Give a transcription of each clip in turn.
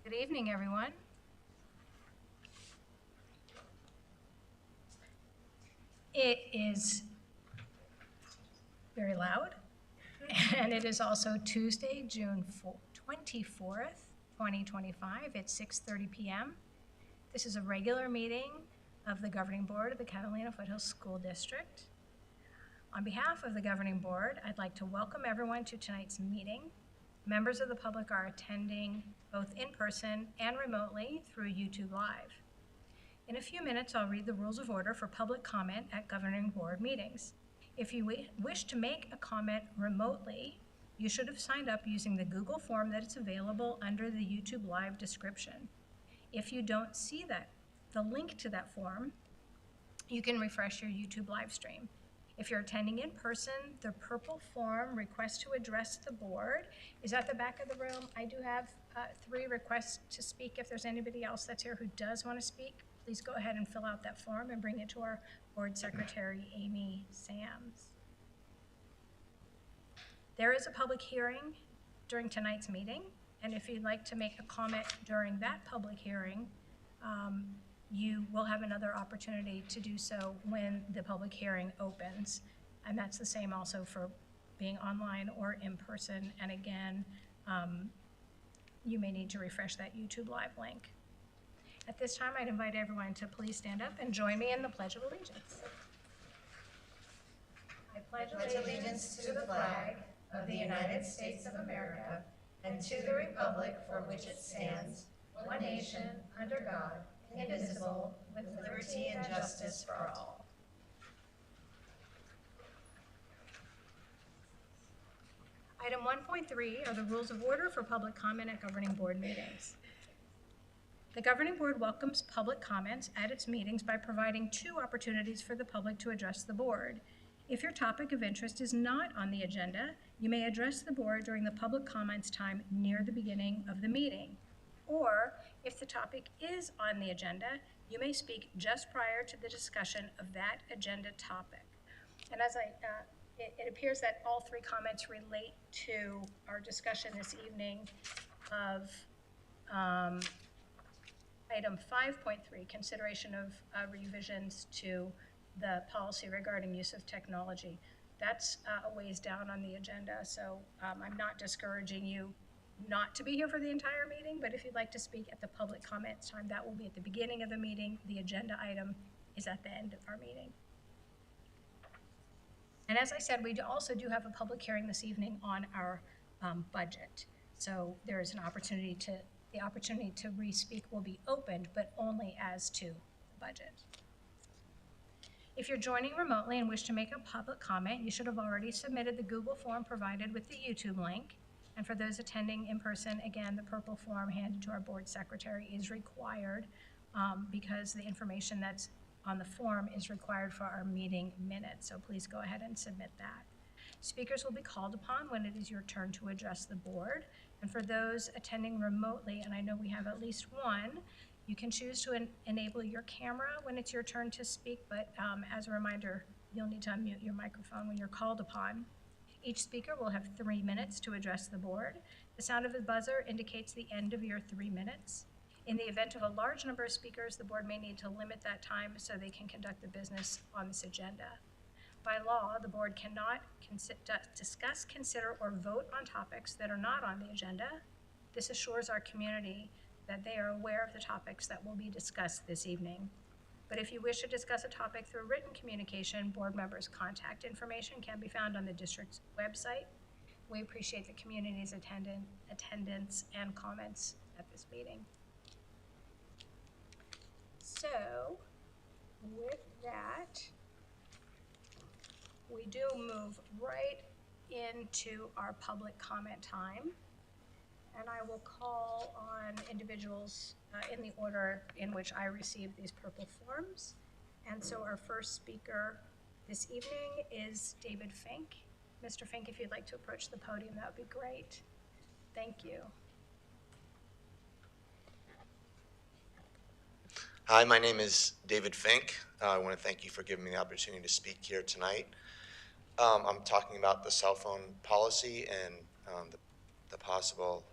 Good evening, everyone. It is very loud, and it is also Tuesday, June 24th, 2025. It's 6:30 p.m. This is a regular meeting of the Governing Board of the Catalina Foothills School District. On behalf of the Governing Board, I'd like to welcome everyone to tonight's meeting. Members of the public are attending both in person and remotely through YouTube Live. In a few minutes, I'll read the rules of order for public comment at Governing Board meetings. If you wish to make a comment remotely, you should have signed up using the Google form that is available under the YouTube Live description. If you don't see the link to that form, you can refresh your YouTube live stream. If you're attending in person, the purple form request to address the board is at the back of the room. I do have 3 requests to speak. If there's anybody else that's here who does want to speak, please go ahead and fill out that form and bring it to our board secretary, Amy Sams. There is a public hearing during tonight's meeting, and if you'd like to make a comment during that public hearing, you will have another opportunity to do so when the public hearing opens. And that's the same also for being online or in person. And again, you may need to refresh that YouTube Live link. At this time, I'd invite everyone to please stand up and join me in the Pledge of Allegiance. I pledge allegiance to the flag of the United States of America and to the republic for which it stands, one nation, under God, indivisible, with liberty and justice for all. Item 1.3 are the rules of order for public comment at governing board meetings. The governing board welcomes public comments at its meetings by providing 2 opportunities for the public to address the board. If your topic of interest is not on the agenda, you may address the board during the public comments time near the beginning of the meeting. Or, if the topic is on the agenda, you may speak just prior to the discussion of that agenda topic. And as it appears that all 3 comments relate to our discussion this evening of item 5.3, consideration of revisions to the policy regarding use of technology. That's a ways down on the agenda, so I'm not discouraging you not to be here for the entire meeting, but if you'd like to speak at the public comments time, that will be at the beginning of the meeting. The agenda item is at the end of our meeting. And as I said, we also do have a public hearing this evening on our budget. So there is the opportunity to re-speak will be opened, but only as to the budget. If you're joining remotely and wish to make a public comment, you should have already submitted the Google form provided with the YouTube link. And for those attending in person, again, the purple form handed to our board secretary is required because the information that's on the form is required for our meeting minutes. So please go ahead and submit that. Speakers will be called upon when it is your turn to address the board. And for those attending remotely, and I know we have at least one, you can choose to enable your camera when it's your turn to speak, but as a reminder, you'll need to unmute your microphone when you're called upon. Each speaker will have 3 minutes to address the board. The sound of the buzzer indicates the end of your 3 minutes. In the event of a large number of speakers, the board may need to limit that time so they can conduct the business on this agenda. By law, the board cannot discuss, consider, or vote on topics that are not on the agenda. This assures our community that they are aware of the topics that will be discussed this evening. But if you wish to discuss a topic through written communication, board members' contact information can be found on the district's website. We appreciate the community's attendance and comments at this meeting. So, with that, we do move right into our public comment time. And I will call on individuals in the order in which I received these purple forms. And so our first speaker this evening is David Fink. Mr. Fink, if you'd like to approach the podium, that would be great. Thank you. Hi, my name is David Fink. I want to thank you for giving me the opportunity to speak here tonight. I'm talking about the cell phone policy and the possible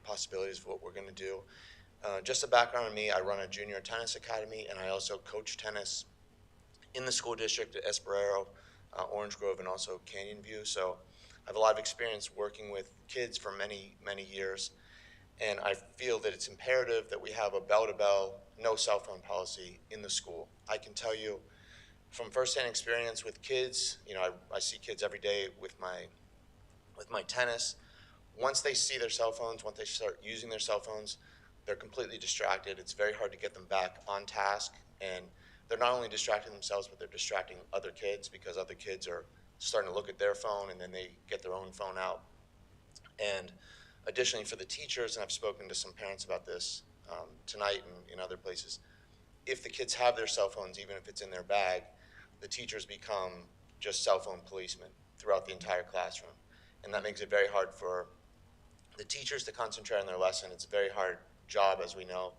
possibilities of what we're going to do. Just a background on me, I run a junior tennis academy, and I also coach tennis in the school district at Esperero, Orange Grove, and also Canyon View. So I have a lot of experience working with kids for many, many years. And I feel that it's imperative that we have a bell-to-bell, no cell phone policy in the school. I can tell you from firsthand experience with kids, I see kids every day with my tennis. Once they see their cell phones, once they start using their cell phones, they're completely distracted. It's very hard to get them back on task. And they're not only distracting themselves, but they're distracting other kids because other kids are starting to look at their phone and then they get their own phone out. And additionally, for the teachers, and I've spoken to some parents about this tonight and in other places, if the kids have their cell phones, even if it's in their bag, the teachers become just cell phone policemen throughout the entire classroom. And that makes it very hard for the teachers to concentrate on their lesson. It's a very hard job, as we know,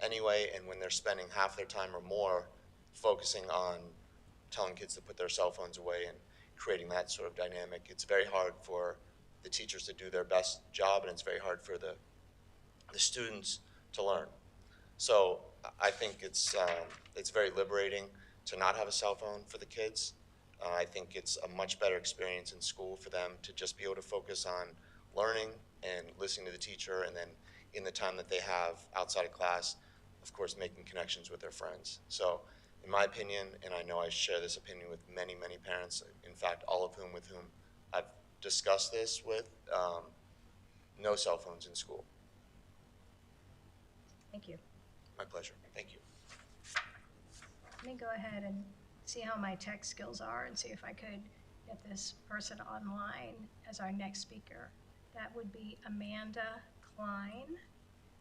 anyway, and when they're spending half their time or more focusing on telling kids to put their cell phones away and creating that sort of dynamic, it's very hard for the teachers to do their best job, and it's very hard for the students to learn. So I think it's very liberating to not have a cell phone for the kids. I think it's a much better experience in school for them to just be able to focus on learning and listening to the teacher, and then in the time that they have outside of class, of course, making connections with their friends. So in my opinion, and I know I share this opinion with many, many parents, in fact, all of whom with whom I've discussed this with, no cell phones in school. Thank you. My pleasure. Thank you. Let me go ahead and see how my tech skills are and see if I could get this person online as our next speaker. That would be Amanda Klein.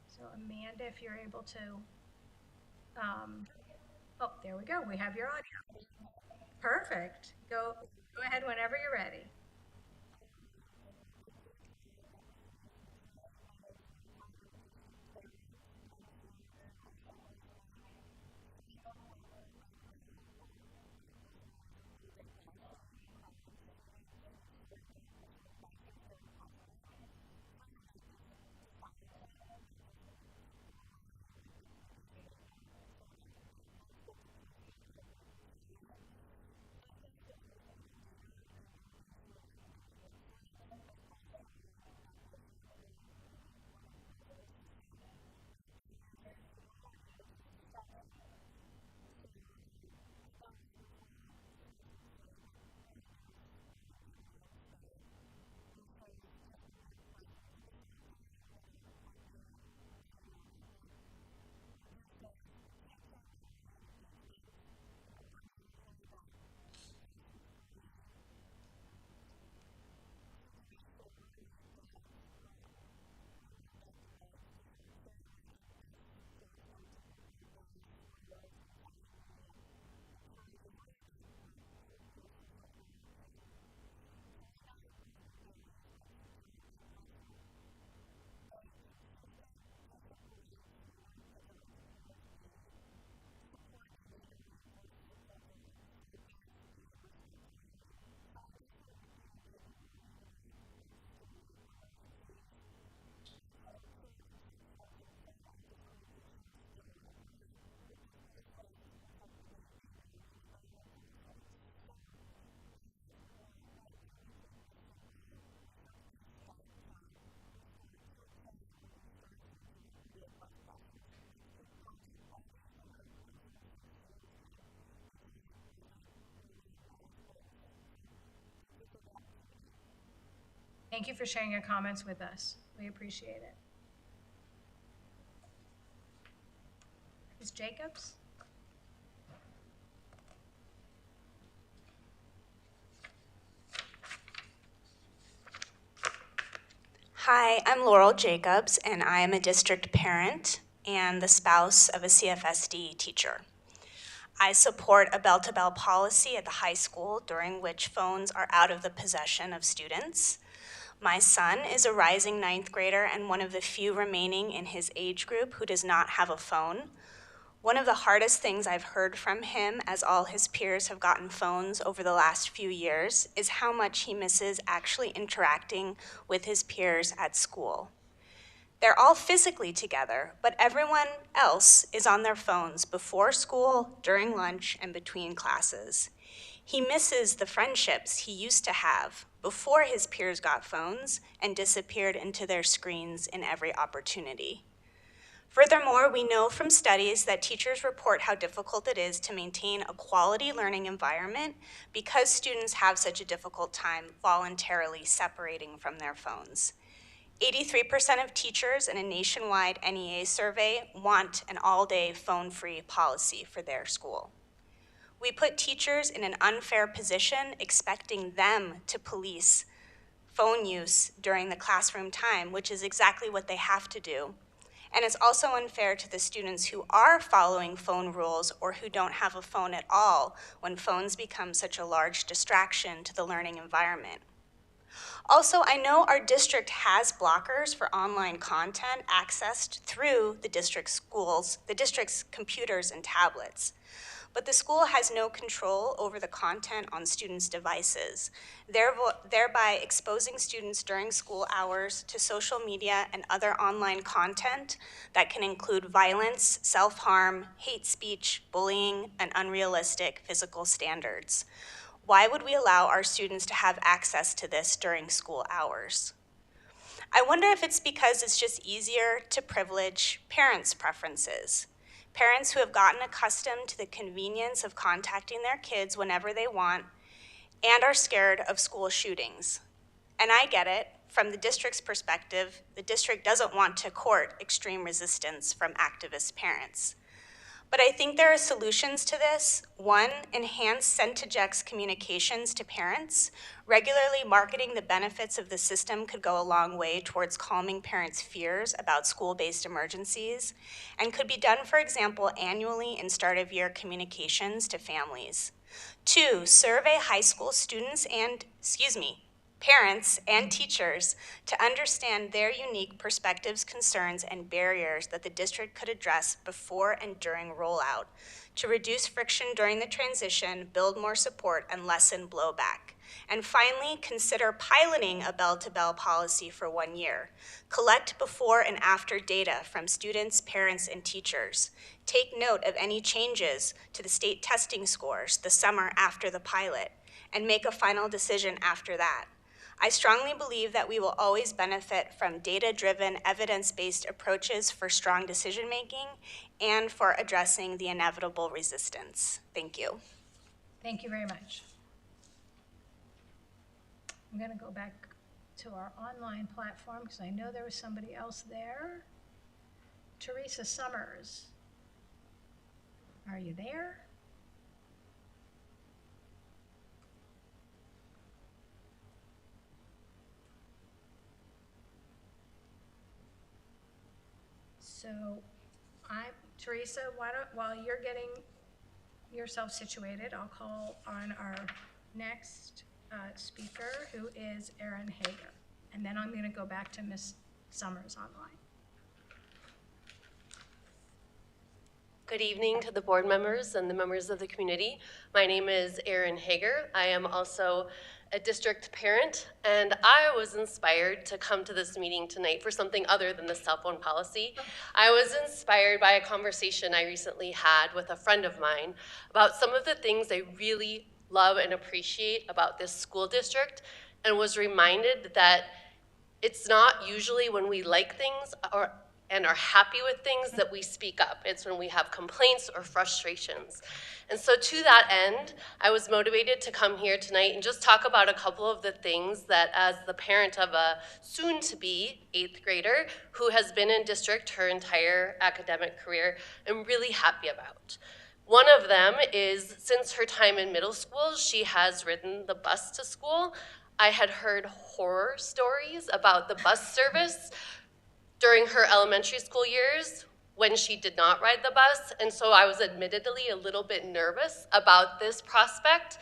So Amanda, if you're able to, oh, there we go. We have your audio. Perfect. Go ahead whenever you're ready. Thank you for sharing your comments with us. We appreciate it. Ms. Jacobs? Hi, I'm Laurel Jacobs, and I am a district parent and the spouse of a CFSD teacher. I support a bell-to-bell policy at the high school during which phones are out of the possession of students. My son is a rising ninth grader and one of the few remaining in his age group who does not have a phone. One of the hardest things I've heard from him as all his peers have gotten phones over the last few years is how much he misses actually interacting with his peers at school. They're all physically together, but everyone else is on their phones before school, during lunch, and between classes. He misses the friendships he used to have before his peers got phones and disappeared into their screens in every opportunity. Furthermore, we know from studies that teachers report how difficult it is to maintain a quality learning environment because students have such a difficult time voluntarily separating from their phones. 83% of teachers in a nationwide NEA survey want an all-day phone-free policy for their school. We put teachers in an unfair position, expecting them to police phone use during the classroom time, which is exactly what they have to do. And it's also unfair to the students who are following phone rules or who don't have a phone at all when phones become such a large distraction to the learning environment. Also, I know our district has blockers for online content accessed through the district's computers and tablets. But the school has no control over the content on students' devices, thereby exposing students during school hours to social media and other online content that can include violence, self-harm, hate speech, bullying, and unrealistic physical standards. Why would we allow our students to have access to this during school hours? I wonder if it's because it's just easier to privilege parents' preferences. Parents who have gotten accustomed to the convenience of contacting their kids whenever they want and are scared of school shootings. And I get it. From the district's perspective, the district doesn't want to court extreme resistance from activist parents. But I think there are solutions to this. One, enhance Centegec's communications to parents. Regularly marketing the benefits of the system could go a long way towards calming parents' fears about school-based emergencies, and could be done, for example, annually in start-of-year communications to families. Two, survey high school students and, parents and teachers to understand their unique perspectives, concerns, and barriers that the district could address before and during rollout to reduce friction during the transition, build more support, and lessen blowback. And finally, consider piloting a bell-to-bell policy for 1 year. Collect before and after data from students, parents, and teachers. Take note of any changes to the state testing scores the summer after the pilot, and make a final decision after that. I strongly believe that we will always benefit from data-driven, evidence-based approaches for strong decision-making and for addressing the inevitable resistance. Thank you. Thank you very much. I'm going to go back to our online platform because I know there was somebody else there. Teresa Summers, are you there? So Teresa, while you're getting yourself situated, I'll call on our next speaker, who is Erin Hager. And then I'm going to go back to Ms. Summers online. Good evening to the board members and the members of the community. My name is Erin Hager. I am also a district parent, and I was inspired to come to this meeting tonight for something other than the cell phone policy. I was inspired by a conversation I recently had with a friend of mine about some of the things I really love and appreciate about this school district, and was reminded that it's not usually when we like things and are happy with things that we speak up. It's when we have complaints or frustrations. And so to that end, I was motivated to come here tonight and just talk about a couple of the things that, as the parent of a soon-to-be 8th grader who has been in district her entire academic career, I'm really happy about. One of them is, since her time in middle school, she has ridden the bus to school. I had heard horror stories about the bus service during her elementary school years when she did not ride the bus, and so I was admittedly a little bit nervous about this prospect,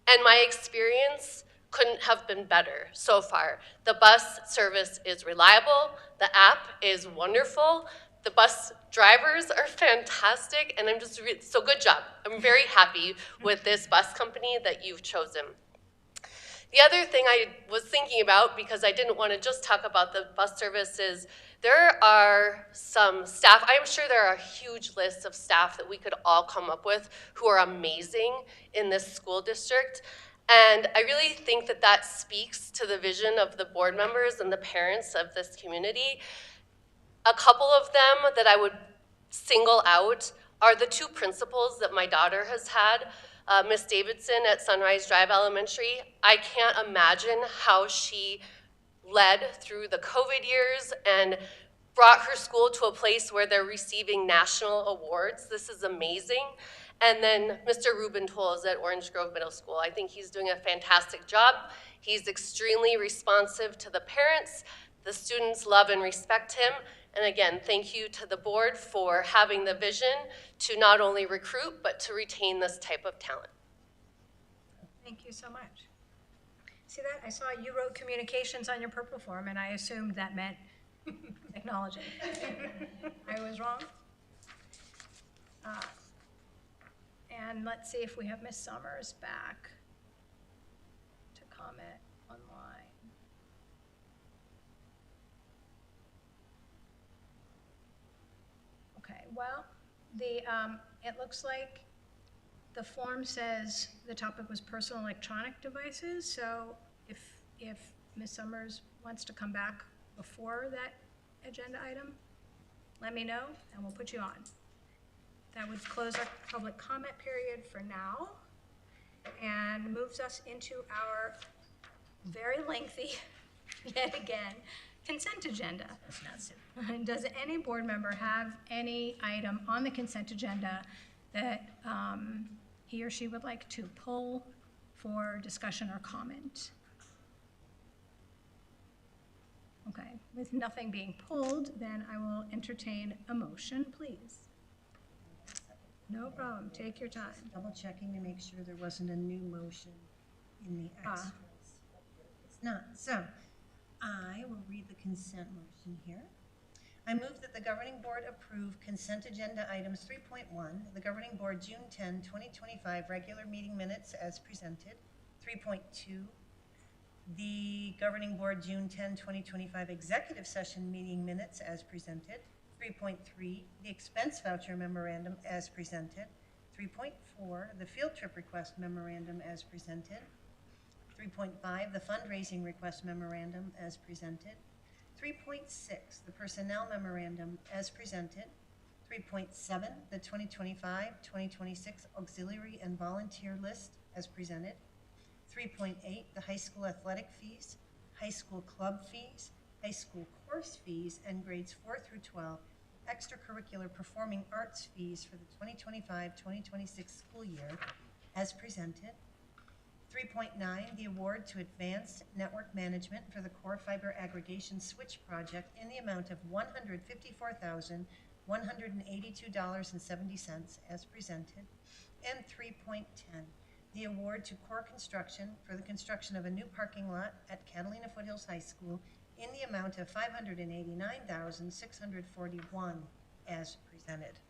and my experience couldn't have been better so far. The bus service is reliable, the app is wonderful, the bus drivers are fantastic, and I'm just, so good job. I'm very happy with this bus company that you've chosen. The other thing I was thinking about, because I didn't want to just talk about the bus service, is there are some staff, I'm sure there are a huge list of staff that we could all come up with who are amazing in this school district. And I really think that that speaks to the vision of the board members and the parents of this community. A couple of them that I would single out are the two principals that my daughter has had. Miss Davidson at Sunrise Drive Elementary. I can't imagine how she led through the COVID years and brought her school to a place where they're receiving national awards. This is amazing. And then Mr. Ruben Tolles at Orange Grove Middle School. I think he's doing a fantastic job. He's extremely responsive to the parents. The students love and respect him. And again, thank you to the board for having the vision to not only recruit, but to retain this type of talent. Thank you so much. See that? I saw you wrote communications on your purple form, and I assumed that meant technology. I was wrong. And let's see if we have Miss Summers back to comment online. Okay, well, it looks like the form says the topic was personal electronic devices, so if Ms. Summers wants to come back before that agenda item, let me know and we'll put you on. That would close our public comment period for now and moves us into our very lengthy, yet again, consent agenda. Does any board member have any item on the consent agenda that he or she would like to pull for discussion or comment? Okay, with nothing being pulled, then I will entertain a motion, please. No problem, take your time. Double checking to make sure there wasn't a new motion in the extras. It's not. So I will read the consent motion here. I move that the governing board approve consent agenda items 3.1, the governing board June 10, 2025 regular meeting minutes as presented. 3.2, the governing board June 10, 2025 executive session meeting minutes as presented. 3.3, the expense voucher memorandum as presented. 3.4, the field trip request memorandum as presented. 3.5, the fundraising request memorandum as presented. 3.6, the personnel memorandum as presented. 3.7, the 2025-2026 auxiliary and volunteer list as presented. 3.8, the high school athletic fees, high school club fees, high school course fees, and grades 4 through 12, extracurricular performing arts fees for the 2025-2026 school year as presented. 3.9, the award to Advanced Network Management for the Core Fiber Aggregation Switch Project in the amount of $154,182.70 as presented. And 3.10, the award to Core Construction for the construction of a new parking lot at Catalina Foothills High School in the amount of $589,641 as presented.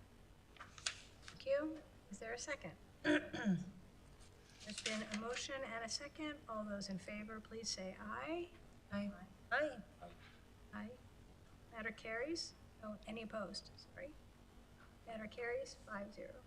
Thank you. Is there a second? There's been a motion and a second. All those in favor, please say aye. Aye. Aye. Aye. Matter carries. Oh, any opposed? Sorry. Matter carries 5-0.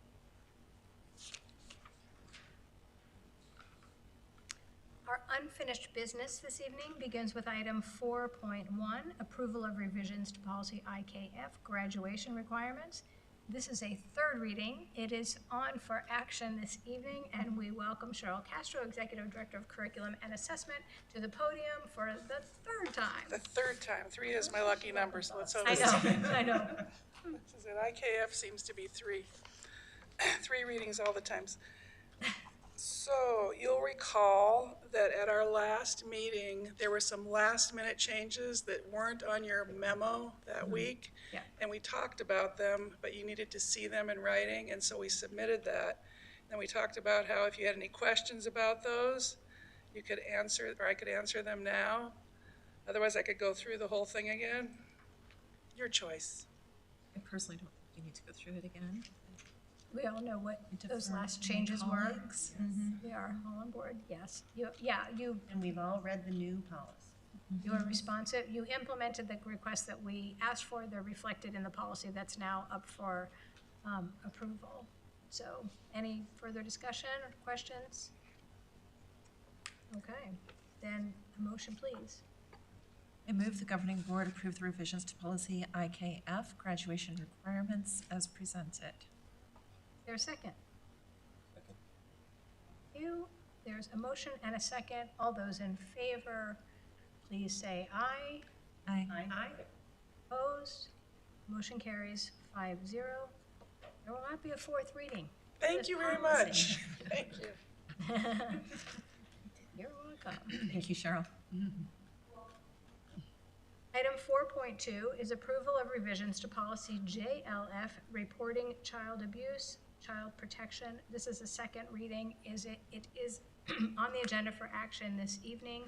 Our unfinished business this evening begins with item 4.1, approval of revisions to policy IKF, graduation requirements. This is a third reading. It is on for action this evening, and we welcome Cheryl Castro, Executive Director of Curriculum and Assessment, to the podium for the third time. The third time. 3 is my lucky number, so let's hope I know, I know. This is at IKF seems to be 3. 3 readings all the times. So you'll recall that at our last meeting, there were some last minute changes that weren't on your memo that week. Yeah. And we talked about them, but you needed to see them in writing, and so we submitted that. Then we talked about how if you had any questions about those, you could answer, or I could answer them now. Otherwise, I could go through the whole thing again. Your choice. I personally don't think you need to go through it again. We all know what those Defer last to my changes were. colleagues. We are all on board, yes. You And we've all read the new policy. You are responsive, you implemented the requests that we asked for, they're reflected in the policy that's now up for approval. So, any further discussion or questions? Okay, then a motion, please. I move the governing board approve the revisions to policy IKF, graduation requirements, as presented. There's a second. Thank you. There's a motion and a second. All those in favor, please say aye. Aye. Aye. Opposed? Motion carries 5-0. There will not be a fourth reading. Thank you very much. Thank you. You're welcome. Thank you, Cheryl. Item 4.2 is approval of revisions to policy JLF, reporting child abuse, child protection. This is a second reading. It is on the agenda for action this evening.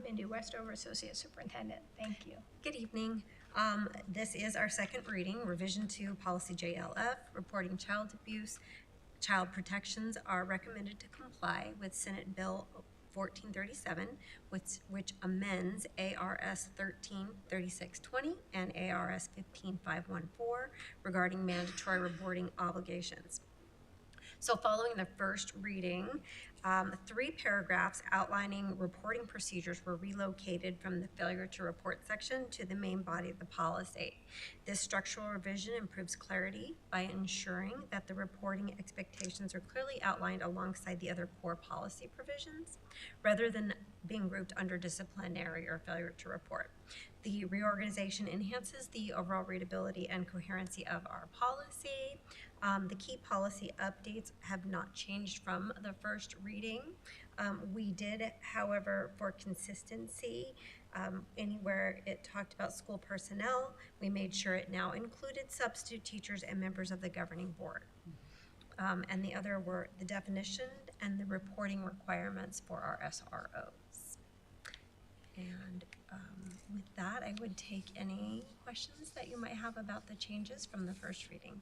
Mindy Westover, Associate Superintendent, thank you. Good evening. This is our second reading, revision to policy JLF, reporting child abuse. Child protections are recommended to comply with Senate Bill 1437, which amends ARS 133620 and ARS 15514 regarding mandatory reporting obligations. So following the first reading, 3 paragraphs outlining reporting procedures were relocated from the failure to report section to the main body of the policy. This structural revision improves clarity by ensuring that the reporting expectations are clearly outlined alongside the other core policy provisions, rather than being grouped under disciplinary or failure to report. The reorganization enhances the overall readability and coherency of our policy. The key policy updates have not changed from the first reading. We did, however, for consistency, anywhere it talked about school personnel, we made sure it now included substitute teachers and members of the governing board. And the other were the definition and the reporting requirements for our SROs. And with that, I would take any questions that you might have about the changes from the first reading.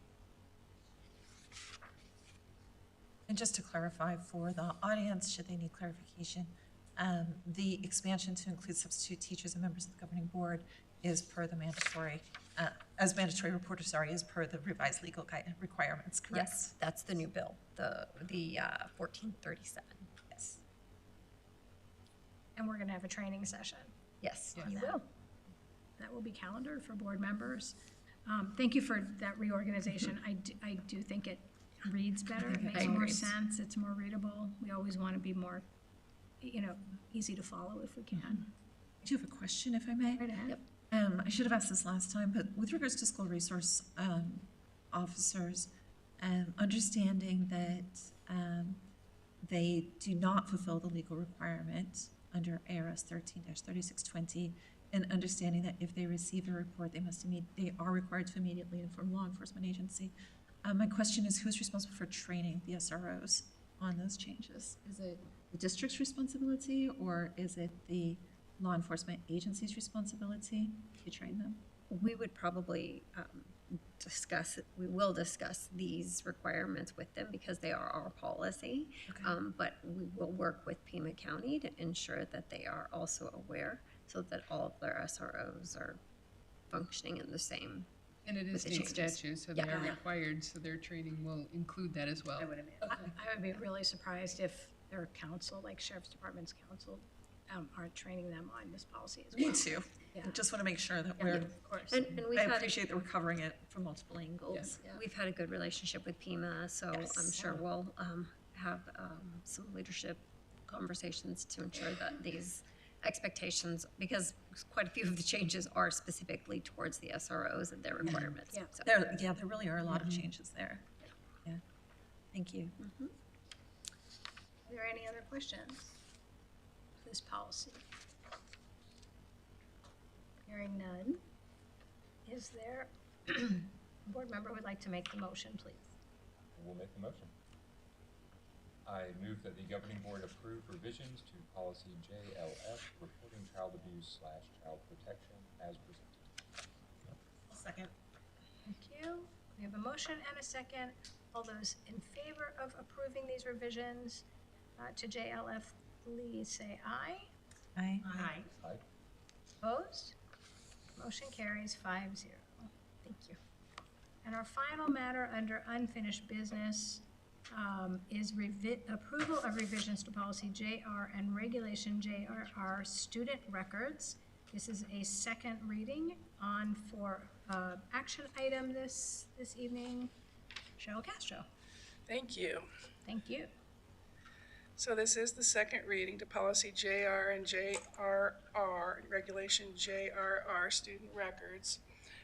And just to clarify for the audience, should they need clarification, the expansion to include substitute teachers and members of the governing board is per the mandatory, as mandatory reporter, is per the revised legal requirements, correct? Yes, that's the new bill, the 1437. Yes. And we're gonna have a training session. Yes. You will. That will be calendared for board members. Thank you for that reorganization. I do think it reads better, it makes more sense, it's more readable. We always want to be more, easy to follow if we can. I do have a question, if I may. Right ahead. I should have asked this last time, but with regards to school resource officers, understanding that they do not fulfill the legal requirement under ARS 13-3620, and understanding that if they receive a report, they are required to immediately inform law enforcement agency. My question is, who's responsible for training the SROs on those changes? Is it the district's responsibility, or is it the law enforcement agency's responsibility to train them? We would probably we will discuss these requirements with them because they are our policy. Okay. But we will work with Pima County to ensure that they are also aware so that all of their SROs are functioning in the same. And it is with the state changes. statute, so Yeah. they're required, so their training will include that as well. I would imagine. I would be really surprised if their counsel, like Sheriff's Department's counsel, aren't training them on this policy as well. Me too. Yeah. Just want to make sure that Yeah, we're, of course. And we've I had appreciate that we're covering it from multiple angles. Yeah. we've had a good relationship with Pima, so Yes. I'm sure we'll have some leadership conversations to ensure that these expectations, because quite a few of the changes are specifically towards the SROs and their requirements. Yeah. So, There really are a lot of changes there. Yeah. Thank you. Are there any other questions for this policy? Hearing none. Is there a board member who would like to make the motion, please? We'll make the motion. I move that the governing board approve revisions to policy JLF, reporting child abuse / child protection as presented. I'll second. Thank you. We have a motion and a second. All those in favor of approving these revisions to JLF, please say aye. Aye. Aye. Aye. Opposed? Motion carries 5-0. Thank you. And our final matter under unfinished business is approval of revisions to policy JR and regulation JRR student records. This is a second reading on for action item this evening. Cheryl Castro. Thank you. Thank you. So this is the second reading to policy JR and JRR, regulation JRR, student records.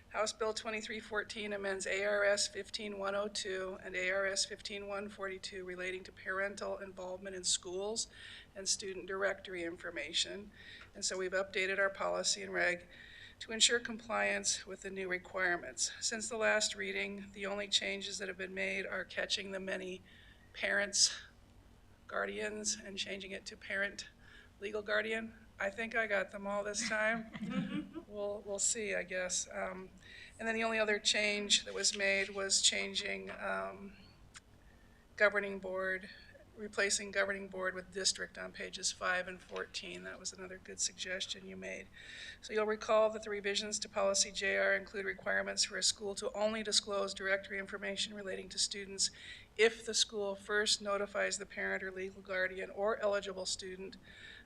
House Bill 2314 amends ARS 15102 and ARS 15142 relating to parental involvement in schools and student directory information. And so we've updated our policy and reg to ensure compliance with the new requirements. Since the last reading, the only changes that have been made are catching the many parents, guardians, and changing it to parent legal guardian. I think I got them all this time. We'll see, I guess. And then the only other change that was made was changing governing board, replacing governing board with district on pages 5 and 14. That was another good suggestion you made. So you'll recall that the revisions to policy JR include requirements for a school to only disclose directory information relating to students if the school first notifies the parent or legal guardian or eligible student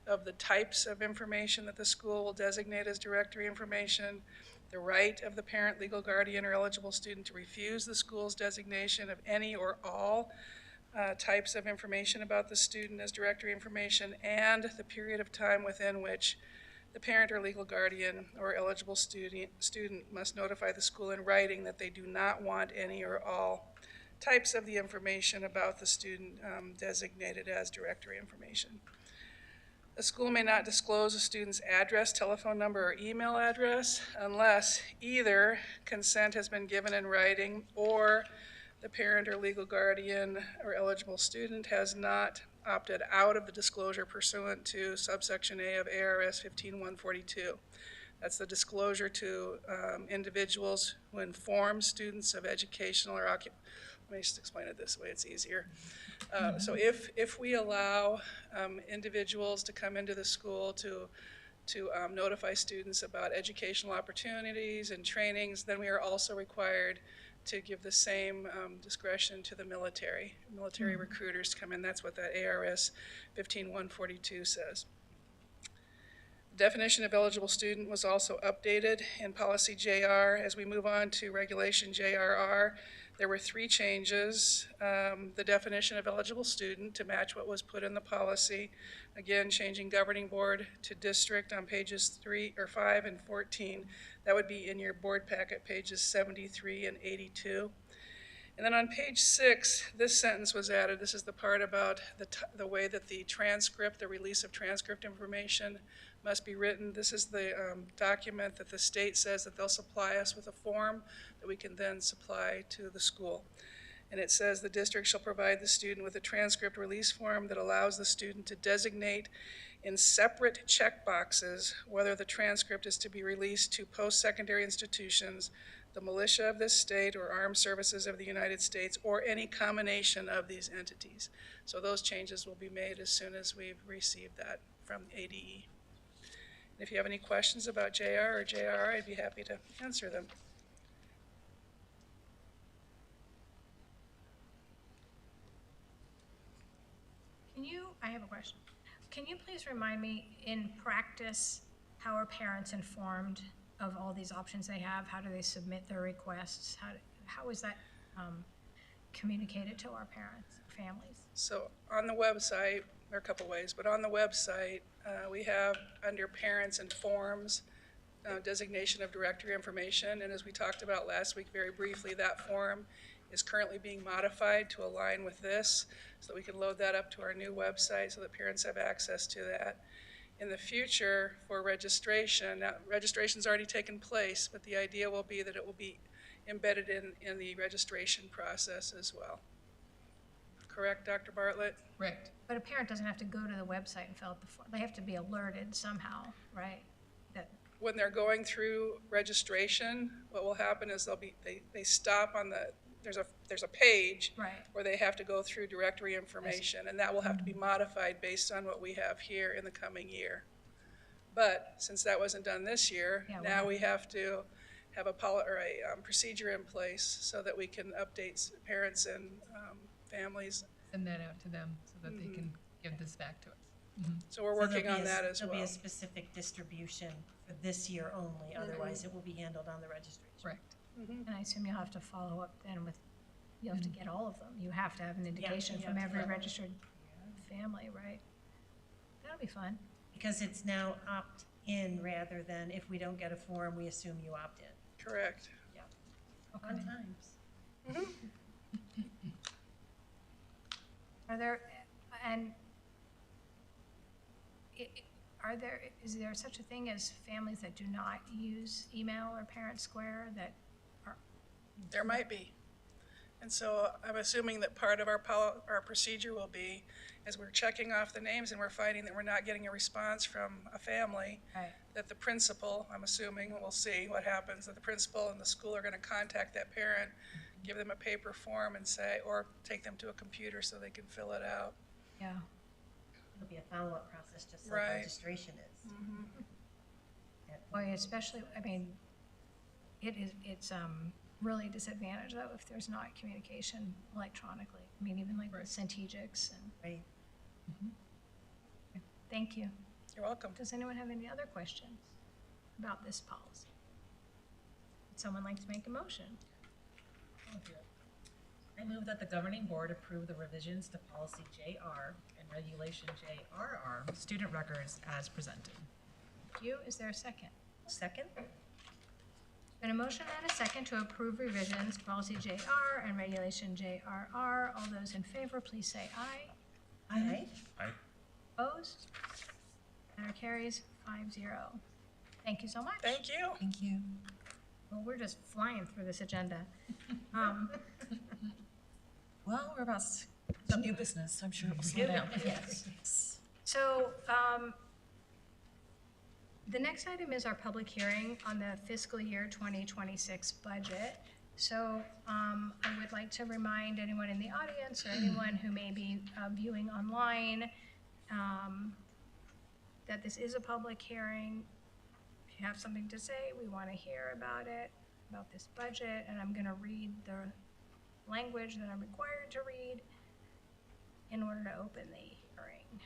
of the types of information that the school will designate as directory information, the right of the parent, legal guardian, or eligible student to refuse the school's designation of any or all types of information about the student as directory information, and the period of time within which the parent or legal guardian or eligible student must notify the school in writing that they do not want any or all types of the information about the student designated as directory information. A school may not disclose a student's address, telephone number, or email address unless either consent has been given in writing or the parent or legal guardian or eligible student has not opted out of the disclosure pursuant to subsection A of ARS 15142. That's the disclosure to individuals who inform students of educational or let me just explain it this way, it's easier. So if we allow individuals to come into the school to notify students about educational opportunities and trainings, then we are also required to give the same discretion to the military recruiters to come in. That's what that ARS 15142 says. The definition of eligible student was also updated in policy JR. As we move on to regulation JRR, there were 3 changes. The definition of eligible student to match what was put in the policy. Again, changing governing board to district on pages 5 and 14. That would be in your board packet, pages 73 and 82. And then on page 6, this sentence was added. This is the part about the way that the transcript, the release of transcript information must be written. This is the document that the state says that they'll supply us with a form that we can then supply to the school. And it says the district shall provide the student with a transcript release form that allows the student to designate in separate checkboxes whether the transcript is to be released to post-secondary institutions, the militia of this state, or armed services of the United States, or any combination of these entities. So those changes will be made as soon as we've received that from ADE. And if you have any questions about JR or JR, I'd be happy to answer them. I have a question. Can you please remind me, in practice, how are parents informed of all these options they have? How do they submit their requests? How is that communicated to our parents, families? So on the website, there are a couple ways, but on the website, we have under parents and forms, designation of directory information. And as we talked about last week very briefly, that form is currently being modified to align with this so that we can load that up to our new website so that parents have access to that. In the future, for registration, now registration's already taken place, but the idea will be that it will be embedded in the registration process as well. Correct, Dr. Bartlett? Correct. But a parent doesn't have to go to the website and fill out the form. They have to be alerted somehow, right? That when they're going through registration, what will happen is they stop on there's a page Right. where they have to go through directory information, and that will have to be modified based on what we have here in the coming year. But since that wasn't done this year, Yeah, now we have to have a procedure in place so that we can update parents and families. Send that out to them so that they can give this back to us. So we're So working there'll on be a- that as There'll be well. a specific distribution for this year only, otherwise it will be handled on the registration. Correct. And I assume you'll have to follow up then with, you have to get all of them. You have to have an indication you from have to every have- registered family, right? That'll be fun. Because it's now opt-in rather than if we don't get a form, we assume you opt in. Correct. Fun times. Are there, and is there such a thing as families that do not use email or Parent Square that are, There might be. And so I'm assuming that part of our procedure will be, as we're checking off the names and we're finding that we're not getting a response from a family, right, that the principal, I'm assuming, we'll see what happens, that the principal and the school are gonna contact that parent, give them a paper form and say, or take them to a computer so they can fill it out. yeah. It'll be a follow-up process, just like Right. registration is. Boy, especially, I mean, it's really disadvantaged though if there's not communication electronically. I mean, even like with Centegix and, Right. thank you. You're welcome. Does anyone have any other questions about this policy? Would someone like to make a motion? I move that the governing board approve the revisions to policy JR and regulation JRR, student records as presented. Thank you. Is there a second? Second? Been a motion and a second to approve revisions to policy JR and regulation JRR. All those in favor, please say aye. Aye. Opposed? Matter carries 5-0. Thank you so much. Thank you. Thank you. Well, we're just flying through this agenda. Well, we're about some new business, so I'm sure it will slow down. Yes. So, the next item is our public hearing on the fiscal year 2026 budget. So, I would like to remind anyone in the audience or anyone who may be viewing online that this is a public hearing. If you have something to say, we want to hear about it, about this budget, and I'm going to read the language that I'm required to read in order to open the hearing.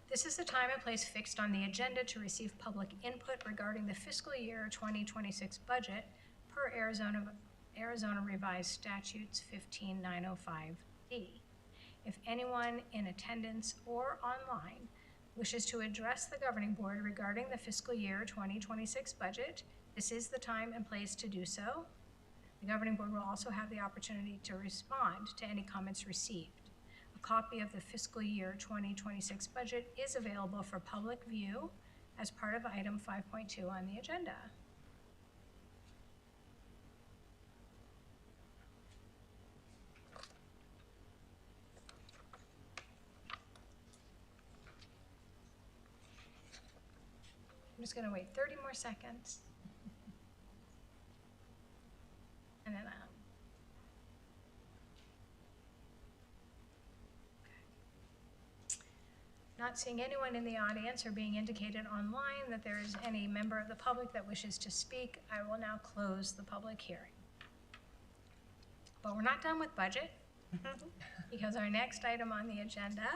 This is the time and place fixed on the agenda to receive public input regarding the fiscal year 2026 budget per Arizona Revised Statutes 15905D. If anyone in attendance or online wishes to address the governing board regarding the fiscal year 2026 budget, this is the time and place to do so. The governing board will also have the opportunity to respond to any comments received. A copy of the fiscal year 2026 budget is available for public view as part of item 5.2 on the agenda. I'm just gonna wait 30 more seconds. And then, not seeing anyone in the audience or being indicated online that there is any member of the public that wishes to speak, I will now close the public hearing. But we're not done with budget, because our next item on the agenda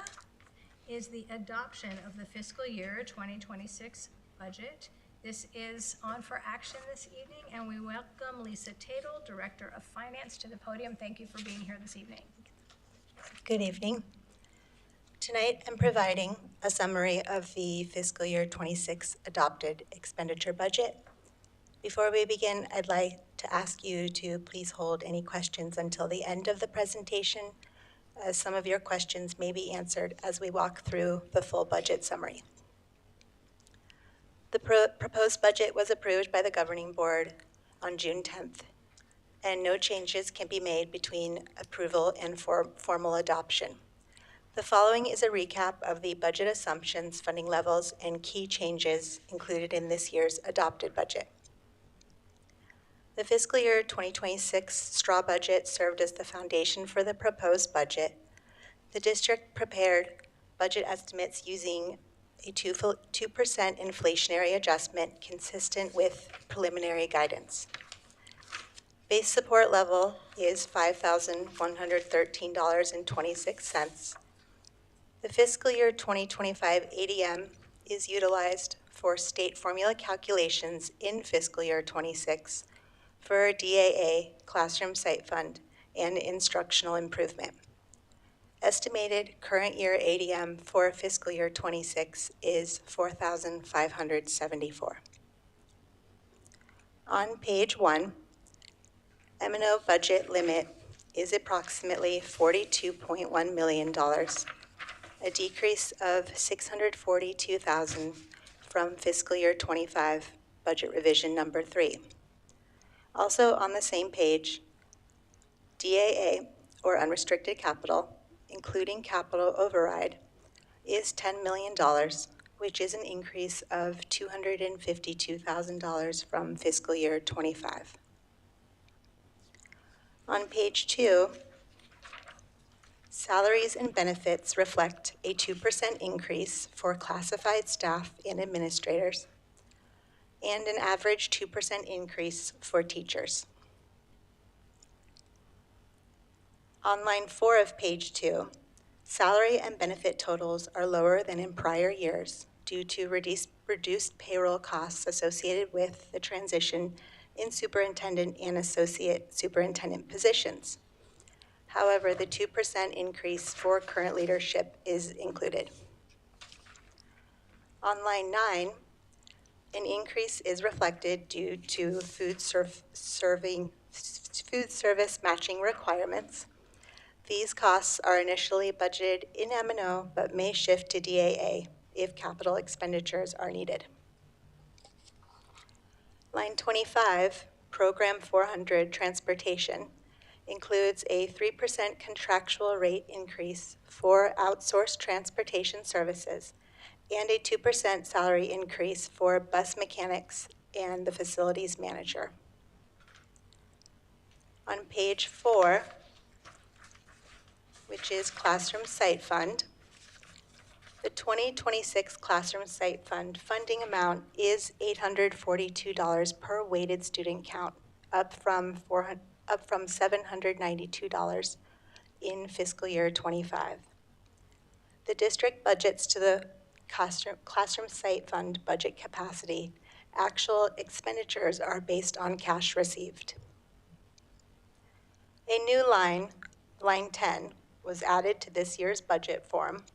is the adoption of the fiscal year 2026 budget. This is on for action this evening, and we welcome Lisa Tatel, Director of Finance, to the podium. Thank you for being here this evening. Good evening. Tonight, I'm providing a summary of the fiscal year 26 adopted expenditure budget. Before we begin, I'd like to ask you to please hold any questions until the end of the presentation, as some of your questions may be answered as we walk through the full budget summary. The proposed budget was approved by the governing board on June 10th, and no changes can be made between approval and formal adoption. The following is a recap of the budget assumptions, funding levels, and key changes included in this year's adopted budget. The fiscal year 2026 straw budget served as the foundation for the proposed budget. The district prepared budget estimates using a 2% inflationary adjustment consistent with preliminary guidance. Base support level is $5,113.26. The fiscal year 2025 ADM is utilized for state formula calculations in fiscal year 26 for DAA, Classroom Site Fund, and Instructional Improvement. Estimated current year ADM for fiscal year 26 is $4,574. On page 1, M&O budget limit is approximately $42.1 million, a decrease of $642,000 from fiscal year 25 budget revision number 3. Also on the same page, DAA, or unrestricted capital, including capital override, is $10 million, which is an increase of $252,000 from fiscal year 25. On page 2, salaries and benefits reflect a 2% increase for classified staff and administrators, and an average 2% increase for teachers. On line 4 of page 2, salary and benefit totals are lower than in prior years due to reduced payroll costs associated with the transition in superintendent and associate superintendent positions. However, the 2% increase for current leadership is included. On line 9, an increase is reflected due to food service matching requirements. These costs are initially budgeted in M&O but may shift to DAA if capital expenditures are needed. Line 25, Program 400 Transportation, includes a 3% contractual rate increase for outsourced transportation services and a 2% salary increase for bus mechanics and the facilities manager. On page 4, which is Classroom Site Fund, the 2026 Classroom Site Fund funding amount is $842 per weighted student count, up from $792 in fiscal year 25. The district budgets to the Classroom Site Fund budget capacity. Actual expenditures are based on cash received. A new line, line 10, was added to this year's budget form,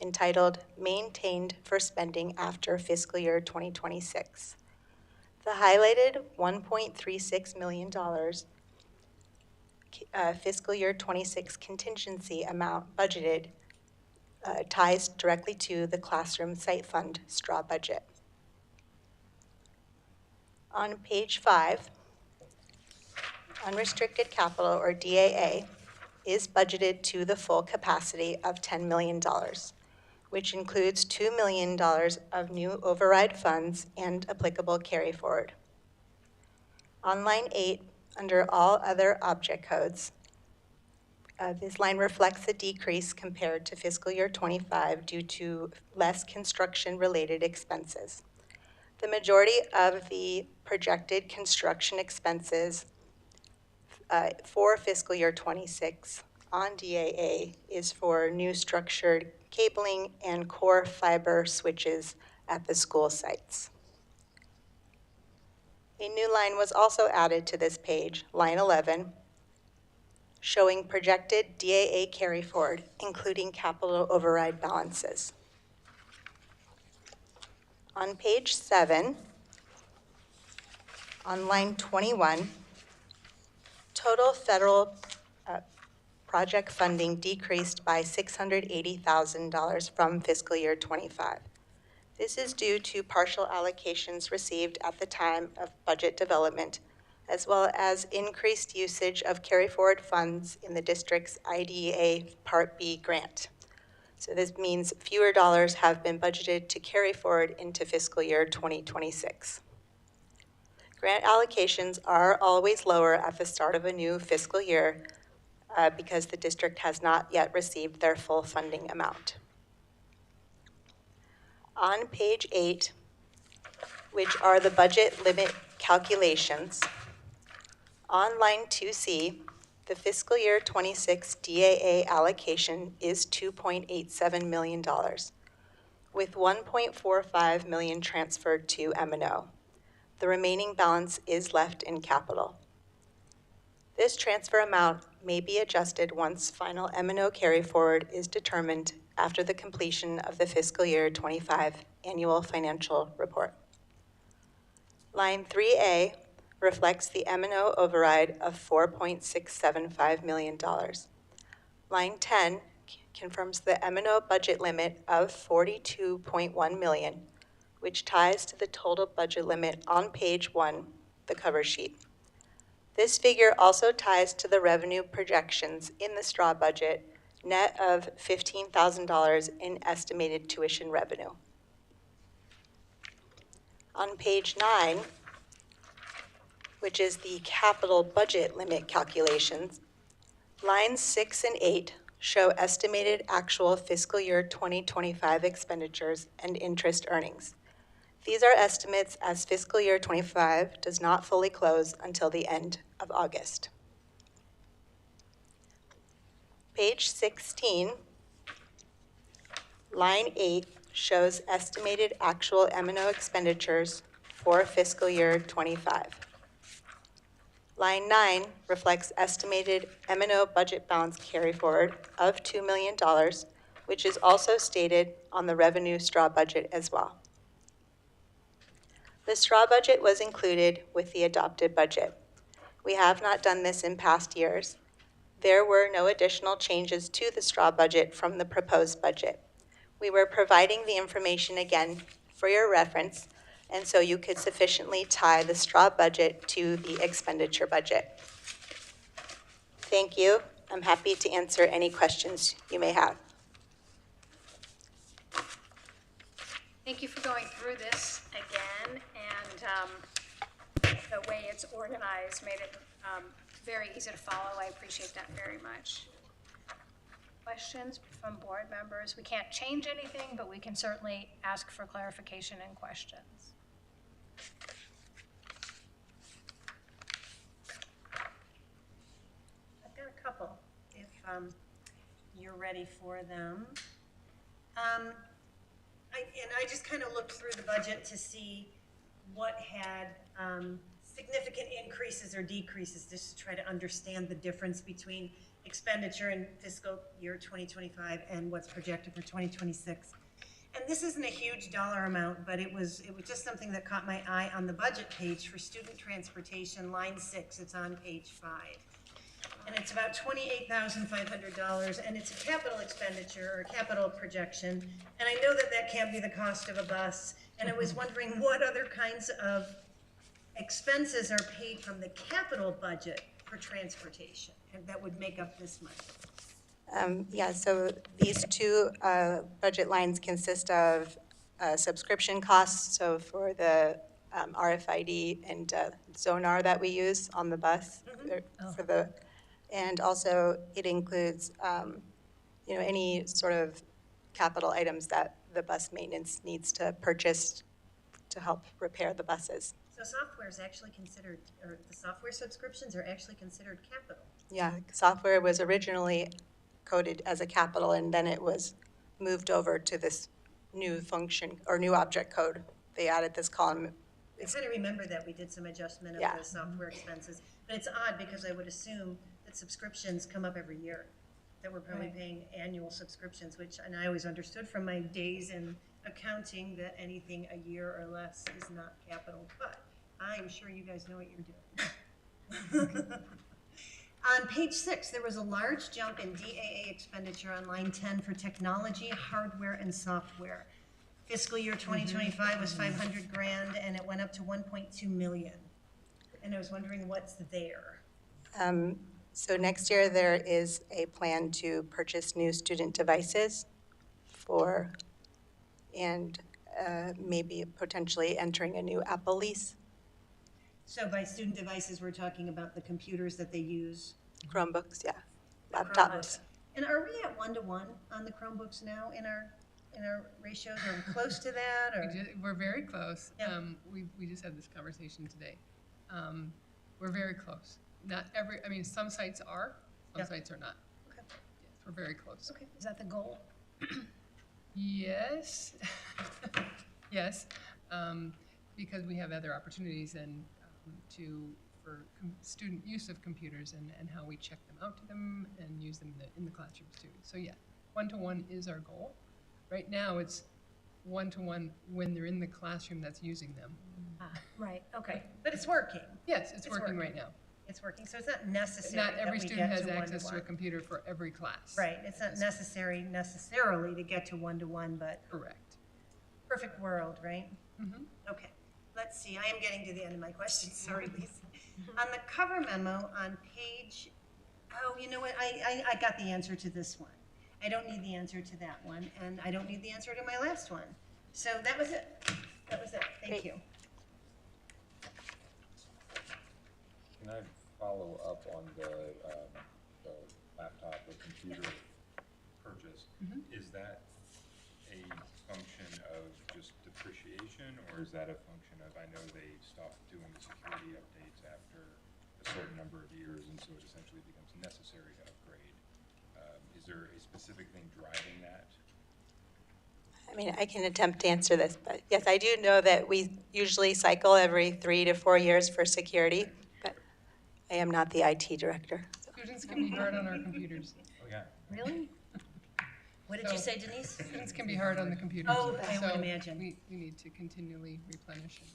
entitled Maintained for Spending After Fiscal Year 2026. The highlighted $1.36 million fiscal year 26 contingency amount budgeted ties directly to the Classroom Site Fund straw budget. On page 5, unrestricted capital, or DAA, is budgeted to the full capacity of $10 million, which includes $2 million of new override funds and applicable carry forward. On line 8, under all other object codes, this line reflects a decrease compared to fiscal year 25 due to less construction-related expenses. The majority of the projected construction expenses for fiscal year 26 on DAA is for new structured cabling and core fiber switches at the school sites. A new line was also added to this page, line 11, showing projected DAA carry forward, including capital override balances. On page 7, on line 21, total federal project funding decreased by $680,000 from fiscal year 25. This is due to partial allocations received at the time of budget development, as well as increased usage of carry forward funds in the district's IDEA Part B grant. So this means fewer dollars have been budgeted to carry forward into fiscal year 2026. Grant allocations are always lower at the start of a new fiscal year because the district has not yet received their full funding amount. On page 8, which are the budget limit calculations, on line 2C, the fiscal year 26 DAA allocation is $2.87 million, with $1.45 million transferred to M&O. The remaining balance is left in capital. This transfer amount may be adjusted once final M&O carry forward is determined after the completion of the fiscal year 25 annual financial report. Line 3A reflects the M&O override of $4.675 million. Line 10 confirms the M&O budget limit of $42.1 million, which ties to the total budget limit on page 1, the cover sheet. This figure also ties to the revenue projections in the straw budget, net of $15,000 in estimated tuition revenue. On page 9, which is the capital budget limit calculations, lines 6 and 8 show estimated actual fiscal year 2025 expenditures and interest earnings. These are estimates as fiscal year 25 does not fully close until the end of August. Page 16, line 8 shows estimated actual M&O expenditures for fiscal year 25. Line 9 reflects estimated M&O budget balance carry forward of $2 million, which is also stated on the revenue straw budget as well. The straw budget was included with the adopted budget. We have not done this in past years. There were no additional changes to the straw budget from the proposed budget. We were providing the information again for your reference, and so you could sufficiently tie the straw budget to the expenditure budget. Thank you. I'm happy to answer any questions you may have. Thank you for going through this again, and the way it's organized made it very easy to follow. I appreciate that very much. Questions from board members? We can't change anything, but we can certainly ask for clarification and questions. I've got a couple, if you're ready for them. I just kind of looked through the budget to see what had significant increases or decreases, just to try to understand the difference between expenditure in fiscal year 2025 and what's projected for 2026. And this isn't a huge dollar amount, but it was just something that caught my eye on the budget page for student transportation, line 6. It's on page 5. And it's about $28,500, and it's a capital expenditure or capital projection. And I know that that can't be the cost of a bus. And I was wondering what other kinds of expenses are paid from the capital budget for transportation and that would make up this money. Yeah, so these two budget lines consist of subscription costs, so for the RFID and Zonar that we use on the bus, and also it includes any sort of capital items that the bus maintenance needs to purchase to help repair the buses. So software is actually considered, or the software subscriptions are actually considered capital. Yeah, software was originally coded as a capital, and then it was moved over to this new function or new object code. They added this column. I kind of remember that we did some adjustment of the software expenses, but it's odd because I would assume that subscriptions come up every year, that we're probably paying annual subscriptions, and I always understood from my days in accounting that anything a year or less is not capital, but I'm sure you guys know what you're doing. On page 6, there was a large jump in DAA expenditure on line 10 for technology, hardware, and software. Fiscal year 2025 was $500,000, and it went up to $1.2 million. And I was wondering what's there. So next year there is a plan to purchase new student devices, for, and maybe potentially entering a new Apple lease. So by student devices, we're talking about the computers that they use. Chromebooks, yeah, laptops. And are we at 1-to-1 on the Chromebooks now in our ratios? Are we close to that, or? We're very close. Yeah. We just had this conversation today. We're very close. Not every, I mean, some sites are, some Yeah. sites are not. Okay. Yes, we're very close. Okay, is that the goal? Yes, yes, because we have other opportunities and for student use of computers and how we check them out to them and use them in the classrooms too. So yeah, 1-to-1 is our goal. Right now, it's 1-to-1 when they're in the classroom that's using them. Right, okay. But it's working. Yes, it's working working. right now. It's working, so it's not necessary Not that every we student get has to access to a 1-to-1. computer for every class. Right, it's not necessarily to get to 1-to-1, but Correct. perfect world, right? Mhm. Okay, let's see, I am getting to the end of my questions, sorry, Lisa. On the cover memo on page, oh, you know what, I got the answer to this one. I don't need the answer to that one, and I don't need the answer to my last one. So that was it, thank Great. you. Can I follow up on the laptop or computer purchase? Is that a function of just depreciation, or is that a function of, I know they stopped doing the security updates after a certain number of years, and so it essentially becomes necessary to upgrade? Is there a specific thing driving that? I mean, I can attempt to answer this, but yes, I do know that we usually cycle every 3 to 4 years for security, but I am not the IT director. Students can be hard on our computers. Oh, yeah. Really? What did you So- say, Denise? Students can be hard on the computers. Oh, I would so imagine. We need to continually replenish them.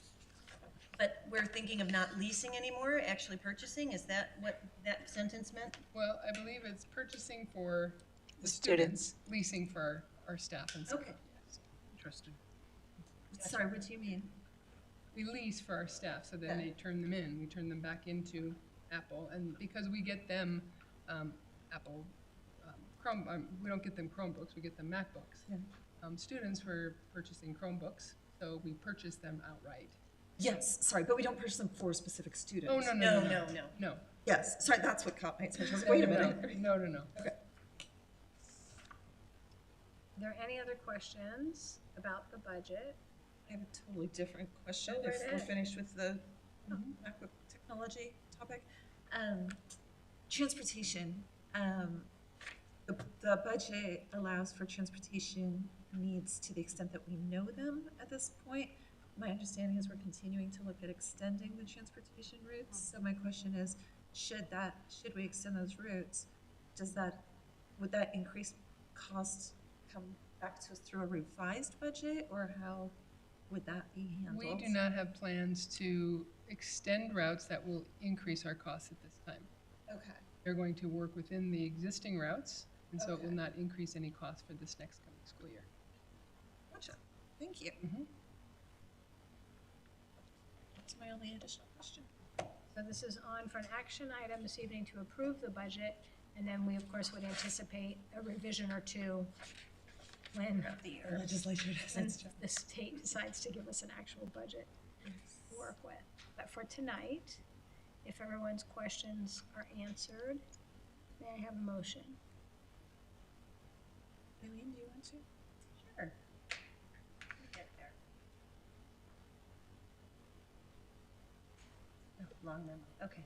But we're thinking of not leasing anymore, actually purchasing? Is that what that sentence meant? Well, I believe it's purchasing for the Students. students, leasing for our staff and staff. Okay. Yes. Interesting. Sorry, what do you mean? We lease for our staff, so then they turn them in. We turn them back into Apple, and because we get them Apple we don't get them Chromebooks, we get them MacBooks. Yeah. Students were purchasing Chromebooks, so we purchase them outright. Yes, sorry, but we don't purchase them for specific students. Oh, no. No. Yes, sorry, that's what caught my attention. I was like, wait a minute. No. Okay. Are there any other questions about the budget? I have a totally different question Go right if we're ahead. finished with the MacBook technology topic. Transportation. The budget allows for transportation needs to the extent that we know them at this point. My understanding is we're continuing to look at extending the transportation routes. So my question is, should we extend those routes? Would that increased cost come back to us through a revised budget, or how would that be handled? We do not have plans to extend routes that will increase our costs at this time. Okay. They're going to work within the existing routes, and so it will Okay. not increase any cost for this next coming school year. Gotcha. Thank you. That's my only additional question. So this is on for an action item this evening to approve the budget, and then we, of course, would anticipate a revision or two when The legislature when does. the state decides to give us an actual budget to work with. But for tonight, if everyone's questions are answered, may I have a motion? Eileen, do you want to? Sure. Get there. Oh, long memo, okay.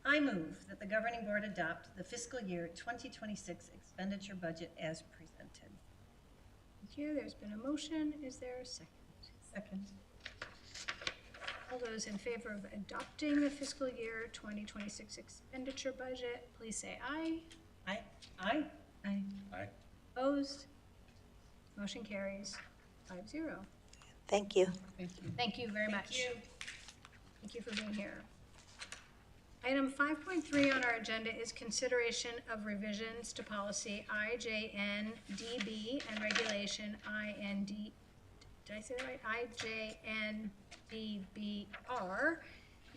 I move that the governing board adopt the fiscal year 2026 expenditure budget as presented. Thank you. There's been a motion. Is there a second? Second. All those in favor of adopting the fiscal year 2026 expenditure budget, please say aye. Aye? Aye. Aye. Opposed? Motion carries 5-0. Thank you. Thank you. Thank you very much. Thank you for being here. Item 5.3 on our agenda is consideration of revisions to policy IJNDB and regulation IND, did I say that right? IJNDBR,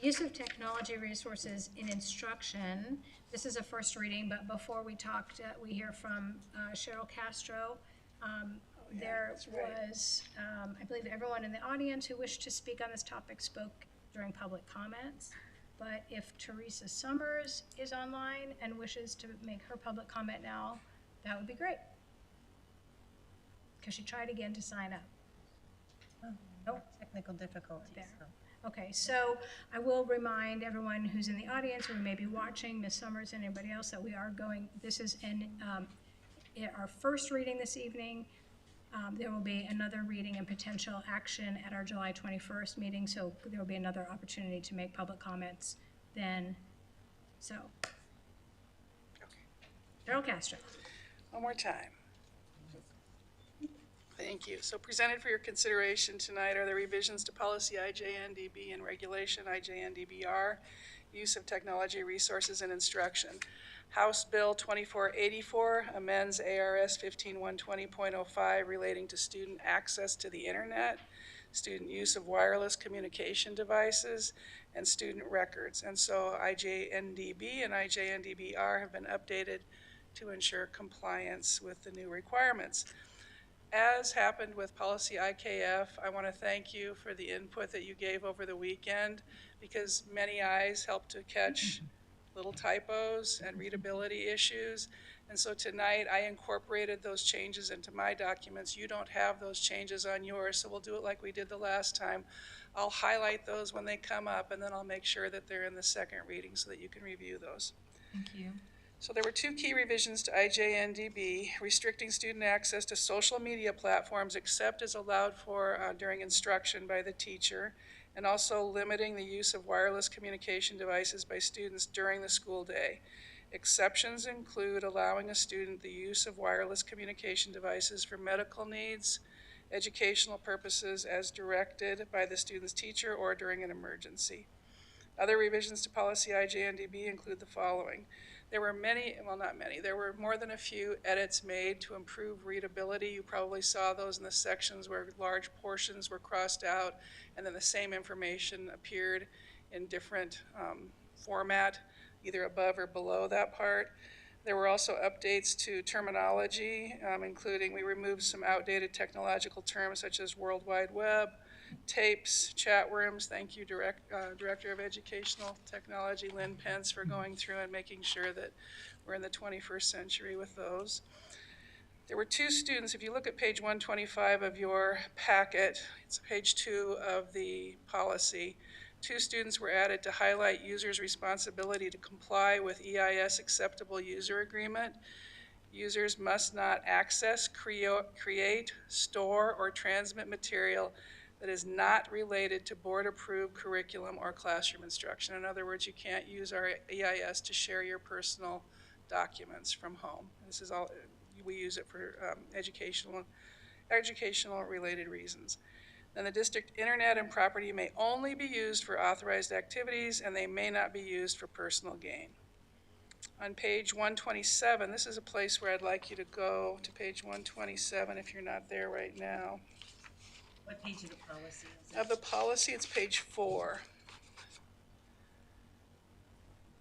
use of technology resources in instruction. This is a first reading, but before we talked, we hear from Cheryl Castro, There that's right. was, I believe everyone in the audience who wished to speak on this topic spoke during public comments. But if Teresa Summers is online and wishes to make her public comment now, that would be great. Because she tried again to sign up. Nope. Technical difficulties. There. so. Okay, so I will remind everyone who's in the audience or maybe watching, Ms. Summers and anybody else, that we are going, this is our first reading this evening. There will be another reading and potential action at our July 21st meeting, so there will be another opportunity to make public comments then. So, Cheryl Castro. One more time. Thank you. So presented for your consideration tonight are the revisions to policy IJNDB and regulation IJNDBR, use of technology resources in instruction. House Bill 2484 amends ARS 15120.05 relating to student access to the internet, student use of wireless communication devices, and student records. And so IJNDB and IJNDBR have been updated to ensure compliance with the new requirements. As happened with policy IKF, I want to thank you for the input that you gave over the weekend, because many eyes helped to catch little typos and readability issues. And so tonight I incorporated those changes into my documents. You don't have those changes on yours, so we'll do it like we did the last time. I'll highlight those when they come up, and then I'll make sure that they're in the second reading so that you can review those. Thank you. So there were two key revisions to IJNDB, restricting student access to social media platforms except as allowed for during instruction by the teacher, and also limiting the use of wireless communication devices by students during the school day. Exceptions include allowing a student the use of wireless communication devices for medical needs, educational purposes as directed by the student's teacher or during an emergency. Other revisions to policy IJNDB include the following. There were many, well, not many, there were more than a few edits made to improve readability. You probably saw those in the sections where large portions were crossed out and then the same information appeared in different format, either above or below that part. There were also updates to terminology, including we removed some outdated technological terms such as World Wide Web, tapes, chat rooms. Thank you, Director of Educational Technology, Lynn Pence, for going through and making sure that we're in the 21st century with those. There were two students, if you look at page 125 of your packet, it's page 2 of the policy, 2 students were added to highlight users' responsibility to comply with EIS Acceptable User Agreement. Users must not access, create, store, or transmit material that is not related to board-approved curriculum or classroom instruction. In other words, you can't use our EIS to share your personal documents from home. This is all, we use it for educational related reasons. Then the district internet and property may only be used for authorized activities, and they may not be used for personal gain. On page 127, this is a place where I'd like you to go to page 127 if you're not there right now. What page of the policy is it? Of the policy, it's page 4.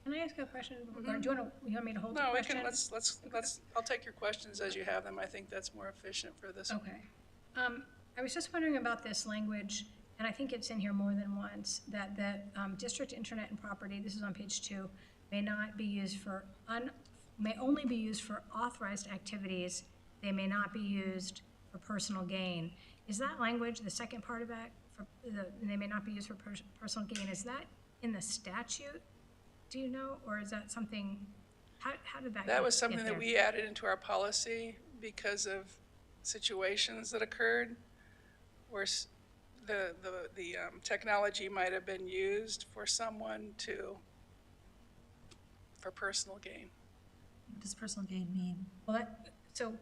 Can I ask a question? Or do you want me to hold the No, we question? can, let's, I'll take your questions as you have them. I think that's more efficient for this. Okay. I was just wondering about this language, and I think it's in here more than once, that district internet and property, this is on page 2, may not be used for, may only be used for authorized activities. They may not be used for personal gain. Is that language, the second part of that, they may not be used for personal gain, is that in the statute? Do you know, or is that something, how did that That was get something there? that we added into our policy because of situations that occurred where the technology might have been used for someone for personal gain. What does personal gain mean? Well, so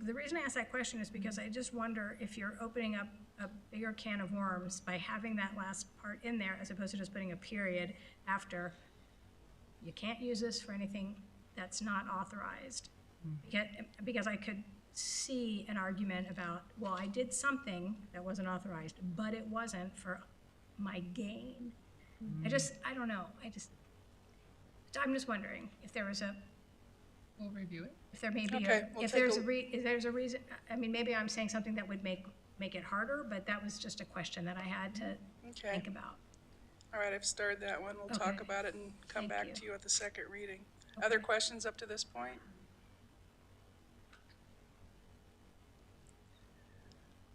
the reason I ask that question is because I just wonder if you're opening up a bigger can of worms by having that last part in there as opposed to just putting a period after. You can't use this for anything that's not authorized. Because I could see an argument about, well, I did something that wasn't authorized, but it wasn't for my gain. I don't know. I'm just wondering if there was we'll review it. If there may be, Okay, we'll if take there's a- if there's a reason, I mean, maybe I'm saying something that would make it harder, but that was just a question that I had to Okay. think about. All right, I've started that one. We'll talk Okay. about it and come Thank back you. to you at the second reading. Other questions up to this point?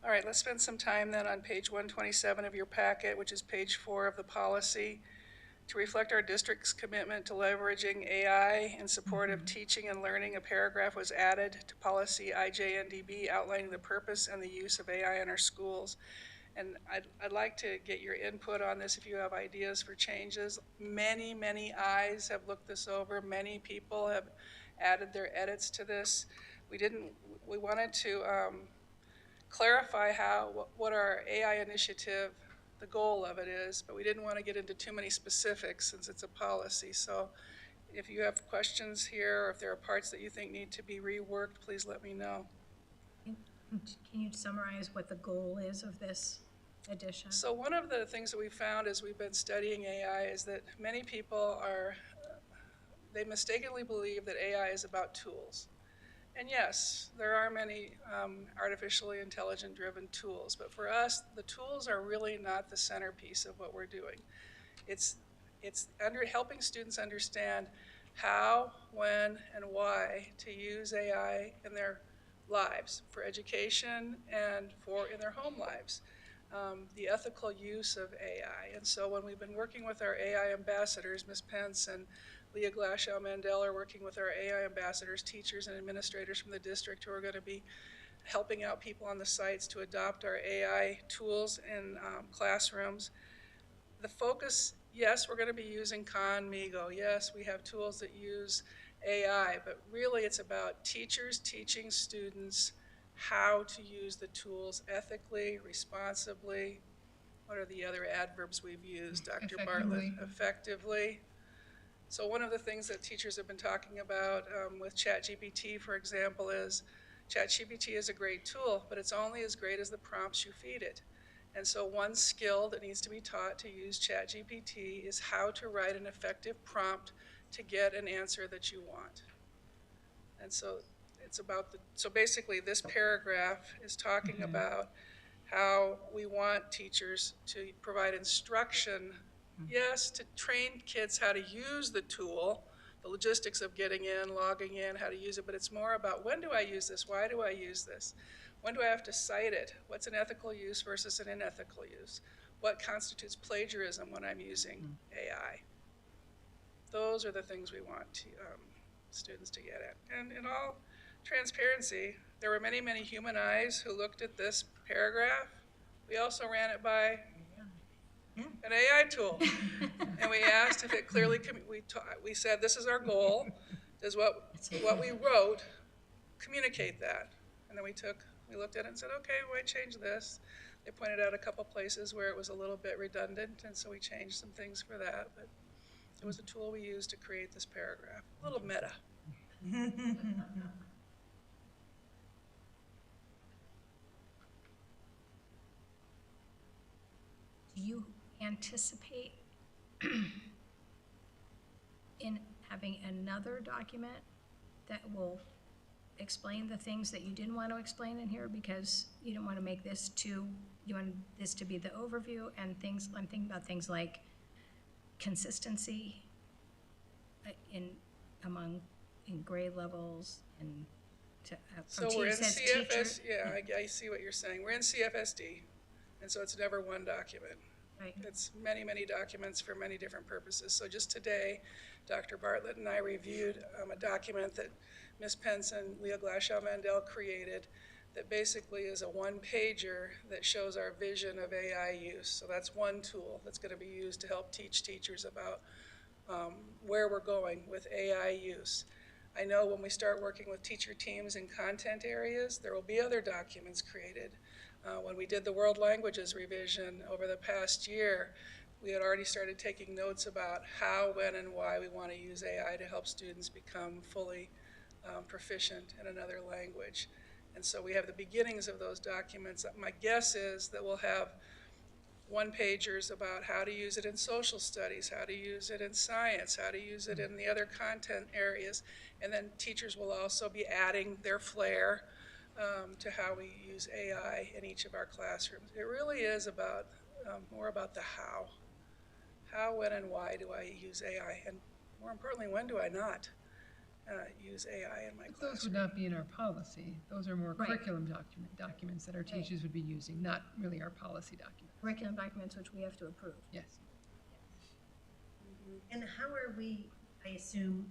All right, let's spend some time then on page 127 of your packet, which is page 4 of the policy. To reflect our district's commitment to leveraging AI in support of teaching and learning, a paragraph was added to policy IJNDB outlining the purpose and the use of AI in our schools. And I'd like to get your input on this if you have ideas for changes. Many, many eyes have looked this over. Many people have added their edits to this. We wanted to clarify what our AI initiative, the goal of it is, but we didn't want to get into too many specifics since it's a policy. So if you have questions here, or if there are parts that you think need to be reworked, please let me know. Can you summarize what the goal is of this edition? So one of the things that we found as we've been studying AI is that many people they mistakenly believe that AI is about tools. And yes, there are many artificially intelligent driven tools, but for us, the tools are really not the centerpiece of what we're doing. It's helping students understand how, when, and why to use AI in their lives, for education and in their home lives. The ethical use of AI. And so when we've been working with our AI ambassadors, Ms. Pence and Leah Glashow-Mandel are working with our AI ambassadors, teachers and administrators from the district who are going to be helping out people on the sites to adopt our AI tools in classrooms. The focus, yes, we're going to be using Khan, Migo. Yes, we have tools that use AI, but really it's about teachers teaching students how to use the tools ethically, responsibly. What are the other adverbs we've used, Dr. Bartlett? Effectively. So one of the things that teachers have been talking about with ChatGPT, for example, is ChatGPT is a great tool, but it's only as great as the prompts you feed it. And so one skill that needs to be taught to use ChatGPT is how to write an effective prompt to get an answer that you want. And so it's about so basically this paragraph is talking about how we want teachers to provide instruction, yes, to train kids how to use the tool, the logistics of getting in, logging in, how to use it, but it's more about when do I use this? Why do I use this? When do I have to cite it? What's an ethical use versus an unethical use? What constitutes plagiarism when I'm using AI? Those are the things we want students to get at. And in all transparency, there were many, many human eyes who looked at this paragraph. We also ran it by an AI tool. And we asked if it clearly, we said this is our goal. Does what we wrote communicate that? And then we looked at it and said, okay, why change this? They pointed out a couple places where it was a little bit redundant, and so we changed some things for that. But it was a tool we used to create this paragraph. A little meta. Do you anticipate in having another document that will explain the things that you didn't want to explain in here because you don't want to make this you want this to be the overview and things, I'm thinking about things like consistency in grade levels and So we're in CFS, yeah, I see what you're saying. We're in CFSD, and so it's never one document. Right. It's many, many documents for many different purposes. So just today, Dr. Bartlett and I reviewed a document that Ms. Pence and Leah Glashow-Mandel created that basically is a one-pager that shows our vision of AI use. So that's one tool that's going to be used to help teach teachers about where we're going with AI use. I know when we start working with teacher teams in content areas, there will be other documents created. When we did the world languages revision over the past year, we had already started taking notes about how, when, and why we want to use AI to help students become fully proficient in another language. And so we have the beginnings of those documents. My guess is that we'll have one-pagers about how to use it in social studies, how to use it in science, how to use it in the other content areas. And then teachers will also be adding their flair to how we use AI in each of our classrooms. It really is about more about the how. How, when, and why do I use AI? And more importantly, when do I not use AI in my But those classroom? would not be in our policy. Those are more Right. curriculum documents that our teachers would be using, not really our policy documents. Curriculum documents which we have to approve. Yes. And how are we, I assume,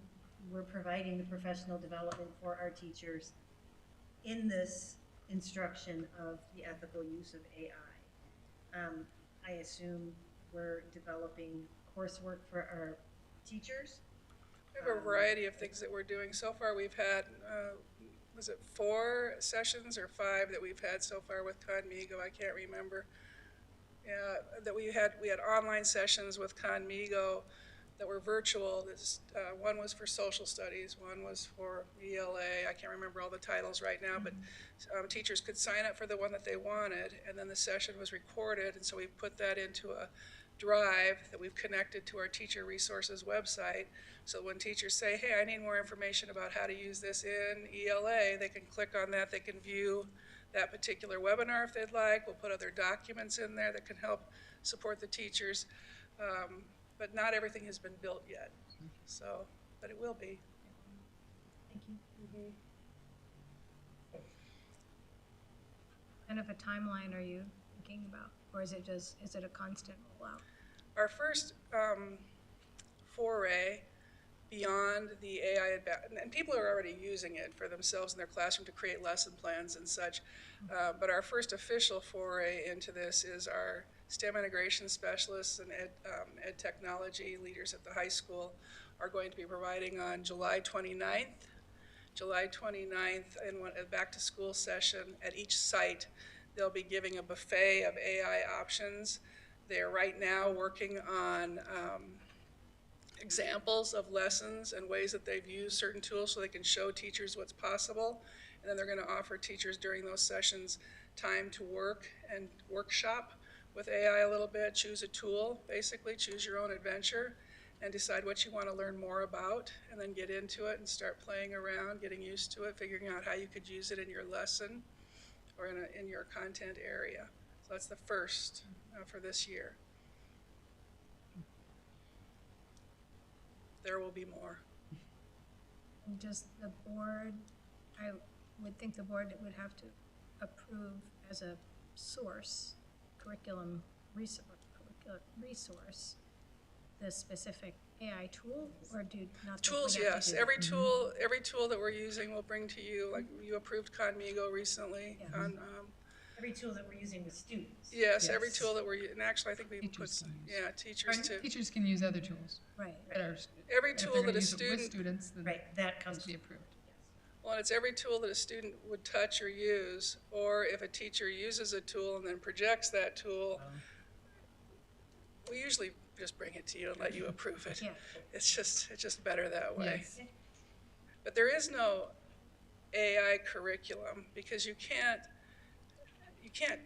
we're providing the professional development for our teachers in this instruction of the ethical use of AI? I assume we're developing coursework for our teachers. We have a variety of things that we're doing. So far, we've had, was it 4 sessions or 5 that we've had so far with Conmigo? I can't remember. Yeah, that we had online sessions with Conmigo that were virtual. One was for social studies, one was for ELA. I can't remember all the titles right now, but teachers could sign up for the one that they wanted, and then the session was recorded, and so we put that into a drive that we've connected to our teacher resources website. So when teachers say, hey, I need more information about how to use this in ELA, they can click on that, they can view that particular webinar if they'd like. We'll put other documents in there that can help support the teachers. But not everything has been built yet, so, but it will be. Thank you. Kind of a timeline are you thinking about? Or is it a constant rollout? Our first foray beyond the AI, and people are already using it for themselves in their classroom to create lesson plans and such, but our first official foray into this is our STEM integration specialists and ed technology leaders at the high school are going to be providing on July 29th. July 29th, in a back-to-school session at each site, they'll be giving a buffet of AI options. They're right now working on examples of lessons and ways that they've used certain tools so they can show teachers what's possible. And then they're going to offer teachers during those sessions time to work and workshop with AI a little bit, choose a tool, basically choose your own adventure and decide what you want to learn more about, and then get into it and start playing around, getting used to it, figuring out how you could use it in your lesson or in your content area. So that's the first for this year. There will be more. And does the board, I would think the board would have to approve as a source, curriculum resource, the specific AI tool, or do not? Tools, yes. Every tool that we're using we'll bring to you. Like you approved Conmigo recently. Yes. On, Every tool that we're using with students. yes, every tool that we're, and actually I think we put, Teachers can use. yeah, teachers too. Teachers can use other tools. Right. that are- Every and if tool they're that gonna a use it with student, students, then Right, that it has comes. to be approved. well, and it's every tool that a student would touch or use, or if a teacher uses a tool and then projects that tool, we usually just bring it to you and let you approve it. Yeah. It's just better that way. Yes. But there is no AI curriculum because you can't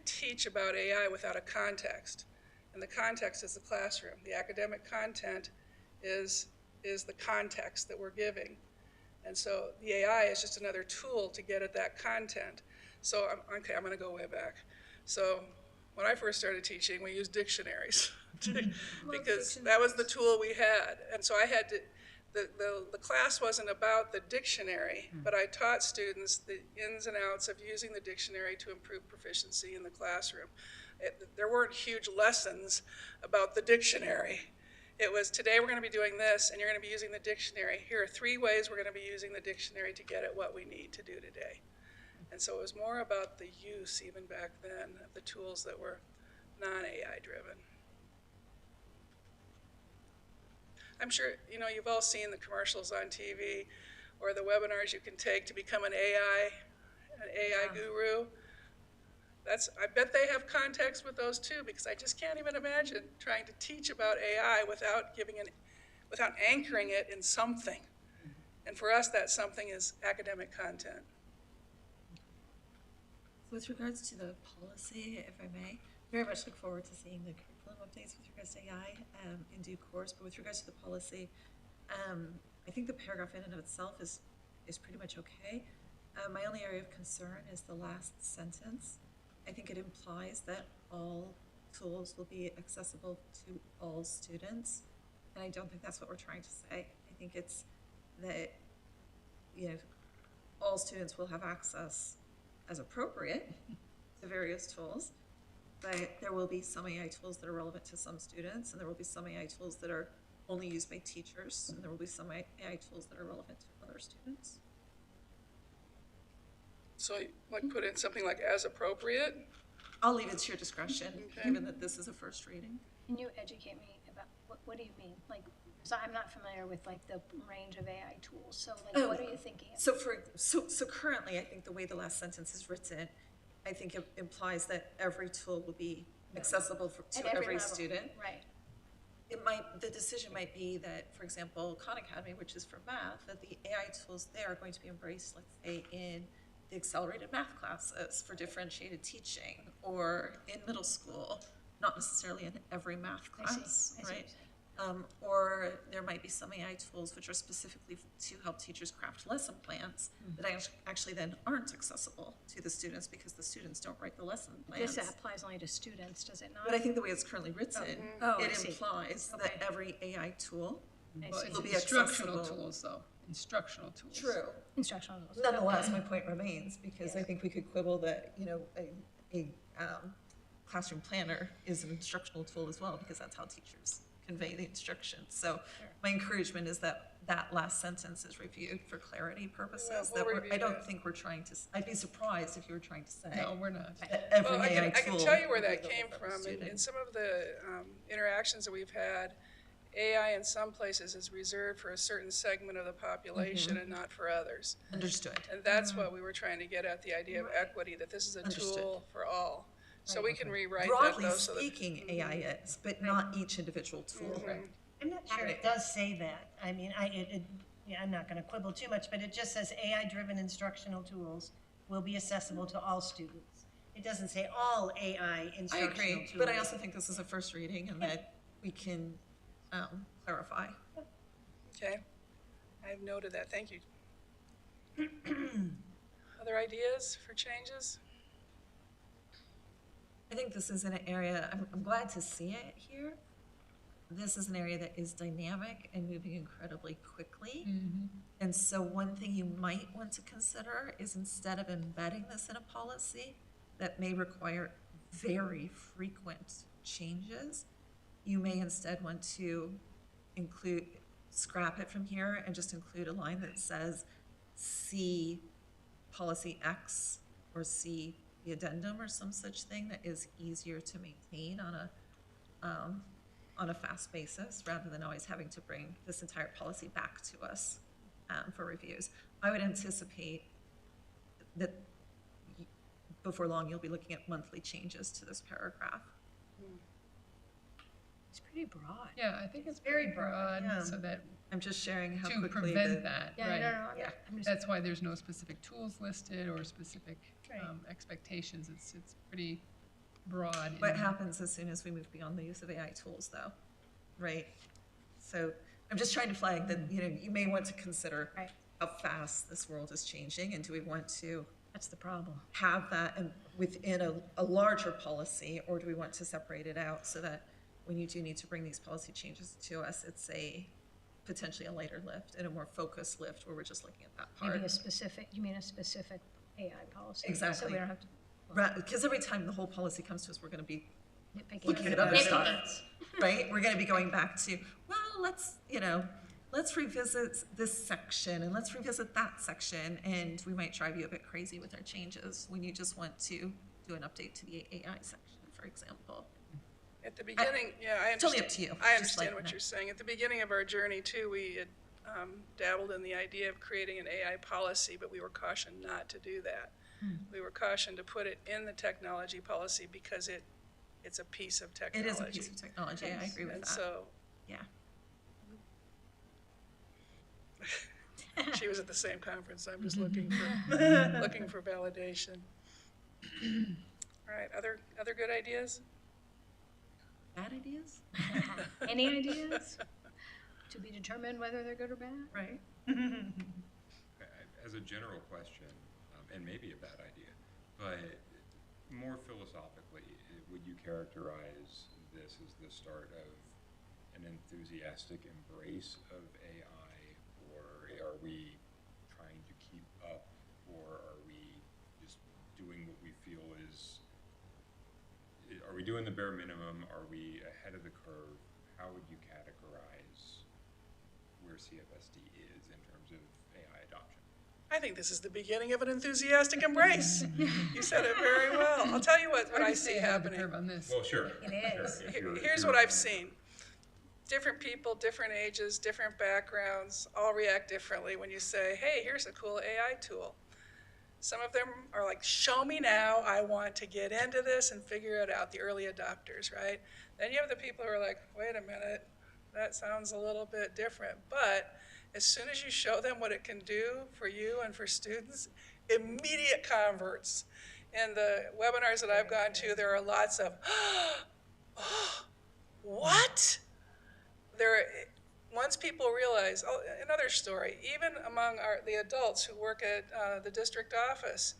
teach about AI without a context. And the context is the classroom. The academic content is the context that we're giving. And so the AI is just another tool to get at that content. So, I'm going to go way back. So when I first started teaching, we used dictionaries because that was the tool we had. And so I had to, the class wasn't about the dictionary, but I taught students the ins and outs of using the dictionary to improve proficiency in the classroom. There weren't huge lessons about the dictionary. It was, today we're going to be doing this, and you're going to be using the dictionary. Here are 3 ways we're going to be using the dictionary to get at what we need to do today. And so it was more about the use, even back then, of the tools that were non-AI driven. I'm sure, you've all seen the commercials on TV or the webinars you can take to become an AI guru. I bet they have context with those too, because I just can't even imagine trying to teach about AI without anchoring it in something. And for us, that something is academic content. With regards to the policy, if I may, very much look forward to seeing the curriculum updates with regards to AI in due course. But with regards to the policy, I think the paragraph in and of itself is pretty much okay. My only area of concern is the last sentence. I think it implies that all tools will be accessible to all students, and I don't think that's what we're trying to say. I think it's that, all students will have access as appropriate to various tools, but there will be some AI tools that are relevant to some students, and there will be some AI tools that are only used by teachers, and there will be some AI tools that are relevant to other students. So like put in something like as appropriate? I'll leave it to your discretion, Okay. given that this is a first reading. Can you educate me about, what do you mean? Like, so I'm not familiar with like the range of AI tools, so like, what are you thinking of? So currently, I think the way the last sentence is written, I think it implies that every tool will be accessible At to every level, student. Right. The decision might be that, for example, Khan Academy, which is for math, that the AI tools there are going to be embraced, let's say, in the accelerated math classes for differentiated teaching, or in middle school, not necessarily in every math I class, see what right? you're Or there might be some AI tools which are specifically to help teachers craft lesson plans that actually then aren't accessible to the students because the students don't write the lesson plans. This applies only to students, does it not? But I think the way it's currently written, Oh, I it see. implies Okay. that every AI tool I Well, see. it's will be instructional accessible. tools, though, instructional tools. True. Instructional tools. Nonetheless, my point remains, because I think we could quibble that, a classroom planner is an instructional tool as well, because that's how teachers convey the instruction. So my encouragement is that that last sentence is reviewed for clarity purposes. We'll That review I don't that. think we're trying to, I'd be surprised if you were trying to say No, we're not. that every Well, AI I can tool tell you where will be that came available for every from. In student. some of the interactions that we've had, AI in some places is reserved for a certain segment of the population and not for others. Understood. And that's what we were trying to get at, the idea of equity, that this is a Understood. tool for all. So we can rewrite that Broadly though, so that. speaking, AI is, but not each individual tool. I'm not sure it does say that. I mean, I'm not gonna quibble too much, but it just says AI-driven instructional tools will be accessible to all students. It doesn't say all AI I instructional agree, tools. but I also think this is a first reading and that we can clarify. Okay, I've noted that, thank you. Other ideas for changes? I think this is an area, I'm glad to see it here. This is an area that is dynamic and moving incredibly quickly. And so one thing you might want to consider is, instead of embedding this in a policy that may require very frequent changes, you may instead want to scrap it from here and just include a line that says, see policy X, or see the addendum, or some such thing that is easier to maintain on a fast basis, rather than always having to bring this entire policy back to us for reviews. I would anticipate that before long, you'll be looking at monthly changes to this paragraph. It's pretty broad. Yeah, I think it's Very very broad, broad, yeah. so that, I'm just sharing how to quickly prevent that, Yeah, right. no, Yeah. I'm just, That's why there's no specific tools listed or specific Right. expectations. It's pretty broad. What in- happens as soon as we move beyond the use of AI tools, though, right? So I'm just trying to flag that, you may want to consider Right. how fast this world is changing, and do we want to that's the problem. have that within a larger policy, or do we want to separate it out so that when you do need to bring these policy changes to us, it's potentially a lighter lift and a more focused lift where we're just looking at that part? Maybe you mean a specific AI policy? So Exactly. we don't have to Right, because every time the whole policy comes to us, we're going to be nitpick. looking at other stuff, right? We're going to be going back to, well, let's revisit this section and let's revisit that section, and we might drive you a bit crazy with our changes when you just want to do an update to the AI section, for example. At the beginning, yeah, I understand. Totally up to you. I Just understand like what that. you're saying. At the beginning of our journey too, we had dabbled in the idea of creating an AI policy, but we were cautioned not to do that. We were cautioned to put it in the technology policy because it's a piece of It technology. is a piece of technology, I agree with And that. so Yeah. she was at the same conference. I'm just looking for validation. All right, other good ideas? Bad ideas? Any ideas? To be determined whether they're good or bad? Right? As a general question, and maybe a bad idea, but more philosophically, would you characterize this as the start of an enthusiastic embrace of AI, or are we trying to keep up, or are we just doing what we feel is, are we doing the bare minimum? Are we ahead of the curve? How would you categorize where CFSD is in terms of AI adoption? I think this is the beginning of an enthusiastic embrace. You said it very well. I'll tell you what I see Ahead of the happening. curve on this. Well, sure. It is. Sure. If you're- Here's what I've seen. Different people, different ages, different backgrounds, all react differently when you say, hey, here's a cool AI tool. Some of them are like, show me now, I want to get into this and figure it out, the early adopters, right? Then you have the people who are like, wait a minute, that sounds a little bit different. But as soon as you show them what it can do for you and for students, immediate converts. In the webinars that I've gone to, there are lots of, oh, what? Once people realize, oh, another story, even among the adults who work at the district office,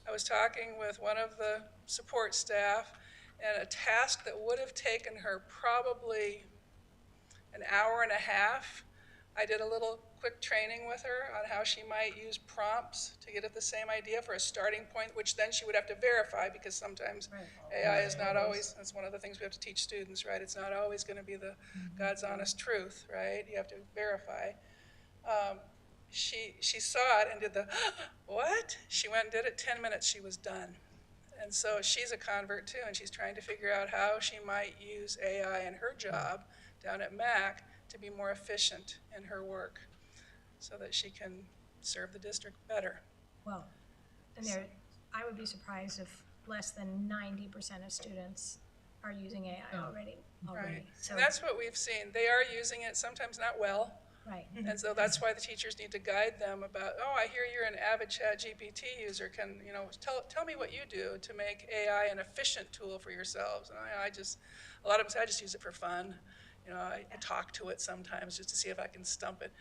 I was talking with one of the support staff, and a task that would have taken her probably an hour and a half, I did a little quick training with her on how she might use prompts to get at the same idea for a starting point, which then she would have to verify, because sometimes AI is not always, that's one of the things we have to teach students, right? It's not always going to be the God's honest truth, right? You have to verify. She saw it and did the, what? She went and did it, 10 minutes, she was done. And so she's a convert too, and she's trying to figure out how she might use AI in her job down at MAC to be more efficient in her work so that she can serve the district better. Well, and I would be surprised if less than 90% of students are using AI already. Right. So, And that's what we've seen. They are using it, sometimes not well. right. And so that's why the teachers need to guide them about, oh, I hear you're an avid ChatGPT user. Can, tell me what you do to make AI an efficient tool for yourselves. And a lot of them say, I just use it for fun. I talk to it sometimes just to see if I can stump it.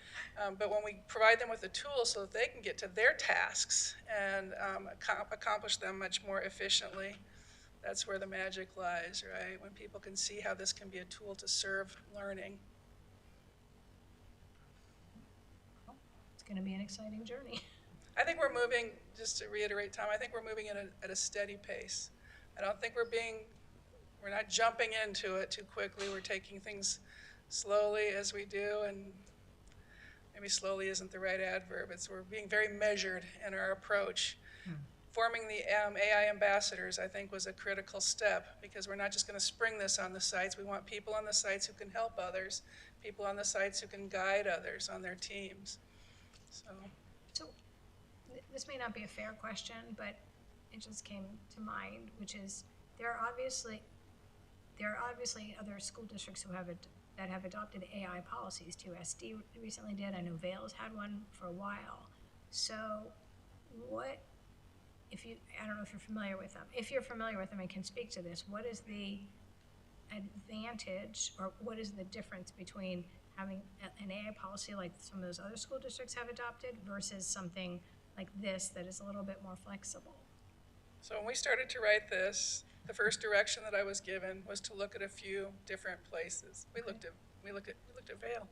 But when we provide them with a tool so that they can get to their tasks and accomplish them much more efficiently, that's where the magic lies, right? When people can see how this can be a tool to serve learning. It's going to be an exciting journey. I think we're moving, just to reiterate, Tom, I think we're moving at a steady pace. I don't think we're not jumping into it too quickly. We're taking things slowly as we do, and maybe slowly isn't the right adverb. We're being very measured in our approach. Forming the AI ambassadors, I think, was a critical step, because we're not just going to spring this on the sites. We want people on the sites who can help others, people on the sites who can guide others on their teams. So This may not be a fair question, but it just came to mind, which is there are obviously other school districts that have adopted AI policies too. SD recently did. I know Vail's had one for a while. So I don't know if you're familiar with them. If you're familiar with them and can speak to this, what is the advantage, or what is the difference between having an AI policy like some of those other school districts have adopted versus something like this that is a little bit more flexible? So when we started to write this, the first direction that I was given was to look at a few different places. We looked at Vail.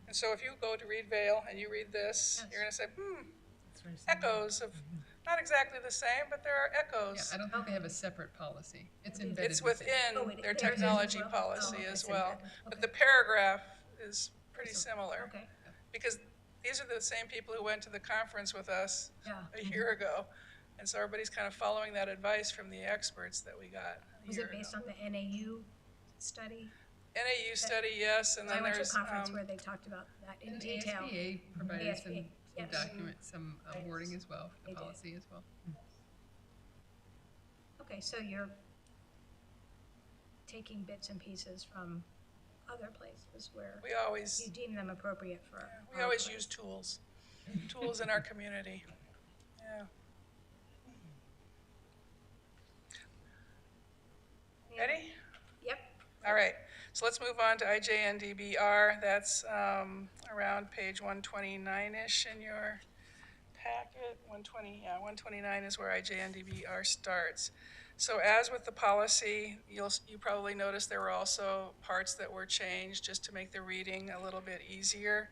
And so if you go to read Vail and you read this, you're going to say, echoes of, not exactly the same, but there are echoes. Yeah, I don't think they have a separate policy. It's embedded. It's within their theirs is technology as well? policy Oh, as it's well. embedded. But Okay. the paragraph is pretty similar. Okay. Because these are the same people who went to the conference with us Yeah. a year ago. And so everybody's kind of following that advice from the experts that we got a Was year it based ago. on the NAU study? NAU study, yes, and I then went to a there's, conference where they talked about that in And detail. ASBA provided some ASBA, yes. documents, some wording as well, for They the did. policy as well. Okay, so you're taking bits and pieces from other places where we always, you deem them appropriate for. we our always place. use tools in our community. Yeah. Eddie? Yep. All All right, so let's move on to IJNDBR. That's around page 129-ish in your packet. 120, yeah, 129 is where IJNDBR starts. So as with the policy, you probably noticed there were also parts that were changed just to make the reading a little bit easier.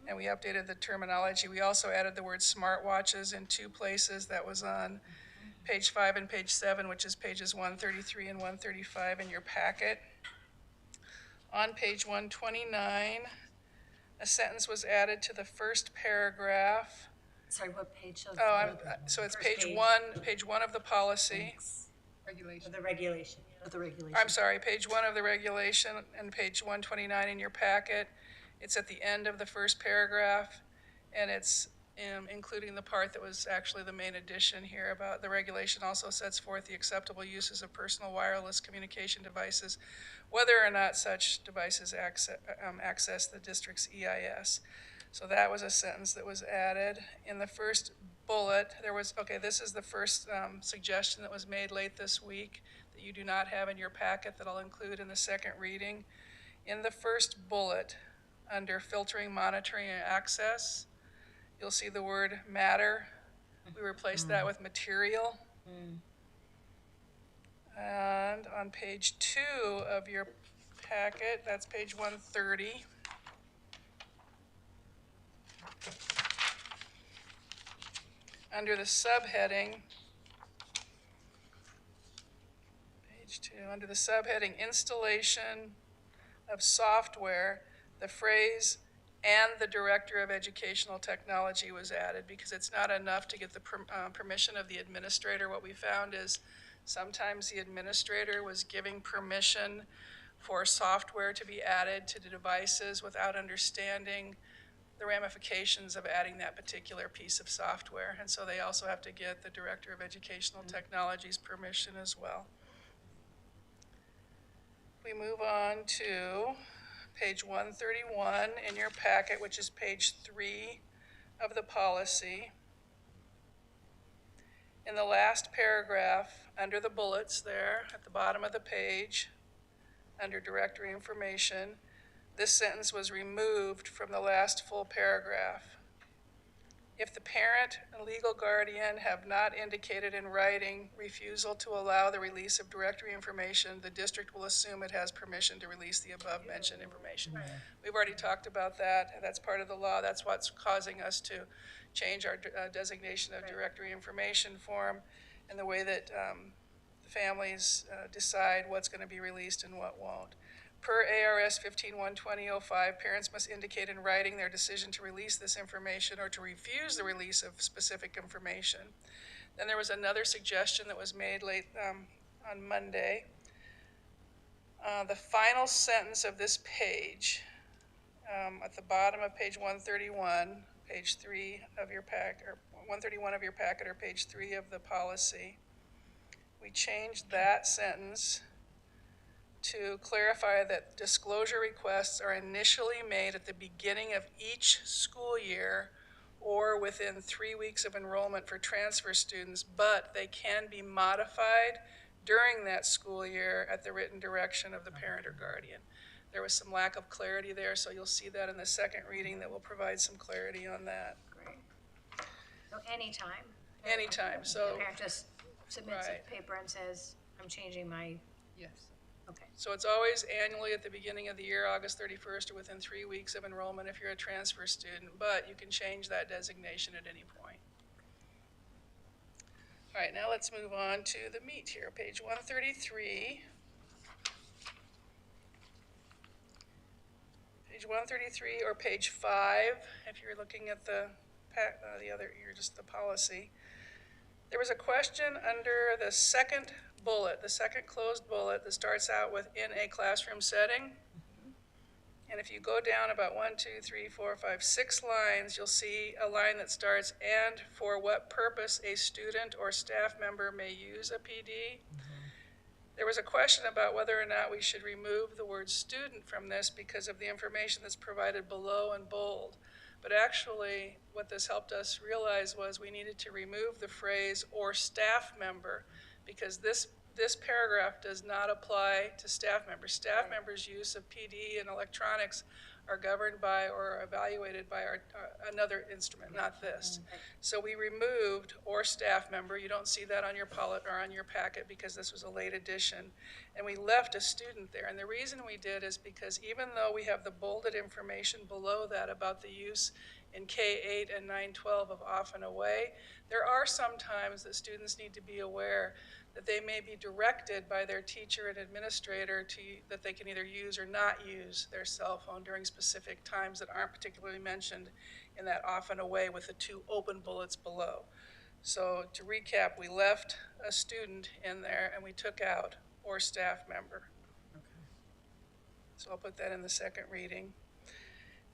And we updated the terminology. We also added the word smartwatches in 2 places. That was on page 5 and page 7, which is pages 133 and 135 in your packet. On page 129, a sentence was added to the first paragraph. Sorry, what page of? So it's First page one of the policy. Regulation. The regulation. Of the regulation. I'm sorry, page 1 of the regulation and page 129 in your packet. It's at the end of the first paragraph, and it's including the part that was actually the main addition here about the regulation also sets forth the acceptable uses of personal wireless communication devices, whether or not such devices access the district's EIS. So that was a sentence that was added. In the first bullet, this is the first suggestion that was made late this week that you do not have in your packet that I'll include in the second reading. In the first bullet, under filtering, monitoring, and access, you'll see the word matter. We replaced that with material. And on page 2 of your packet, that's page 130. Under the subheading, page 2, under the subheading installation of software, the phrase "and the Director of Educational Technology" was added because it's not enough to get the permission of the administrator. What we found is sometimes the administrator was giving permission for software to be added to the devices without understanding the ramifications of adding that particular piece of software. And so they also have to get the Director of Educational Technology's permission as well. We move on to page 131 in your packet, which is page 3 of the policy. In the last paragraph, under the bullets there at the bottom of the page, under directory information, this sentence was removed from the last full paragraph. If the parent and legal guardian have not indicated in writing refusal to allow the release of directory information, the district will assume it has permission to release the above mentioned information. We've already talked about that. That's part of the law. That's what's causing us to change our designation of directory information form and the way that the families decide what's going to be released and what won't. Per ARS 15-120-05, parents must indicate in writing their decision to release this information or to refuse the release of specific information. Then there was another suggestion that was made late on Monday. The final sentence of this page, at the bottom of page 131, page 3 of your packet, or 131 of your packet, or page 3 of the policy, we changed that sentence to clarify that disclosure requests are initially made at the beginning of each school year or within 3 weeks of enrollment for transfer students, but they can be modified during that school year at the written direction of the parent or guardian. There was some lack of clarity there, so you'll see that in the second reading that will provide some clarity on that. Great. So anytime. Anytime, so. The parent just submits Right. a paper and says, I'm changing my, Yes. okay. So it's always annually at the beginning of the year, August 31st, or within 3 weeks of enrollment if you're a transfer student, but you can change that designation at any point. All right, now let's move on to the meat here, page 133. Page 133 or page 5, if you're looking at the other, you're just the policy. There was a question under the second bullet, the second closed bullet that starts out with "in a classroom setting." And if you go down about 1, 2, 3, 4, 5, 6 lines, you'll see a line that starts, "and for what purpose a student or staff member may use a PD." There was a question about whether or not we should remove the word "student" from this because of the information that's provided below in bold. But actually, what this helped us realize was we needed to remove the phrase "or staff member," because this this paragraph does not apply to staff members. Staff members' use of PD and electronics are governed by or evaluated by another instrument, not this. So we removed "or staff member." You don't see that on your on your packet because this was a late addition. And we left a student there. And the reason we did is because even though we have the bolded information below that about the use in K-8 and 9-12 of off and away, there are some times that students need to be aware that they may be directed by their teacher and administrator that they can either use or not use their cell phone during specific times that aren't particularly mentioned in that off and away with the 2 open bullets below. So to recap, we left a student in there and we took out "or staff member." So I'll put that in the second reading.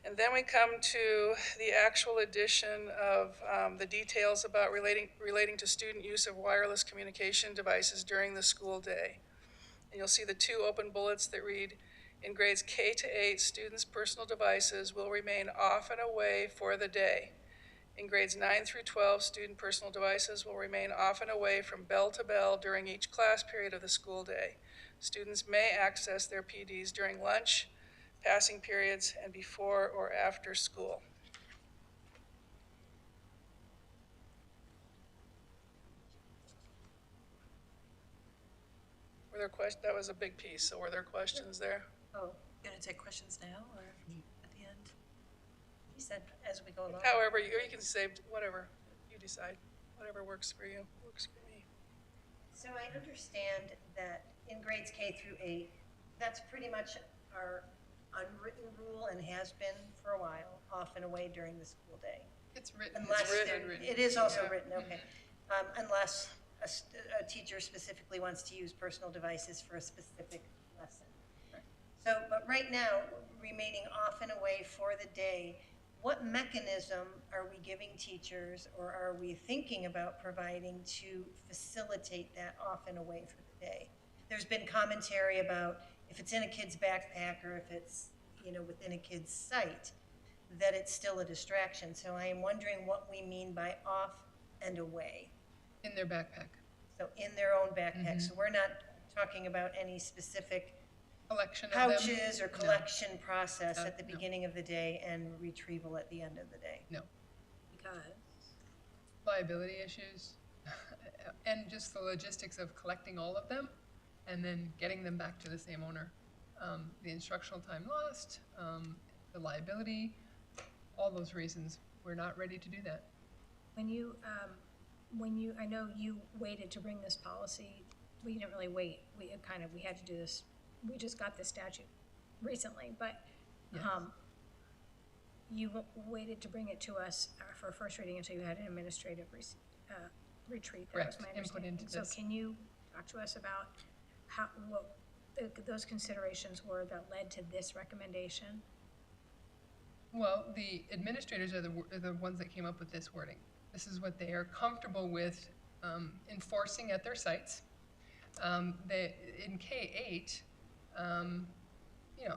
And then we come to the actual addition of the details about relating to student use of wireless communication devices during the school day. And you'll see the 2 open bullets that read, "In grades K to 8, students' personal devices will remain off and away for the day. In grades 9 through 12, student personal devices will remain off and away from bell to bell during each class period of the school day. Students may access their PDs during lunch, passing periods, and before or after school." Were there questions? That was a big piece, so were there questions there? Oh, Gonna take questions now or at the end? you said as we go along. However, you can say whatever, you decide, whatever works for you, works for me. So I understand that in grades K through 8, that's pretty much our unwritten rule and has been for a while, off and away during the school day. It's written. Unless It's there- written. it is also Yeah. written, okay. Unless a teacher specifically wants to use personal devices for a specific lesson. So, but right now, remaining off and away for the day, what mechanism are we giving teachers or are we thinking about providing to facilitate that off and away for the day? There's been commentary about if it's in a kid's backpack or if it's, within a kid's sight, that it's still a distraction. So I am wondering what we mean by off and away. In their backpack. So in their own backpack. So we're not talking about any specific Collection of them. pouches or No. collection process at the No. beginning of the day and retrieval at the end of the day. No. Because Liability issues and just the logistics of collecting all of them and then getting them back to the same owner. The instructional time lost, the liability, all those reasons, we're not ready to do that. When you, I know you waited to bring this policy, we didn't really wait, we had to do this, we just got this statute recently, but, you waited to bring it to us for first reading until you had an administrative retreat, that was Correct, my input understanding. into this. So can you talk to us about what those considerations were that led to this recommendation? Well, the administrators are the ones that came up with this wording. This is what they are comfortable with enforcing at their sites. In K-8,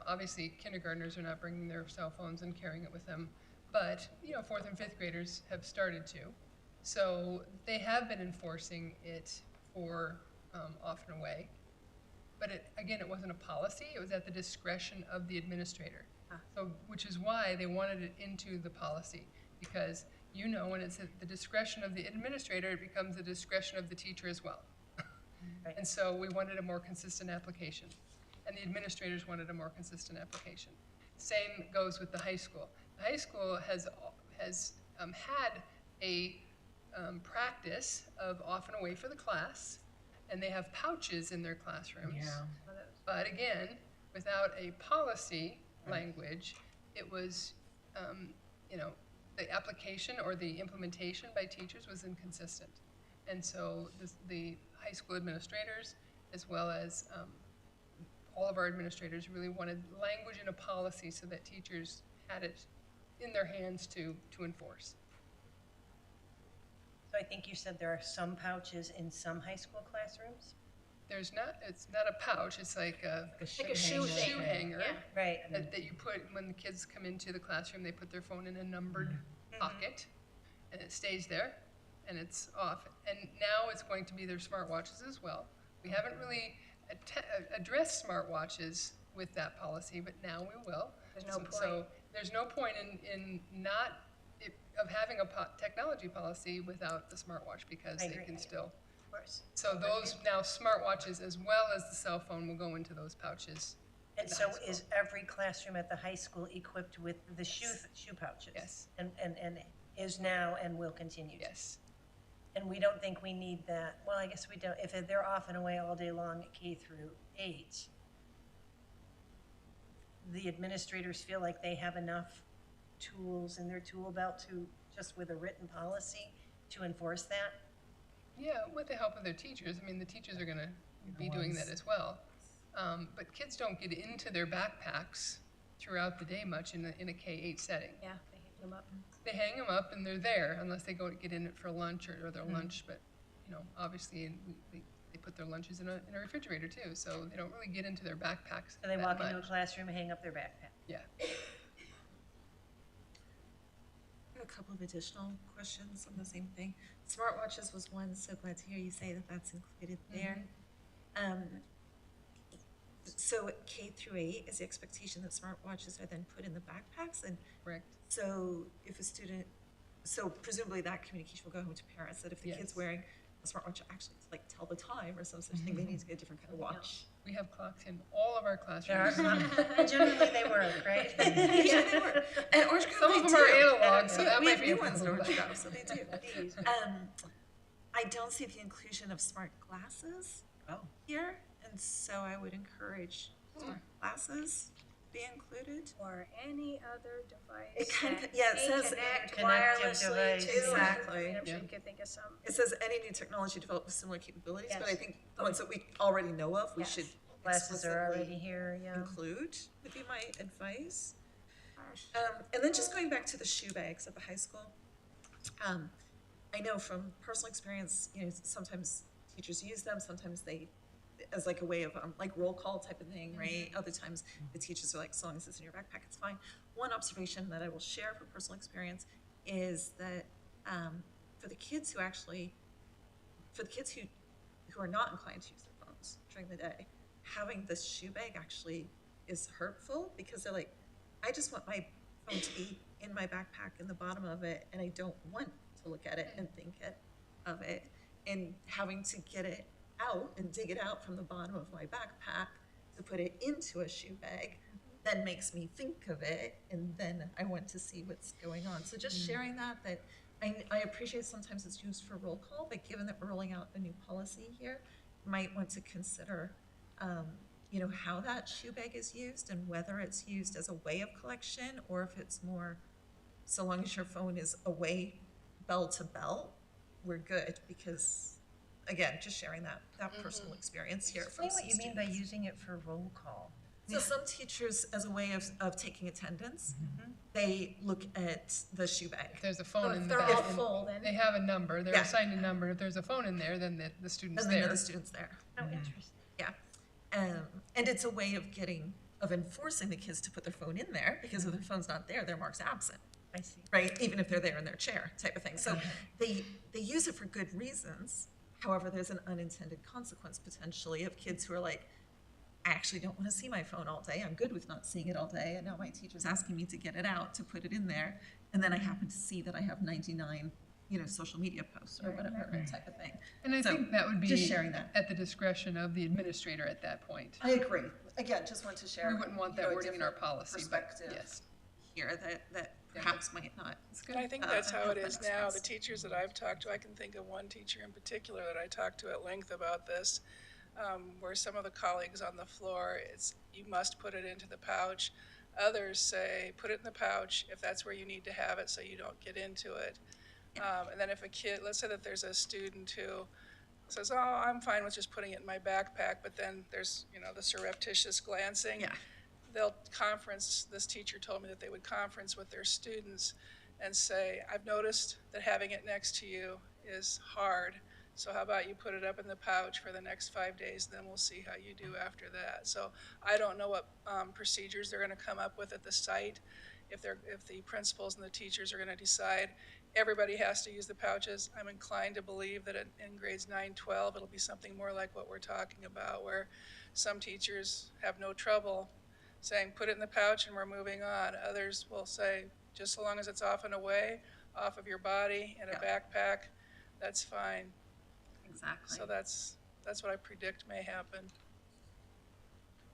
obviously kindergartners are not bringing their cell phones and carrying it with them, but, 4th and 5th graders have started to. So they have been enforcing it for off and away. But it wasn't a policy, it was at the discretion of the administrator. So, which is why they wanted it into the policy, because when it's at the discretion of the administrator, it becomes the discretion of the teacher as well. Right. And so we wanted a more consistent application, and the administrators wanted a more consistent application. Same goes with the high school. The high school has had a practice of off and away for the class, and they have pouches in their classrooms. But again, without a policy language, it was, the application or the implementation by teachers was inconsistent. And so the high school administrators, as well as all of our administrators, really wanted language in a policy so that teachers had it in their hands to enforce. So I think you said there are some pouches in some high school classrooms? It's not a pouch, it's like a Like a shoe shoe hanger. Yeah. Right. That you put, when the kids come into the classroom, they put their phone in a numbered pocket, and it stays there, and it's off. And now it's going to be their smartwatches as well, We haven't really addressed smartwatches with that policy, but now we will. There's no So there's no point in not, of having a technology policy without the smartwatch, because I they agree. can still. Of course. So those now smartwatches as well as the cell phone will go into those pouches. in And the so high school. is every classroom at the high school equipped with the shoe pouches? Yes. And is now and will continue to? Yes. And we don't think we need that, well, I guess we don't, if they're off and away all day long at K through 8, the administrators feel like they have enough tools in their tool belt to, just with a written policy, to enforce that? Yeah, with the help of their teachers. I mean, the teachers are gonna be doing that as well. But kids don't get into their backpacks throughout the day much in a K-8 setting. Yeah, they hang them up. They hang them up and they're there unless they go get in it for lunch or their lunch, but, you know, obviously they put their lunches in a refrigerator too, so they don't really get into their backpacks So they that walk into a much. classroom and hang up their backpack? Yeah. I have a couple of additional questions on the same thing. Smartwatches was one, so glad to hear you say that that's included there. So at K through 8, is the expectation that smartwatches are then put in the backpacks? And Correct. so if a student, so presumably that communication will go home to parents, that if the kid's Yes. wearing a smartwatch actually to like tell the time or some such thing, they need to get a different kind of watch. We have clocks in all of our There are classrooms. some, generally they work, right? Yeah, they were. And Orange Grove, Some they of them do. are analog, so that We might have be new a ones in problem. Orange Grove, so they do. I don't see the inclusion of smart glasses Oh. here, and so I would encourage smart glasses be included. Or any other device. It kind of, that yeah, it may says connect Connective wirelessly device. to. Exactly. I'm sure Yeah. you could think of some. It says any new technology developed with similar capabilities, but I Yes. think the ones that we already know of, we Yes. should Classes are already explicitly here, yeah. include, would be my advice. And then just going back to the shoe bags at the high school, I know from personal experience, you know, sometimes teachers use them, sometimes they, as like a way of like roll call type of thing, right? Other times the teachers are like, so long as it's in your backpack, it's fine. One observation that I will share from personal experience is that for the kids who actually, for the kids who are not inclined to use their phones during the day, having this shoe bag actually is hurtful because they're like, I just want my phone to be in my backpack in the bottom of it, and I don't want to look at it and think of it. And having to get it out and dig it out from the bottom of my backpack to put it into a shoe bag then makes me think of it, and then I want to see what's going on. So just sharing that I appreciate sometimes it's used for roll call, but given that we're rolling out a new policy here, might want to consider you know, how that shoe bag is used and whether it's used as a way of collection or if it's more, so long as your phone is away bell to bell, we're good, because again, just sharing that personal experience here from Explain what you some mean by students. using it for roll call. So some teachers, as a way of taking attendance, they look at the shoe bag. If there's a phone in the They're back, all and full then. they have a number, they're Yeah. assigned a number. If there's a phone in there, then the student's And they know there. the student's there. Oh, interesting. Yeah. And it's a way of enforcing the kids to put their phone in there, because if their phone's not there, they're marked absent, I see. right? Even if they're there in their chair type of thing. So they use it for good reasons. However, there's an unintended consequence potentially of kids who are like, I actually don't want to see my phone all day. I'm good with not seeing it all day. And now my teacher's asking me to get it out, to put it in there. And then I happen to see that I have 99, you know, social media posts or whatever type of thing. And I So, think that would be just sharing that. at the discretion of the administrator at that point. I agree. Again, just want to share. We wouldn't want you that know, a wording in our different policy, but perspective yes. here that perhaps might not. It's good. And I think that's how it is Makes now. sense. The teachers that I've talked to, I can think of one teacher in particular that I talked to at length about this, where some of the colleagues on the floor, it's, you must put it into the pouch. Others say, put it in the pouch if that's where you need to have it so you don't get into it. And then if a kid, let's say that there's a student who says, oh, I'm fine with just putting it in my backpack, but then there's, you know, the surreptitious glancing. Yeah. They'll conference, this teacher told me that they would conference with their students and say, I've noticed that having it next to you is hard. So how about you put it up in the pouch for the next 5 days, then we'll see how you do after that. So I don't know what procedures they're gonna come up with at the site. If the principals and the teachers are gonna decide, everybody has to use the pouches. I'm inclined to believe that in grades 9, 12, it'll be something more like what we're talking about, where some teachers have no trouble saying, put it in the pouch and we're moving on. Others will say, just so long as it's off and away, off of your body, in a backpack, that's fine. Exactly. So that's what I predict may happen.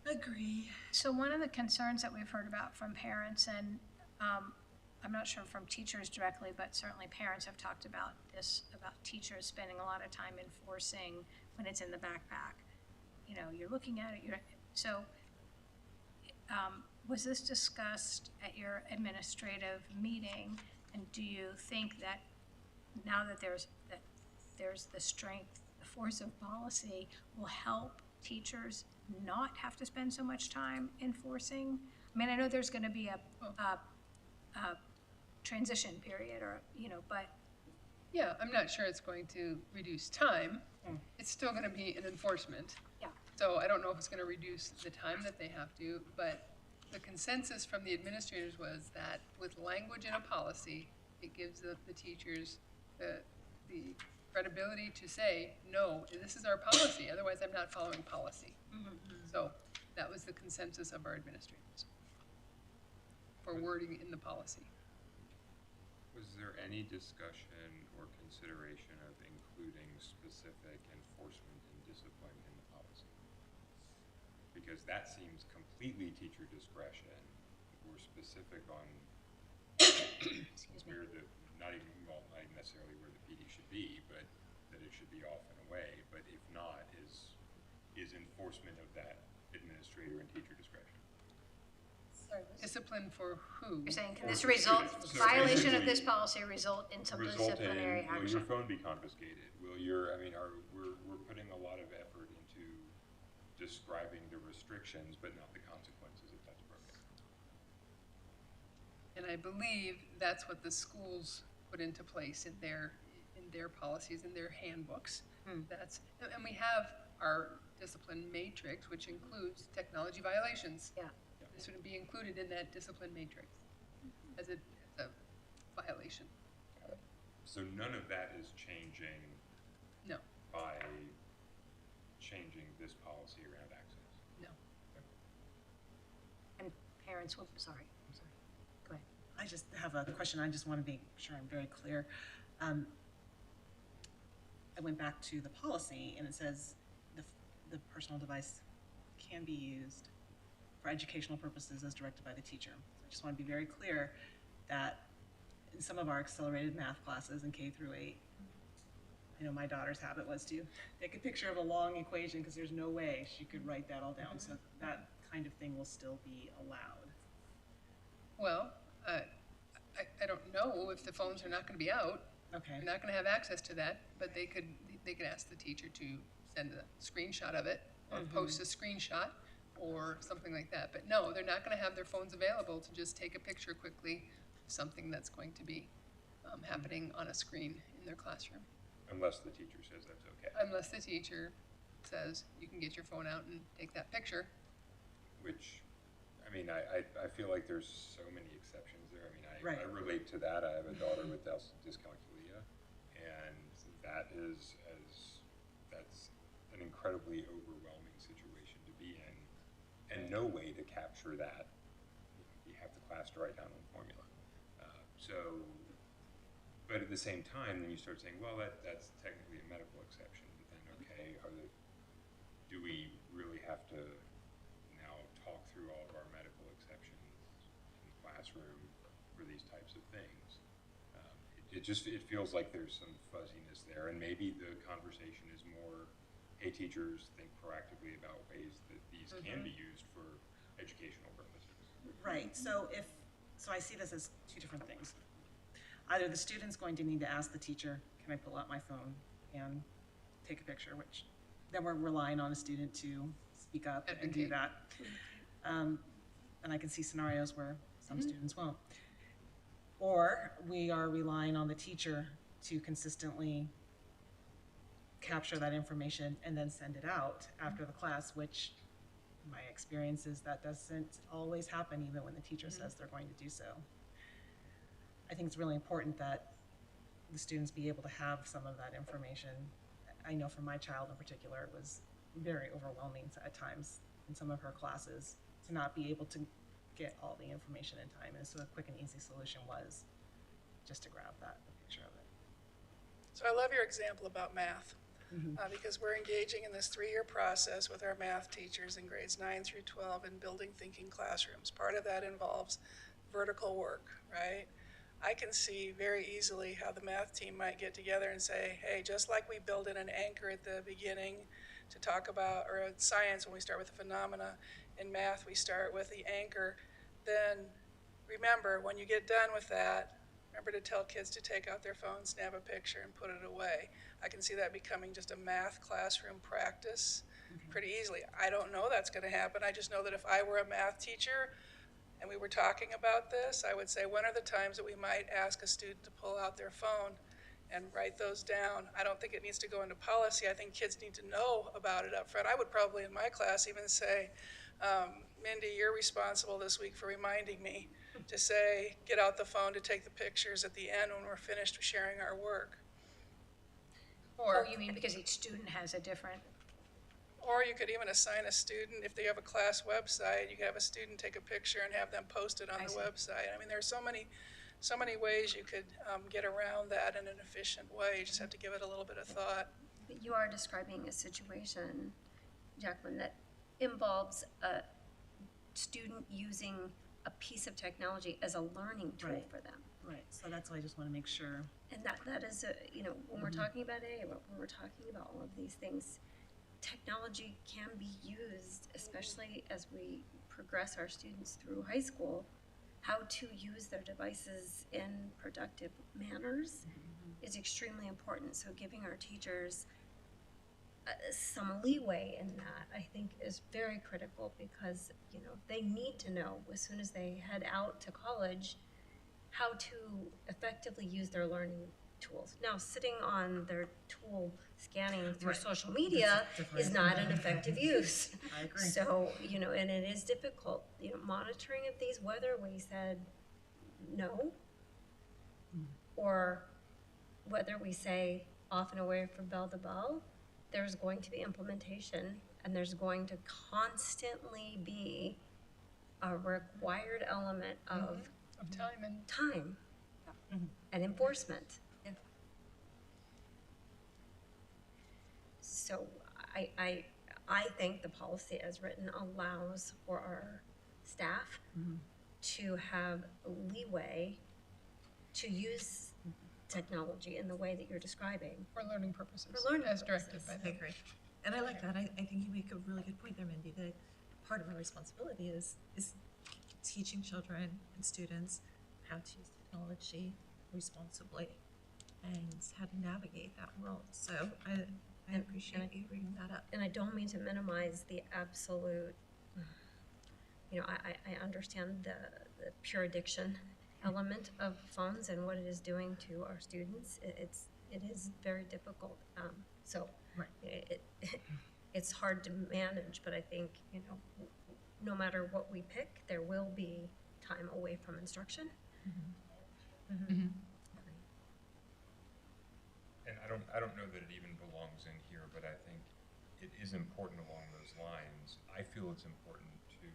Agree. So one of the concerns that we've heard about from parents, and I'm not sure from teachers directly, but certainly parents have talked about this, about teachers spending a lot of time enforcing when it's in the backpack. You know, you're looking at it, so was this discussed at your administrative meeting? And do you think that now that there's the strength, the force of policy will help teachers not have to spend so much time enforcing? I mean, I know there's gonna be a transition period or, you know, but. Yeah, I'm not sure it's going to reduce time. It's still gonna be an enforcement. Yeah. So I don't know if it's gonna reduce the time that they have to, but the consensus from the administrators was that with language in a policy, it gives the teachers the credibility to say, no, this is our policy, otherwise I'm not following policy. So that was the consensus of our administrators for wording in the policy. Was there any discussion or consideration of including specific enforcement and discipline in the policy? Because that seems completely teacher discretion. We're specific on where the, not even necessarily where the PD should be, but that it should be off and away. But if not, is enforcement of that administrator and teacher discretion? Discipline for who? You're saying, can Or this for result, students. So violation of basically, this policy result in some disciplinary Will action? your phone be confiscated? Will your, I mean, we're putting a lot of effort into describing the restrictions, but not the consequences if that's broken. And I believe that's what the schools put into place in their policies, in their handbooks. That's, and we have our discipline matrix, which includes technology violations. Yeah. This would be included in that discipline matrix as a violation. So none of that is changing No, by changing this policy around access. no. And parents will, sorry, I'm sorry, go ahead. I just have a question. I just want to be sure I'm very clear. I went back to the policy and it says the personal device can be used for educational purposes as directed by the teacher. So I just want to be very clear that in some of our accelerated math classes in K through 8, you know, my daughter's habit was to take a picture of a long equation because there's no way she could write that all down. So that kind of thing will still be allowed. Well, I don't know if the phones are not gonna be out. Okay. You're not gonna have access to that, but they could ask the teacher to send a screenshot of it or post a screenshot or something like that. But no, they're not gonna have their phones available to just take a picture quickly of something that's going to be happening on a screen in their classroom. Unless the teacher says that's okay. Unless the teacher says, you can get your phone out and take that picture. Which, I mean, I feel like there's so many exceptions there. I mean, Right. I relate to that. I have a daughter with dyscalculia, and that's an incredibly overwhelming situation to be in, and no way to capture that. You have the class to write down a formula. But at the same time, then you start saying, well, that's technically a medical exception. But then, okay, do we really have to now talk through all of our medical exceptions in the classroom for these types of things? It feels like there's some fuzziness there, and maybe the conversation is more, hey, teachers, think proactively about ways that these can be used for educational purposes. Right, so I see this as two different things. Either the student's going to need to ask the teacher, can I pull out my phone and take a picture, which then we're relying on a student to speak up and do that. And I can see scenarios where some students won't. Or we are relying on the teacher to consistently capture that information and then send it out after the class, which my experience is that doesn't always happen even when the teacher says they're going to do so. I think it's really important that the students be able to have some of that information. I know for my child in particular, it was very overwhelming at times in some of her classes to not be able to get all the information in time. And so a quick and easy solution was just to grab that picture of it. So I love your example about math, because we're engaging in this 3-year process with our math teachers in grades 9 through 12 in building thinking classrooms. Part of that involves vertical work, right? I can see very easily how the math team might get together and say, hey, just like we build in an anchor at the beginning to talk about, or in science when we start with the phenomena, in math we start with the anchor, then remember, when you get done with that, remember to tell kids to take out their phone, snap a picture, and put it away. I can see that becoming just a math classroom practice pretty easily. I don't know that's going to happen. I just know that if I were a math teacher and we were talking about this, I would say, when are the times that we might ask a student to pull out their phone and write those down? I don't think it needs to go into policy. I think kids need to know about it up front. I would probably in my class even say, Mindy, you're responsible this week for reminding me to say, get out the phone to take the pictures at the end when we're finished sharing our work. Oh, you mean because each student has a different, Or you could even assign a student, if they have a class website, you could have a student take a picture and have them post it on the website. I mean, there's so many ways you could get around that in an efficient way. You just have to give it a little bit of thought. But you are describing a situation, Jacqueline, that involves a student using a piece of technology as a learning tool Right. for them. Right, so that's why I just want to make sure. And that is, when we're talking about AI, when we're talking about all of these things, technology can be used, especially as we progress our students through high school, how to use their devices in productive manners is extremely important. So giving our teachers some leeway in that, I think, is very critical because, they need to know as soon as they head out to college how to effectively use their learning tools. Now, sitting on their tool scanning through Right. social media is not an effective use. I agree. So, and it is difficult. Monitoring of these, whether we said no, or whether we say off and away from bell to bell, there's going to be implementation, and there's going to constantly be a required element of time and time and enforcement. So I think the policy as written allows for our staff to have leeway to use technology in the way that you're describing. for learning purposes. For learning as directed purposes. by I them. agree. And I like that. I think you make a really good point there, Mindy, that part of our responsibility is teaching children and students how to use technology responsibly and how to navigate that world. So I appreciate you bringing that up. And I don't mean to minimize the absolute, I understand the pure addiction element of phones and what it is doing to our students. It is very difficult. So Right. it's hard to manage, but I think, no matter what we pick, there will be time away from instruction. And I don't know that it even belongs in here, but I think it is important along those lines. I feel it's important to,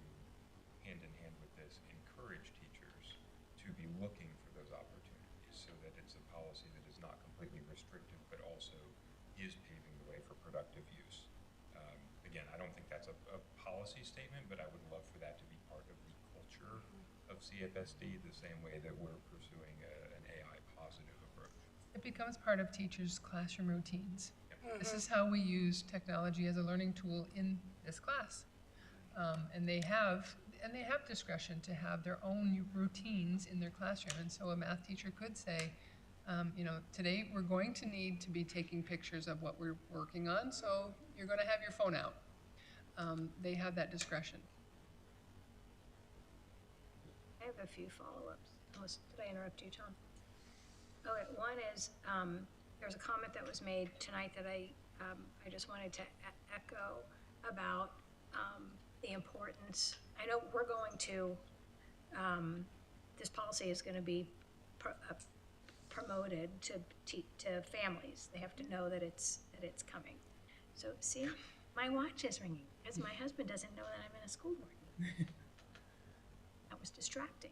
hand in hand with this, encourage teachers to be looking for those opportunities so that it's a policy that is not completely restrictive, but also is paving the way for productive use. Again, I don't think that's a policy statement, but I would love for that to be part of the culture of CFSD, the same way that we're pursuing an AI positive approach. It becomes part of teachers' classroom routines. This is how we use technology as a learning tool in this class. And they have discretion to have their own routines in their classroom. And so a math teacher could say, today we're going to need to be taking pictures of what we're working on, so you're going to have your phone out. They have that discretion. I have a few follow-ups. Did I interrupt you, Tom? Okay, one is, there's a comment that was made tonight that I just wanted to echo about the importance. I know we're going to, this policy is going to be promoted to families. They have to know that it's coming. So see, my watch is ringing because my husband doesn't know that I'm in a school board meeting. That was distracting.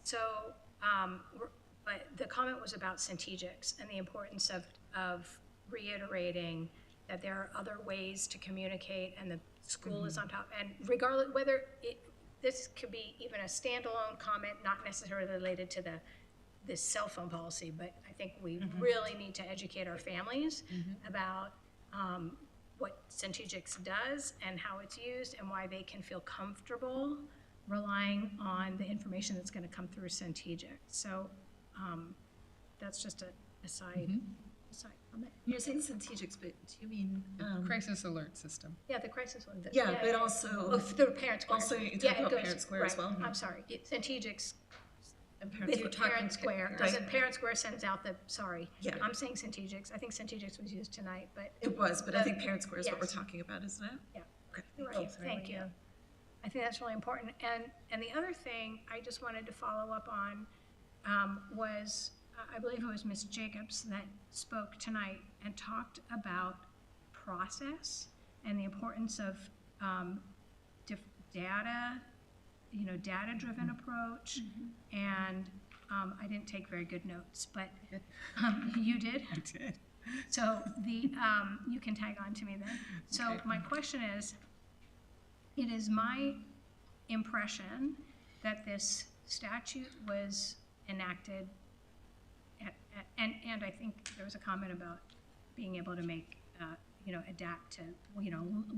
So, but the comment was about Centegix and the importance of reiterating that there are other ways to communicate, and the school is on top. And regardless whether this could be even a standalone comment, not necessarily related to this cell phone policy, but I think we really need to educate our families about what Centegix does and how it's used and why they can feel comfortable relying on the information that's going to come through Centegix. So that's just a side comment. You're saying Centegix, but do you mean? Crisis alert system. Yeah, the crisis one. Yeah, but also. Oh, the Parent Square. Also, you talk about it goes- Parent Square as right, well. I'm sorry, Centegix And parents, you're with talking. Parent Square. Right. Doesn't Parent Square sends out the, sorry. Yeah. I'm saying Centegix. I think Centegix was used tonight, but. It was, but I think Parent Square is what we're Yes. talking about, isn't it? Yeah. Okay. Right, thank you. I think that's really important. And the other thing I just wanted to follow up on was, I believe it was Ms. Jacobs that spoke tonight and talked about process and the importance of data, data-driven approach. And I didn't take very good notes, but you did? I did. So you can tag on to me then. So my question is, it is my impression that this statute was enacted and I think there was a comment about being able to make, adapt to,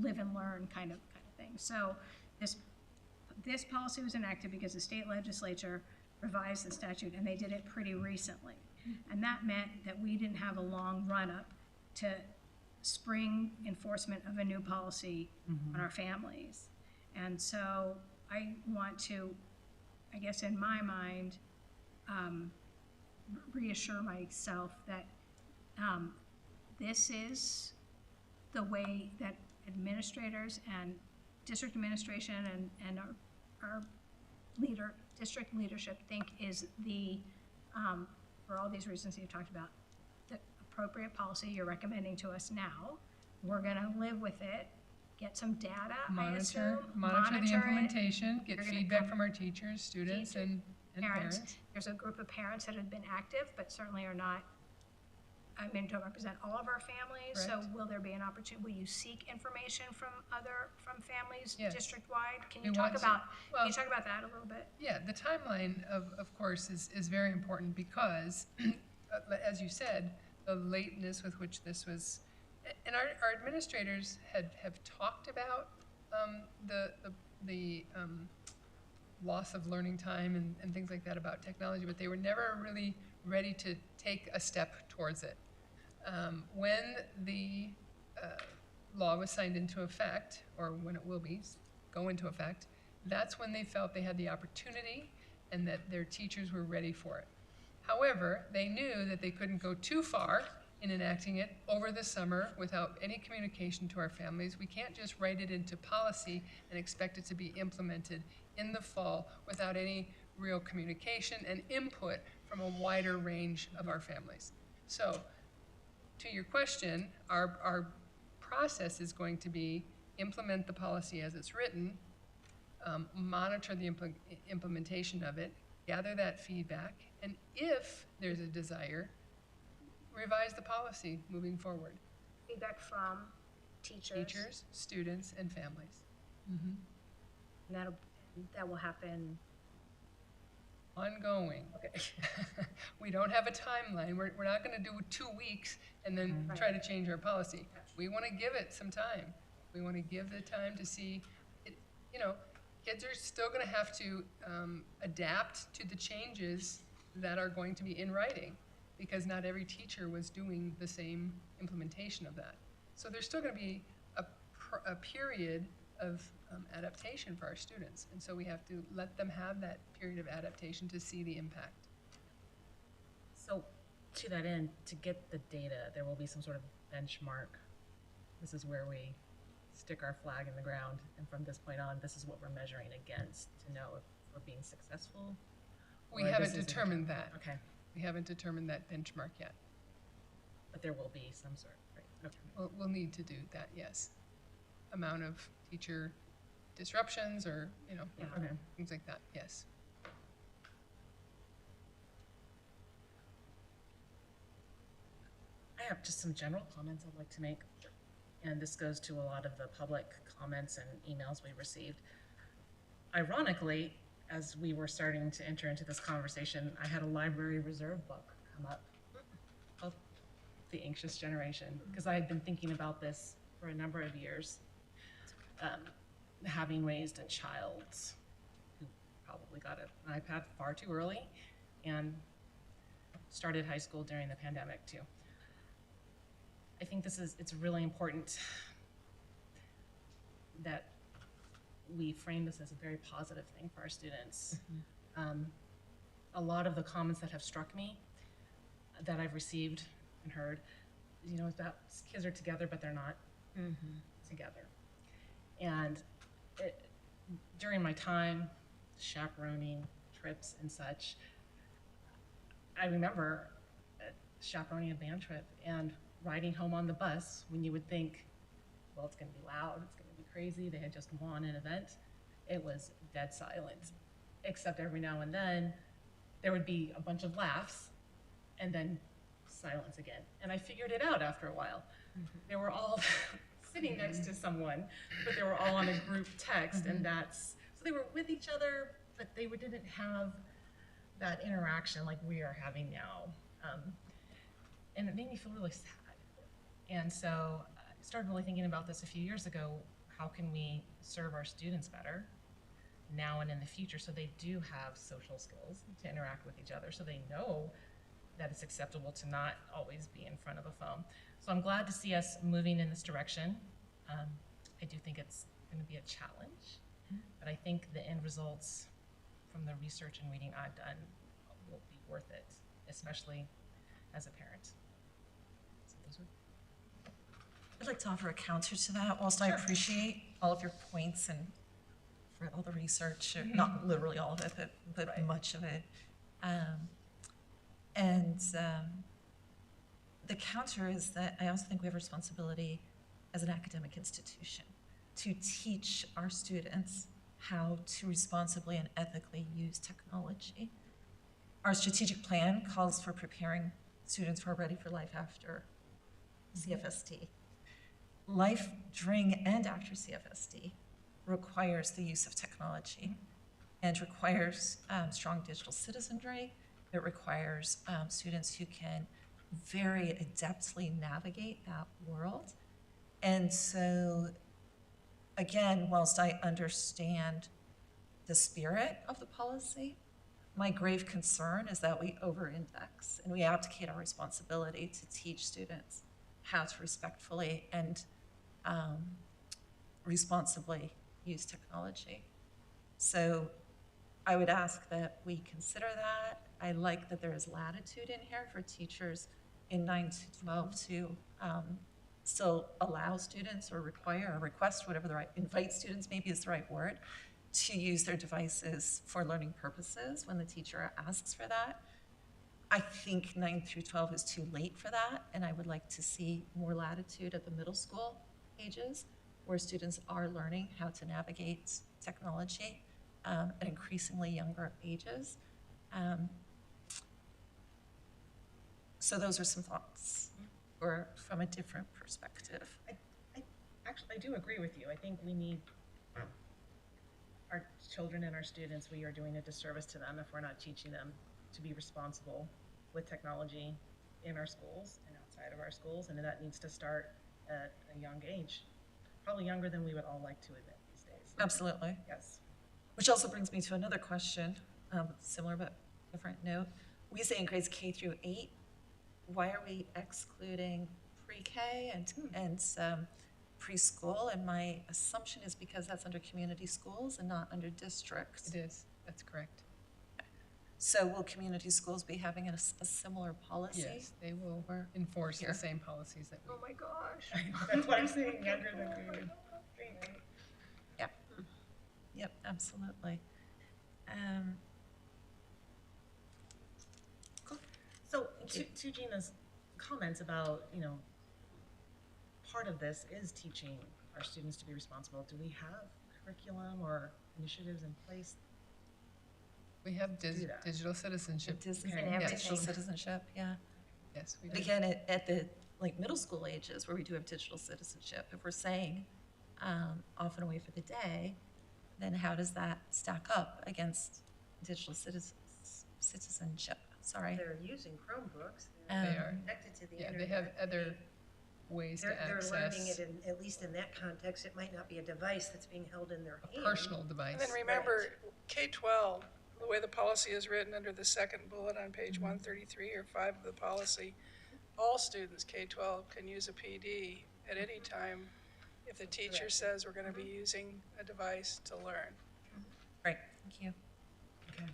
live and learn kind of thing. So this policy was enacted because the state legislature revised the statute, and they did it pretty recently. And that meant that we didn't have a long run-up to spring enforcement of a new policy on our families. And so I want to, I guess in my mind, reassure myself that this is the way that administrators and district administration and our district leadership think is the, for all these reasons you've talked about, the appropriate policy you're recommending to us now. We're gonna live with it, get some data, I assume. Monitor the it. implementation, get You're gonna feedback come- from our teachers, students, and parents. There's a group of parents that have been active, but certainly are not, to represent all of our families. So Correct. will there be an opportunity, will you seek information from families Yes. district-wide? Can We you talk want to. about, Well- that a little bit? Yeah, the timeline of course is very important because, as you said, the lateness with which this was, and our administrators have talked about the loss of learning time and things like that about technology, but they were never really ready to take a step towards it. When the law was signed into effect, or when it will go into effect, that's when they felt they had the opportunity and that their teachers were ready for it. However, they knew that they couldn't go too far in enacting it over the summer without any communication to our families. We can't just write it into policy and expect it to be implemented in the fall without any real communication and input from a wider range of our families. So, to your question, our process is going to be implement the policy as it's written, monitor the implementation of it, gather that feedback, and if there's a desire, revise the policy moving forward. Feedback from teachers. Teachers, students, and families. And that will happen. Ongoing. Okay. We don't have a timeline. We're not going to do 2 weeks and then try to change our policy. We want to give it some time. We want to give the time to see, kids are still going to have to adapt to the changes that are going to be in writing because not every teacher was doing the same implementation of that. So there's still going to be a period of adaptation for our students. And so we have to let them have that period of adaptation to see the impact. So to that end, to get the data, there will be some sort of benchmark. This is where we stick our flag in the ground, and from this point on, this is what we're measuring against to know if we're being successful. We or haven't this is- determined that. Okay. We haven't determined that benchmark yet. But there will be some sort, right? Okay. We'll need to do that, yes. Amount of teacher disruptions or, you know, Yeah, okay. things like that, yes. I have just some general comments I'd like to make, and this goes to a lot of the public comments and emails we received. Ironically, as we were starting to enter into this conversation, I had a library reserve book come up of The Anxious Generation, because I had been thinking about this for a number of years, having raised a child who probably got an iPad far too early and started high school during the pandemic too. I think it's really important that we frame this as a very positive thing for our students. A lot of the comments that have struck me that I've received and heard, you know, is about kids are together, but they're not together. And during my time chaperoning trips and such, I remember chaperoning a band trip and riding home on the bus when you would think, well, it's going to be loud, it's going to be crazy. They had just won an event. It was dead silent, except every now and then there would be a bunch of laughs and then silence again. And I figured it out after a while. They were all sitting next to someone, but they were all on a group text, and so they were with each other, but they didn't have that interaction like we are having now. And it made me feel really sad. And so I started really thinking about this a few years ago. How can we serve our students better now and in the future so they do have social skills to interact with each other, so they know that it's acceptable to not always be in front of a phone. So I'm glad to see us moving in this direction. I do think it's going to be a challenge, but I think the end results from the research and reading I've done will be worth it, especially as a parent. So those are I'd like to offer a counter to that. Whilst I appreciate all of your points and for all the research, not literally all of it, but much of it. The counter is that I also think we have a responsibility as an academic institution to teach our students how to responsibly and ethically use technology. Our strategic plan calls for preparing students who are ready for life after CFSD. Life during and after CFSD requires the use of technology and requires strong digital citizenry. It requires students who can very adeptly navigate that world. And so, again, whilst I understand the spirit of the policy, my grave concern is that we over-index and we abdicate our responsibility to teach students how to respectfully and responsibly use technology. So I would ask that we consider that. I like that there is latitude in here for teachers in 9 to 12 to still allow students or require or request, whatever the right, invite students maybe is the right word, to use their devices for learning purposes when the teacher asks for that. I think 9 through 12 is too late for that, and I would like to see more latitude at the middle school ages where students are learning how to navigate technology at increasingly younger ages. So those are some thoughts, or from a different perspective. I do agree with you. I think we need our children and our students, we are doing a disservice to them if we're not teaching them to be responsible with technology in our schools and outside of our schools, and that needs to start at a young age, probably younger than we would all like to admit these days. Absolutely. Yes. Which also brings me to another question, similar but different note. We say in grades K through 8, why are we excluding pre-K and preschool? And my assumption is because that's under community schools and not under districts. It is, that's correct. So will community schools be having a similar policy? Yes, they will enforce the same policies that we. Oh my gosh. That's what I'm saying, younger than we would think. Yep. Yep, absolutely. Cool. So to Gina's comments about, you know, part of this is teaching our students to be responsible. Do we have curriculum or initiatives in place? We have do that? digital citizenship. Digital everything. citizenship, yeah. Yes, we But do. again, at the, like, middle school ages, where we do have digital citizenship, if we're saying, off and away for the day, then how does that stack up against digital citizenship? Sorry. They're using Chromebooks. They Um, are. Connected to the Yeah, internet. they have other ways to They're learning access it in, at least in that context. It might not be a device that's being held in their a hand. personal device. And then remember, K-12, the way the policy is written under the second bullet on page 133 or 5 of the policy, all students K-12 can use a PD at any time if the teacher says we're going to be using a device to learn. Right, thank you. And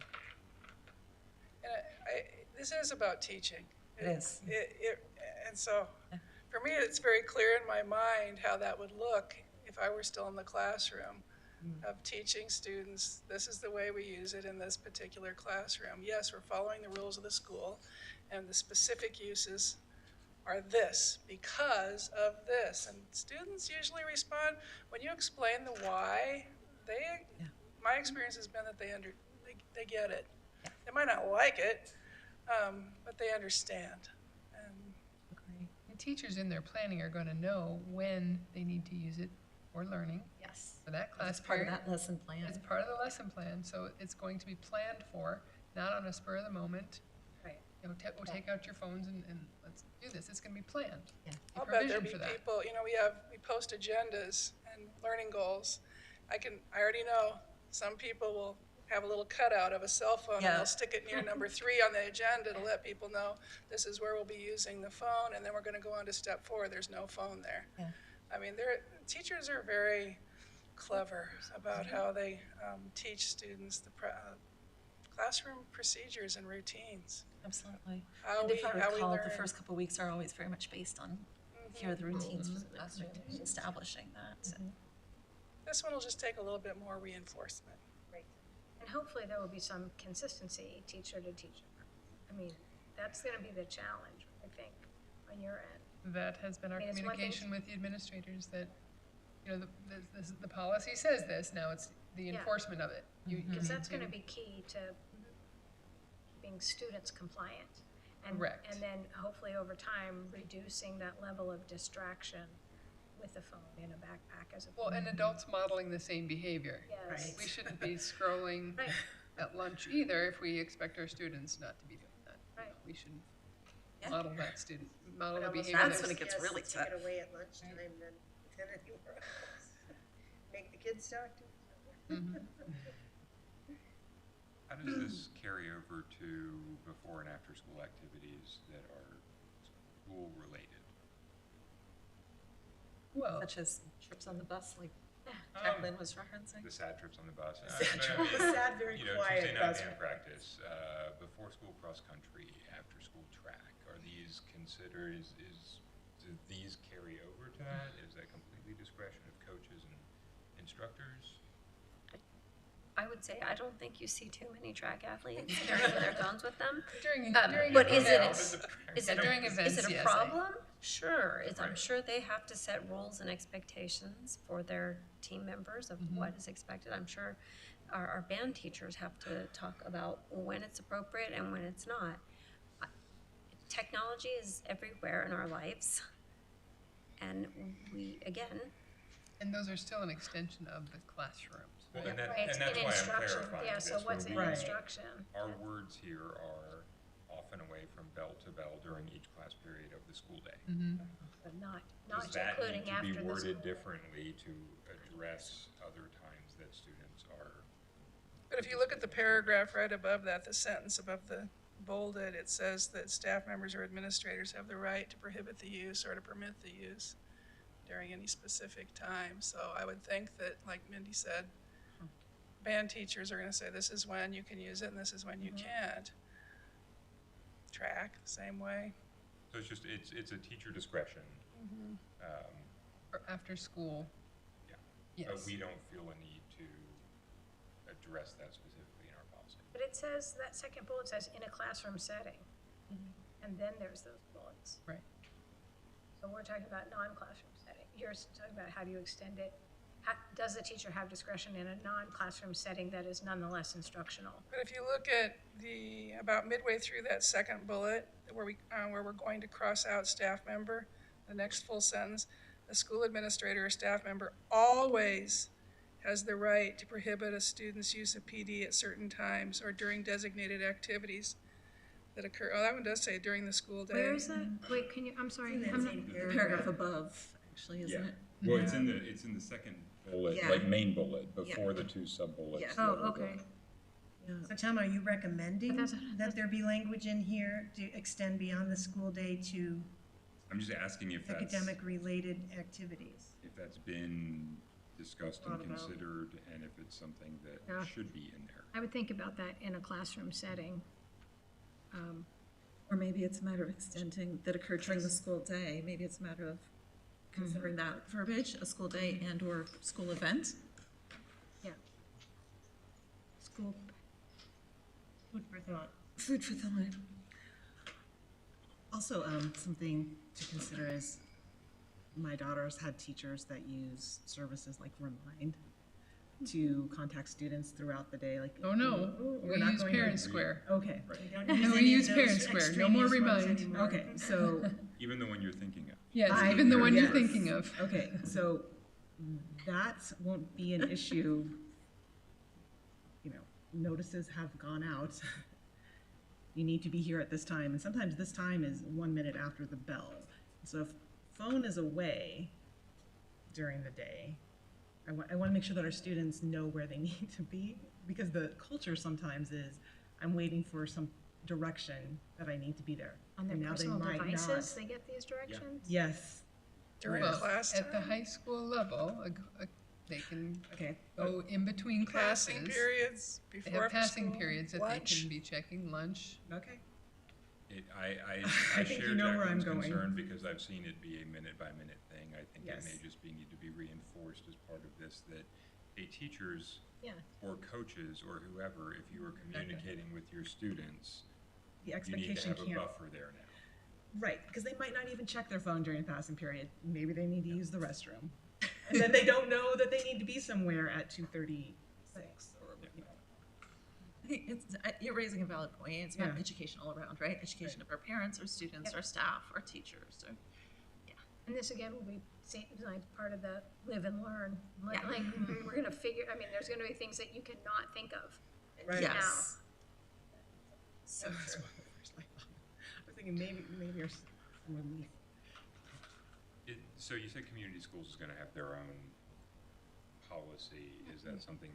this is about teaching. It is. And so, for me, it's very clear in my mind how that would look if I were still in the classroom of teaching students, this is the way we use it in this particular classroom. Yes, we're following the rules of the school, and the specific uses are this, because of this. And students usually respond, when you explain the why, my experience has been that they get it. They might not like it, but they understand. And teachers in their planning are going to know when they need to use it for learning. Yes. For that class It's part of period. that lesson plan. It's part of the lesson plan, so it's going to be planned for, not on a spur of the moment. Right. You know, we'll take out your phones and let's do this. It's going to be planned. Yeah. Be I'll bet there'll provisioned be for that. people, you know, we post agendas and learning goals. I already know some people will have a little cutout of a cell phone and Yeah. they'll stick it near number 3 on the agenda to let people know this is where we'll be using the phone, and then we're going to go on to step 4. There's no phone there. Yeah. I mean, teachers are very clever about how they teach students the classroom procedures and routines. Absolutely. How And if I we recall, the learn. first couple of weeks are always very much based on, here are the routines for the classroom, establishing that. This one will just take a little bit more reinforcement. Right. And hopefully there will be some consistency teacher to teacher. I mean, that's going to be the challenge, I think, on your end. That has been our I mean, it's one thing communication with the administrators, that, you know, the policy says this, now it's the Yeah. enforcement of it. You Because need that's going to to- be key to keeping students compliant. And, Correct. And then hopefully over time, reducing that level of distraction with the phone in a backpack as Well, opposed. and adults modeling the same behavior. Yes. We shouldn't be scrolling Right. at lunch either if we expect our students not to be doing that. Right. We should Yeah. model that model the Almost behavior. That's that- when it gets really Take it tough. away at lunchtime, then anywhere else. Make the kids talk to each other. How does this carry over to before and after school activities that are school related? Well, Such as trips on the bus, like Jacqueline was referencing. The sad trips on the bus. The sad, very You know, quiet Tuesday night bus. band practice, before school cross country, after school track, are these considered, do these carry over to that? Is that completely discretion of coaches and instructors? I would say, I don't think you see too many track athletes carrying their phones with them. during But is it, events. is it, During is events, it a yes, problem? Sure, I'm Right. sure they have to set rules and expectations for their team members of what is expected. I'm sure our band teachers have to talk about when it's appropriate and when it's not. Technology is everywhere in our lives. And we, again, And those are still an extension of the classrooms. Well, Yeah, and that- right, and it's that's in why I'm instruction. clarifying Yeah, this, so what's where in we- instruction? Our words here are often away from bell to bell during each class period of the school day. But not Does that including need to after be the worded school. differently to address other times that students are? But if you look at the paragraph right above that, the sentence above the bolded, it says that staff members or administrators have the right to prohibit the use or to permit the use during any specific time. So I would think that, like Mindy said, band teachers are going to say, this is when you can use it and this is when you can't. Track, same way. So it's a teacher discretion. Or after school, Yeah. yes. But we don't feel a need to address that specifically in our policy. But it says, that second bullet says, in a classroom setting. and then there's those bullets. Right. So we're talking about non-classroom setting. You're talking about how do you extend it? Does the teacher have discretion in a non-classroom setting that is nonetheless instructional? But if you look at about midway through that second bullet, where we're going to cross out staff member, the next full sentence, the school administrator or staff member always has the right to prohibit a student's use of PD at certain times or during designated activities that occur. Oh, that one does say during the school day. Where is that? Wait, can you, I'm sorry. I'm not- The paragraph above, actually, isn't it? Well, it's in the second bullet, Yeah. like main bullet, Yeah. before the two sub-bullets. Yeah. that Oh, are okay. So Tom, are you recommending But that's- that there be language in here to extend beyond the school day to I'm just asking if that's, academic-related activities? if that's been discussed and Thought about. considered, and if it's something that Yeah. should be in there. I would think about that in a classroom setting. Or maybe it's a matter of extending that occurred during the school day. Maybe it's a matter of considering that verbiage, a school day and or school event. Yeah. School, Food for thought. Food for thought. Also, something to consider is my daughter's had teachers that use services like Remind to contact students throughout the day, like. Oh, no, we're we not use going to- Parent Square. Okay, No, we use Parent Square, no more Remind. okay, so, Even the one you're thinking of. Yes, I even the one you're yes. thinking of. okay, so that won't be an issue. You know, notices have gone out. You need to be here at this time, and sometimes this time is 1 minute after the bell. So if phone is away during the day, I want to make sure that our students know where they need to be, because the culture sometimes is, I'm waiting for some direction that I need to be there. on their And now they personal might devices, not. they get these directions? Yes, During Well, class at the time? high school level, they can okay. go in between classes. Passing periods, They before have after passing school, periods that lunch. they can be checking lunch. Okay. I I think share you know where I'm Jacqueline's going. concern because I've seen it be a minute-by-minute thing. I think it Yes. may just need to be reinforced as part of this, that, hey, teachers Yeah. or coaches or whoever, if you are communicating with your students, The you need to expectation have a can't. buffer there now. Right, because they might not even check their phone during the passing period. Maybe they need to use the restroom. And then they don't know that they need to be somewhere at 2:36 or, you know. I think you're raising a valid point. It's about Yeah. education all around, right? Education of our parents, our students, Yep. our staff, our teachers. And this again will be like part of the live and learn. Like, Yeah. we're gonna figure, I mean, there's gonna be things that you cannot think of Right. now. Yes. So That's true. what the first I thought. I was thinking maybe there's some relief. So you said community schools is gonna have their own policy. Is that something?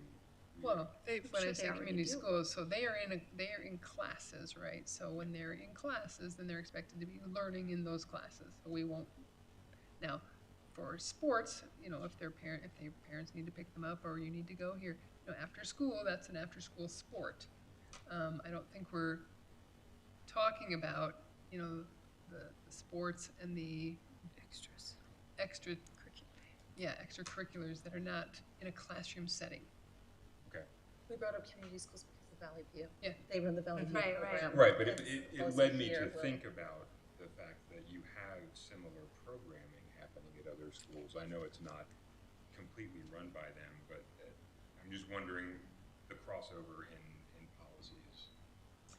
Well, They- when I should say they already community do? schools, so they are in classes, right? So when they're in classes, then they're expected to be learning in those classes. So we won't. Now, for sports, you know, if their parents need to pick them up or you need to go here, you know, after school, that's an after school sport. I don't think we're talking about, you know, the sports and the extracurriculars that are not in a classroom setting. Okay. We brought up community schools because of Valley View. Yeah. They run the Valley View Right, program. Right, but It's it also led me here, to but- think about the fact that you have similar programming happening at other schools. I know it's not completely run by them, but I'm just wondering the crossover in policies.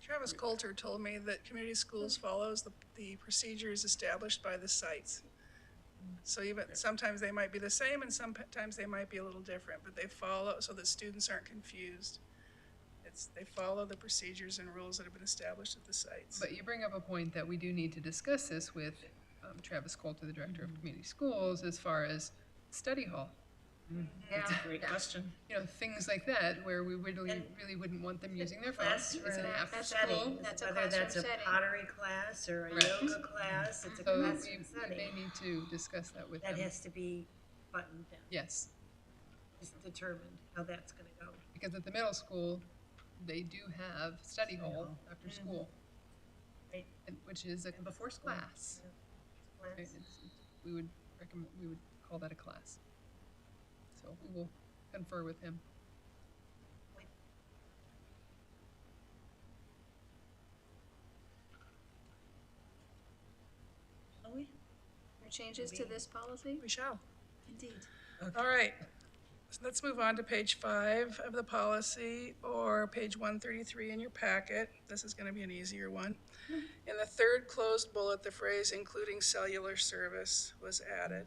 Travis Coulter told me that community schools follows the procedures established by the sites. So even, sometimes they might be the same and sometimes they might be a little different, but they follow, so that students aren't confused. They follow the procedures and rules that have been established at the sites. But you bring up a point that we do need to discuss this with Travis Coulter, the director of community schools, as far as study hall. That's a great question. You know, things like that, where we really wouldn't want them using their phones. It's an after school. That's a Whether that's classroom a setting. pottery class or a Right. yoga class, it's a So classroom we may setting. need to discuss that with That them. has to be buttoned down, Yes, is determined how that's gonna go. because at the middle school, they do have study hall after school. Right. Which is a And before school. class. Right? We would call that a class. So we will confer with him. changes to this policy? We shall. Indeed. All right, so let's move on to page 5 of the policy, or page 133 in your packet. This is going to be an easier one. In the third closed bullet, the phrase "including cellular service" was added.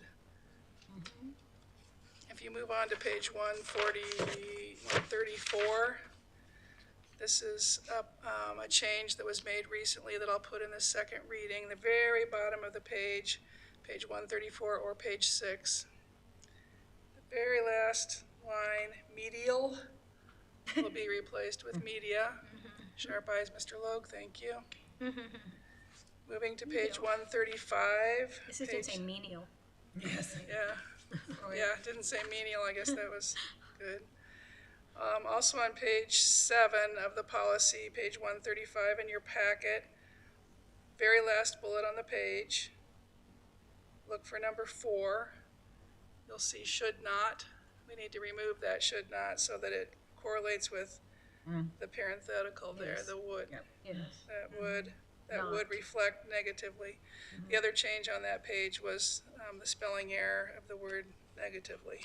If you move on to page 134, this is a change that was made recently that I'll put in the second reading, the very bottom of the page, page 134 or page 6. The very last line, medial, will be replaced with media. Sharp eyes, Mr. Logue, thank you. Moving to page 135. This doesn't say menial. Yes. Yeah. Yeah, it didn't say menial, I guess that was good. Also on page 7 of the policy, page 135 in your packet, very last bullet on the page, look for number 4. You'll see should not. We need to remove that should not so that it correlates with the parenthetical there, the would. Yes. That would reflect negatively. The other change on that page was the spelling error of the word negatively.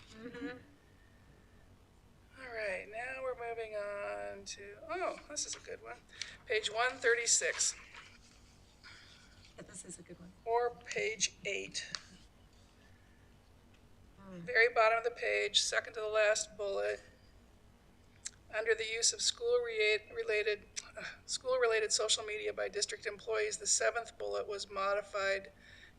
All right, now we're moving on to, oh, this is a good one. Page 136. This is a good one. Or page 8. Very bottom of the page, second to the last bullet. Under the use of school-related social media by district employees, the 7th bullet was modified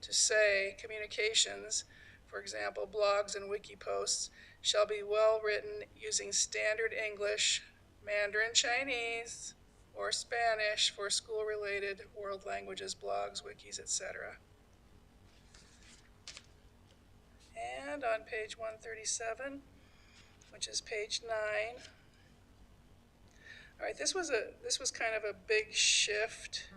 to say communications, for example, blogs and wiki posts, shall be well-written using standard English, Mandarin Chinese, or Spanish for school-related world languages, blogs, wikis, etc. And on page 137, which is page 9, all right, this was kind of a big shift.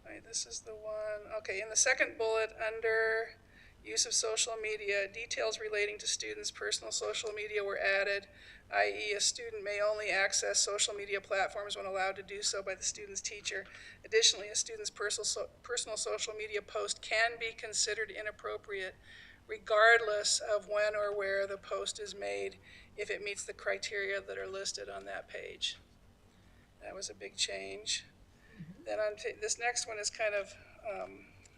All right, this is the one, okay, in the second bullet under use of social media, details relating to students' personal social media were added, i.e. a student may only access social media platforms when allowed to do so by the student's teacher. Additionally, a student's personal social media post can be considered inappropriate regardless of when or where the post is made if it meets the criteria that are listed on that page. That was a big change. Then on this next one is kind of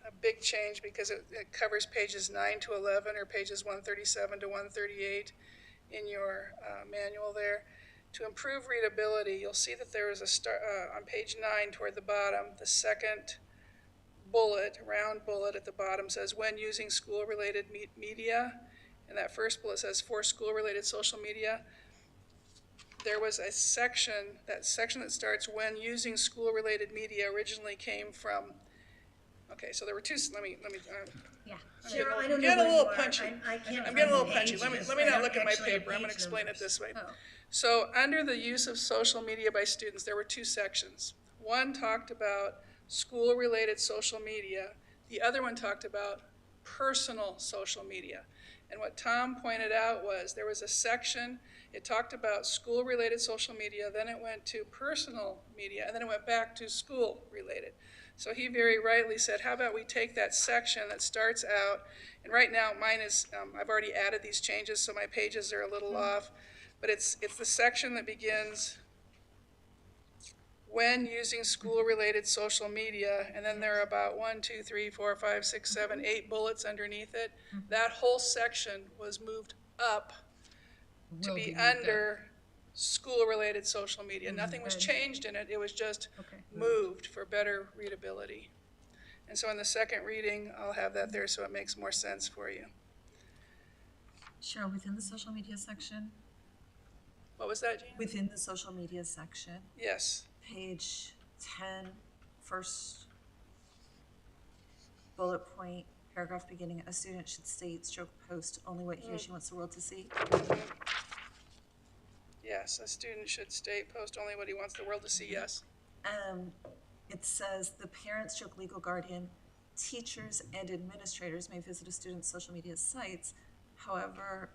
a big change because it covers pages 9 to 11 or pages 137 to 138 in your manual there. To improve readability, you'll see that there is a on page 9 toward the bottom, the second bullet, round bullet at the bottom says when using school-related media, and that first bullet says for school-related social media. There was a section, that starts when using school-related media originally came from, okay, so there were two, let me. Yeah. Cheryl, I I'm don't know getting a where little you are. punchy. I can't I'm getting a find little the punchy. Let me pages. not I don't look at my actually have paper. I'm gonna page explain it numbers. this way. Oh. So under the use of social media by students, there were two sections. One talked about school-related social media. The other one talked about personal social media. And what Tom pointed out was there was a section, it talked about school-related social media, then it went to personal media, and then it went back to school-related. So he very rightly said, how about we take that section that starts out, and right now mine is, I've already added these changes, so my pages are a little off, but it's the section that begins when using school-related social media, and then there are about 1, 2, 3, 4, 5, 6, 7, 8 bullets underneath it. That whole section was moved up to Will be be moved up. under school-related social media. Nothing was changed in it, it was just moved for better readability. And so in the second reading, I'll have that there so it makes more sense for you. Cheryl, within the social media section, What was that, Jean? within the social media section, Yes. page 10, first bullet point, paragraph beginning, a student should state stroke post only what he or she wants the world to see. Yes, a student should state, post only what he wants the world to see, yes. It says the parent stroke legal guardian, teachers and administrators may visit a student's social media sites. However,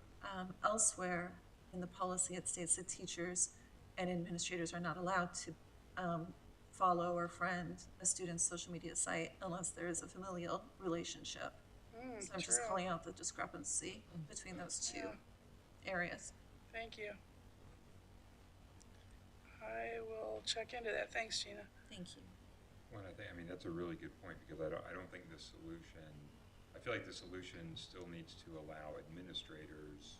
elsewhere in the policy, it states that teachers and administrators are not allowed to follow or friend a student's social media site unless there is a familial relationship. So I'm just true. calling out the discrepancy between those two areas. Thank you. I will check into that. Thanks, Gina. Thank you. Well, I mean, that's a really good point, because I don't think the solution, I feel like the solution still needs to allow administrators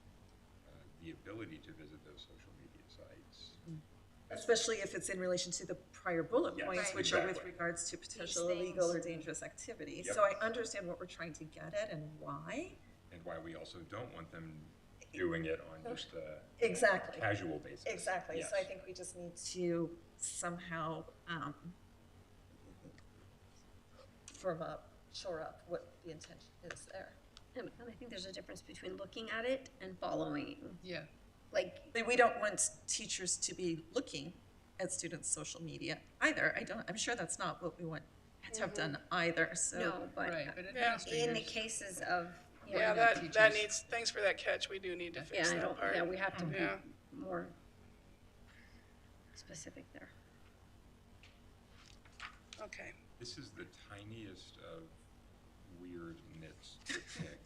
the ability to visit those social media sites. Especially if it's in relation to the prior bullet Yes, points, Right. which are with exactly. regards to potential things. illegal or dangerous activity. Yep. So I understand what we're trying to get at and why. And why we also don't want them doing it on just a Exactly. casual basis. Exactly. Yes. So I think we just need to somehow firm up, shore up what the intention is there. And I think there's a difference between looking at it and following. Yeah. Like, But we don't want teachers to be looking at students' social media either. I'm sure that's not what we want to have done either, so. no, but Right, but in administrators. the cases of, Yeah, that teachers. needs, thanks for that catch. We do need to yeah, fix I that don't, part. yeah, we have to be Yeah. more specific there. Okay. This is the tiniest of weird nits to pick.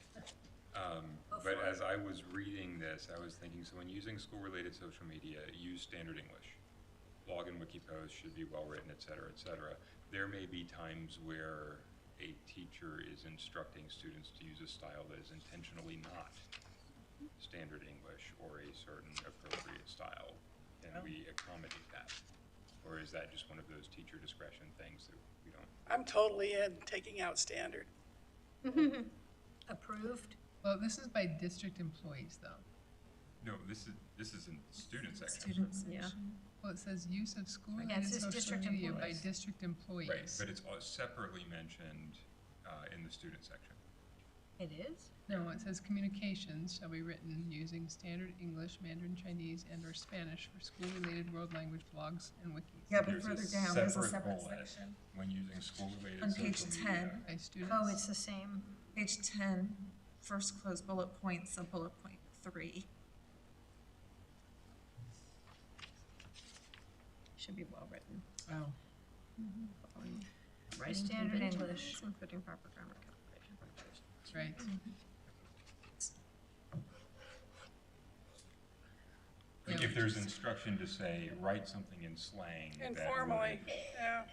But as I was reading this, I was thinking, so when using school-related social media, use standard English. Blog and wiki posts should be well-written, et cetera, et cetera. There may be times where a teacher is instructing students to use a style that is intentionally not standard English or a certain appropriate style. Can we accommodate that? Or is that just one of those teacher discretion things that we don't? I'm totally in taking out standard. Approved? Well, this is by district employees, though. No, this is in the student section. Students, Yeah. Well, it says use of Yeah, school-related it says social district media by employees. district employees. Right, but it's separately mentioned in the student section. It is? No, it says communications shall be written using standard English, Mandarin Chinese, and/or Spanish for school-related world language blogs and wikis. Yeah, but There's a further down, there's a separate separate bullet section. when using school-related On social page media. 10. By students. Oh, it's the same. Page 10, first closed bullet point, sub-bullet point 3. Should be well-written. Oh. Writing Standard conventions, English. including proper grammar calculation. That's right. Like Yeah. if there's instruction to say, write something in slang. that Informally, would- yeah.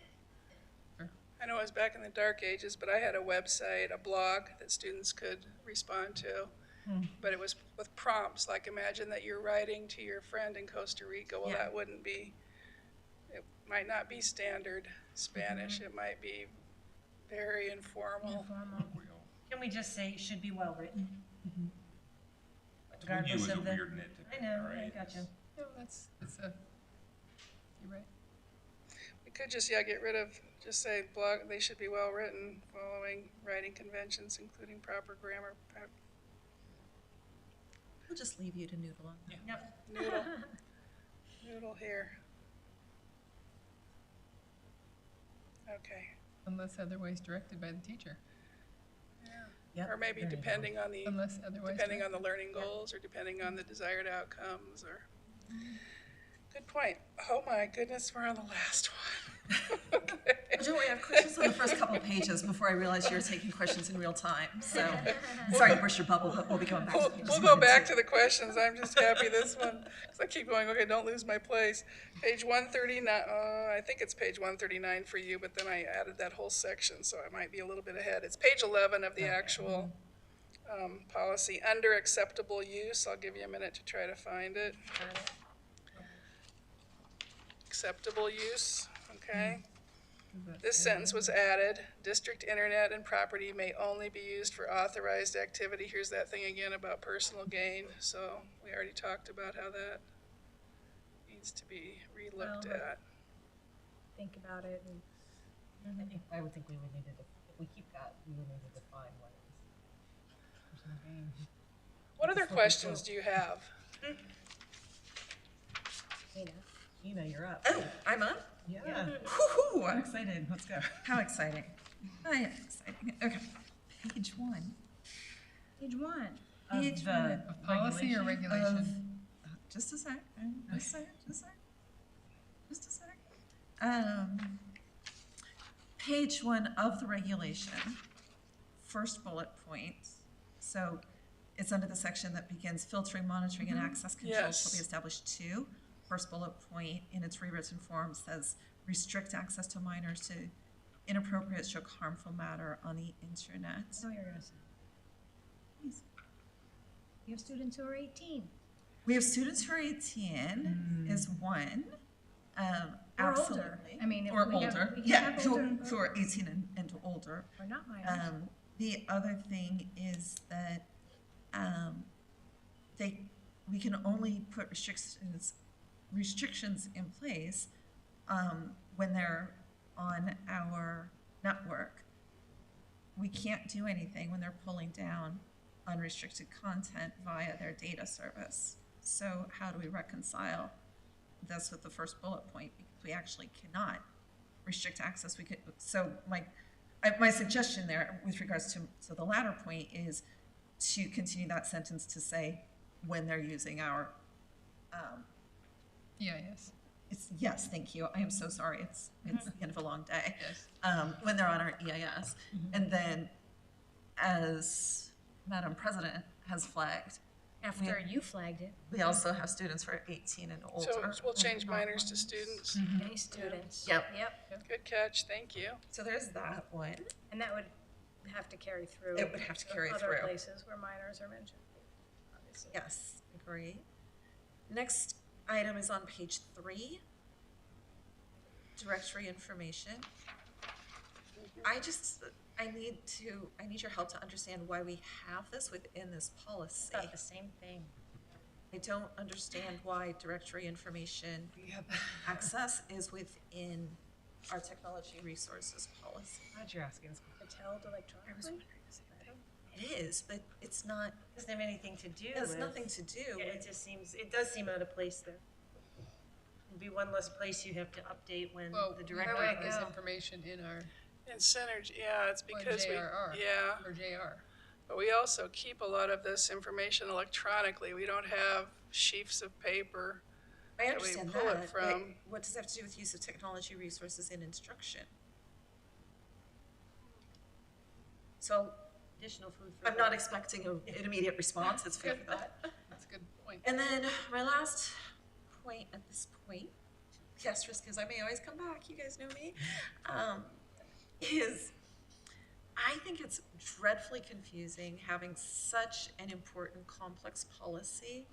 Sure. I know it was back in the dark ages, but I had a website, a blog that students could respond to. But it was with prompts, like imagine that you're writing to your friend in Costa Rica. Well, Yeah. that wouldn't be, it might not be standard Spanish. It might be very informal. Colloquial. Can we just say should be well-written? I told you it Regardless was a of the- weird nit to I pick, know, all I right? gotcha. No, that's a, you're right. We could just, yeah, get rid of, just say blog, they should be well-written, following writing conventions, including proper grammar. We'll just leave you to noodle on that. Yep. Noodle here. Okay. Unless otherwise directed by the teacher. Yep. Or maybe depending on the, Unless otherwise. depending on the directed. learning goals, or depending on the desired outcomes, or. Good point. Oh my goodness, we're on the last one. Okay. Don't worry, I have questions on the first couple of pages before I realized you were taking questions in real time. So, sorry to burst your bubble, but we'll be going back to pages We'll 1 go and back 2. to the questions. I'm just happy this one, because I keep going, okay, don't lose my place. Page 139, I think it's page 139 for you, but then I added that whole section, so I might be a little bit ahead. It's page 11 of the actual policy, under acceptable use. I'll give you a minute to try to find it. Acceptable use, okay? This sentence was added, district internet and property may only be used for authorized activity. Here's that thing again about personal gain, so we already talked about how that needs to be relooked Well, at. Think about it and I would think we would need to, if we keep that, we would need to define what is personal gain. What other questions do you have? Ina, you're up. Oh, I'm up? Yeah. Woo-hoo, I'm excited. Let's go. how exciting. I am exciting. Okay, page 1. page 1. Of Page the 1 Of policy or of, regulation? just a sec, just a sec. Page 1 of the regulation first bullet point, so it's under the section that begins filtering, monitoring, and access controls shall be Yes. established too. First bullet point in its rewritten form says restrict access to minors to inappropriate, stroke harmful matter on the internet. I know you're gonna say. Please. You have students who are 18. We have students who are 18 is one. Or Absolutely. older. I mean, Or we have- older. we can Yeah, have who, older- who are 18 and older. Or not minors. The other thing is that we can only put restrictions in place when they're on our network. We can't do anything when they're pulling down unrestricted content via their data service. So how do we reconcile this with the first bullet point? Because we actually cannot restrict access. We could, so my suggestion there with regards to the latter point is to continue that sentence to say when they're using our, EIS. yes, thank you. I am so sorry. It's the end of a long day. Yes. When they're on our EIS. And then as Madam President has flagged, After you flagged it, we also have students who are 18 and older. So we'll change minors to students. any students. Yep. Yep. Good catch, thank you. So there's that one. And that would have to carry through. It would have to carry Other through. places where minors are mentioned, obviously. Yes, agree. Next item is on page 3. Directory information. I need your help to understand why we have this within this policy. Thought the same thing. I don't understand why directory information access is within our technology resources policy. Glad you're asking this. It's held electronically. It is, but it's not, Doesn't have anything to do it has with. nothing to do Yeah, with. it just seems, it does seem out of place there. It'd be one less place you have to update when Well, the we director. have this go. information in our, In Synergy, yeah, it's or because we, JRR. yeah, Or JR. but we also keep a lot of this information electronically. We don't have sheafs of paper. I that we understand pull it that, but from. what does that have to do with use of technology resources in instruction? So Additional food for. I'm not expecting an immediate response, it's fair for that. That's a good point. And then my last point at this point, the asterisk because I may always come back, you guys know me, is I think it's dreadfully confusing having such an important complex policy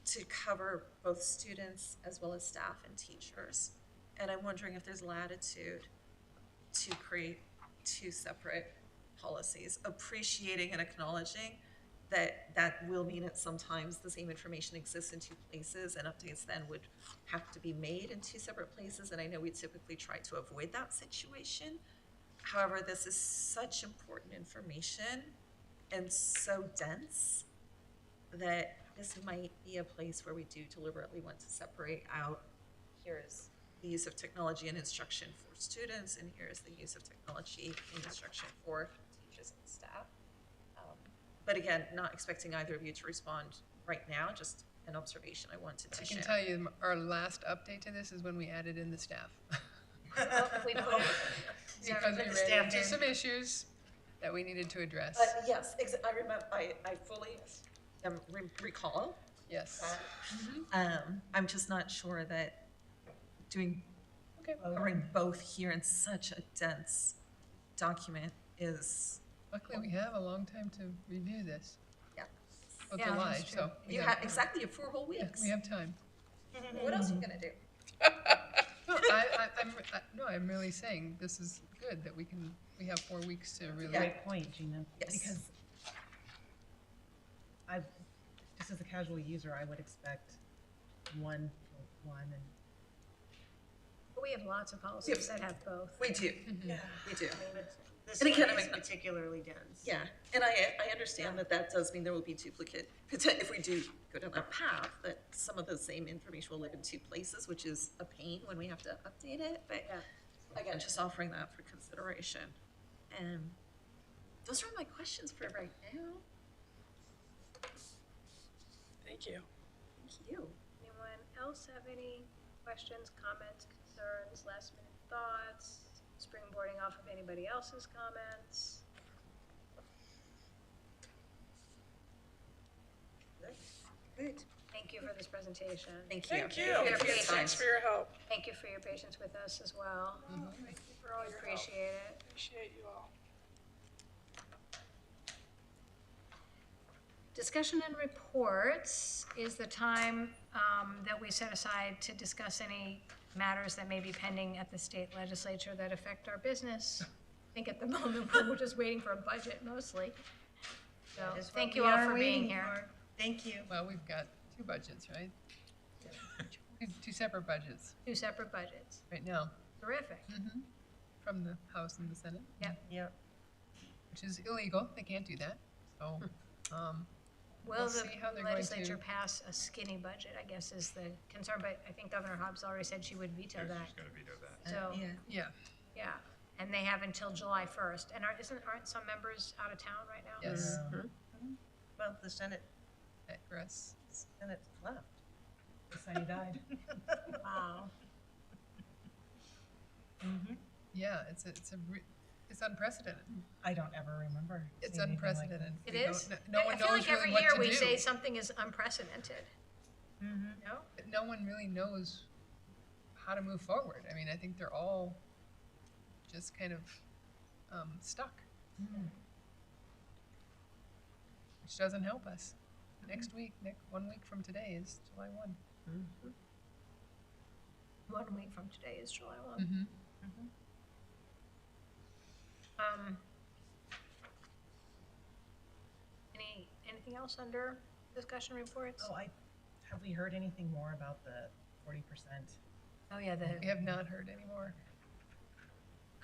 to cover both students as well as staff and teachers. And I'm wondering if there's latitude to create 2 separate policies, appreciating and acknowledging that will mean that sometimes the same information exists in 2 places and updates then would have to be made in 2 separate places. And I know we typically try to avoid that situation. However, this is such important information and so dense that this might be a place where we do deliberately want to separate out, here's the use of technology in instruction for students, and here's the use of technology in instruction for teachers and staff. But again, not expecting either of you to respond right now, just an observation I wanted to I share. can tell you, our last update to this is when we added in the staff. Well, if we put it, Because we the ran staff into in. some issues that we needed to address. Yes, I remember, I fully recall Yes. that. I'm just not sure that Okay. covering both here in such a dense document is, Luckily, we have a long time to review this. yeah. Well, Yeah, July, that's so. we You have- have, exactly, you have 4 whole weeks. We have time. What else are you gonna do? No, I'm really saying this is good that we have 4 weeks to really. Great point, Gina. Yes. Because just as a casual user, I would expect one for one and but we have lots of policies that have both. We do, Yeah. we do. I mean, but this And one again, I is mean- particularly dense. Yeah, and I understand that does mean there will be duplicate, if we do go down that path, that some of the same information will live in 2 places, which is a pain when we have to update it, but Yeah. again, just offering that for consideration. And those are my questions for right now. Thank you. Thank you. Anyone else have any questions, comments, concerns, last minute thoughts, springboarding off of anybody else's comments? Good. Thank you for this presentation. Thank you. Thank you. For your patience. Thanks for your help. Thank you for your patience with us as well. Thank you for all your help. Appreciate it. Appreciate you all. Discussion and reports is the time that we set aside to discuss any matters that may be pending at the state legislature that affect our business. I think at the moment, we're just waiting for a budget mostly. So, That is what thank you we all are for being waiting here. for. Thank you. Well, we've got two budgets, right? We have two separate budgets Two separate budgets. right now, Terrific. from the House and the Senate, Yep. which is illegal. They can't do that. So, Will We'll the see how they're going legislature to- pass a skinny budget, I guess, is the concern, but I think Governor Hobbs already said she would veto She's that. gonna veto that. So, yeah, yeah, and they have until July 1st. And aren't some members out of town right now? yes, Well, the Senate digress. left. Sunny died. Wow. Yeah, it's unprecedented. I don't ever remember. It's seeing anything like unprecedented. It We don't- is? No one I feel knows like every really year what we to say do. something is unprecedented. No? But no one really knows how to move forward. I mean, I think they're all just kind of stuck. Which doesn't help us. Next week, 1 week from today is July 1. 1 week from today is July 1. Anything else under discussion reports? Oh, have we heard anything more about the 40%? Oh, yeah, We have not heard any more.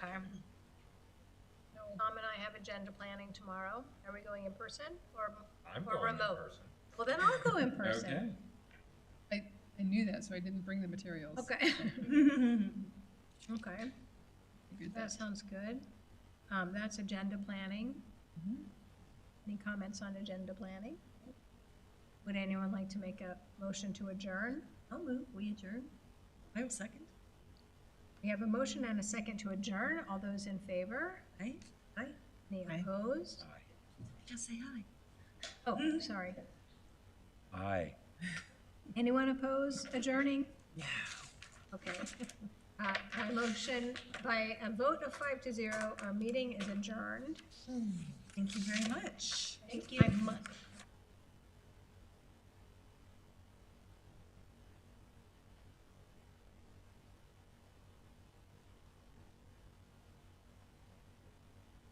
okay. No. Tom and I have agenda planning tomorrow. Are we going in person or I'm or going in remote? person. Well, then I'll go in person. Okay. I knew that, so I didn't bring the materials. Okay. Okay, Figured that sounds good. That's agenda planning. Any comments on agenda planning? Would anyone like to make a motion to adjourn? I'll move, we adjourn. I would second. We have a motion and a second to adjourn. All those in favor? Aye. Aye. Any Aye. opposed? Just say aye. Oh, sorry. Aye. Anyone oppose adjourning? Yeah. Okay. By motion, by a vote of 5-0, our meeting is adjourned. Thank you very much. Thank you.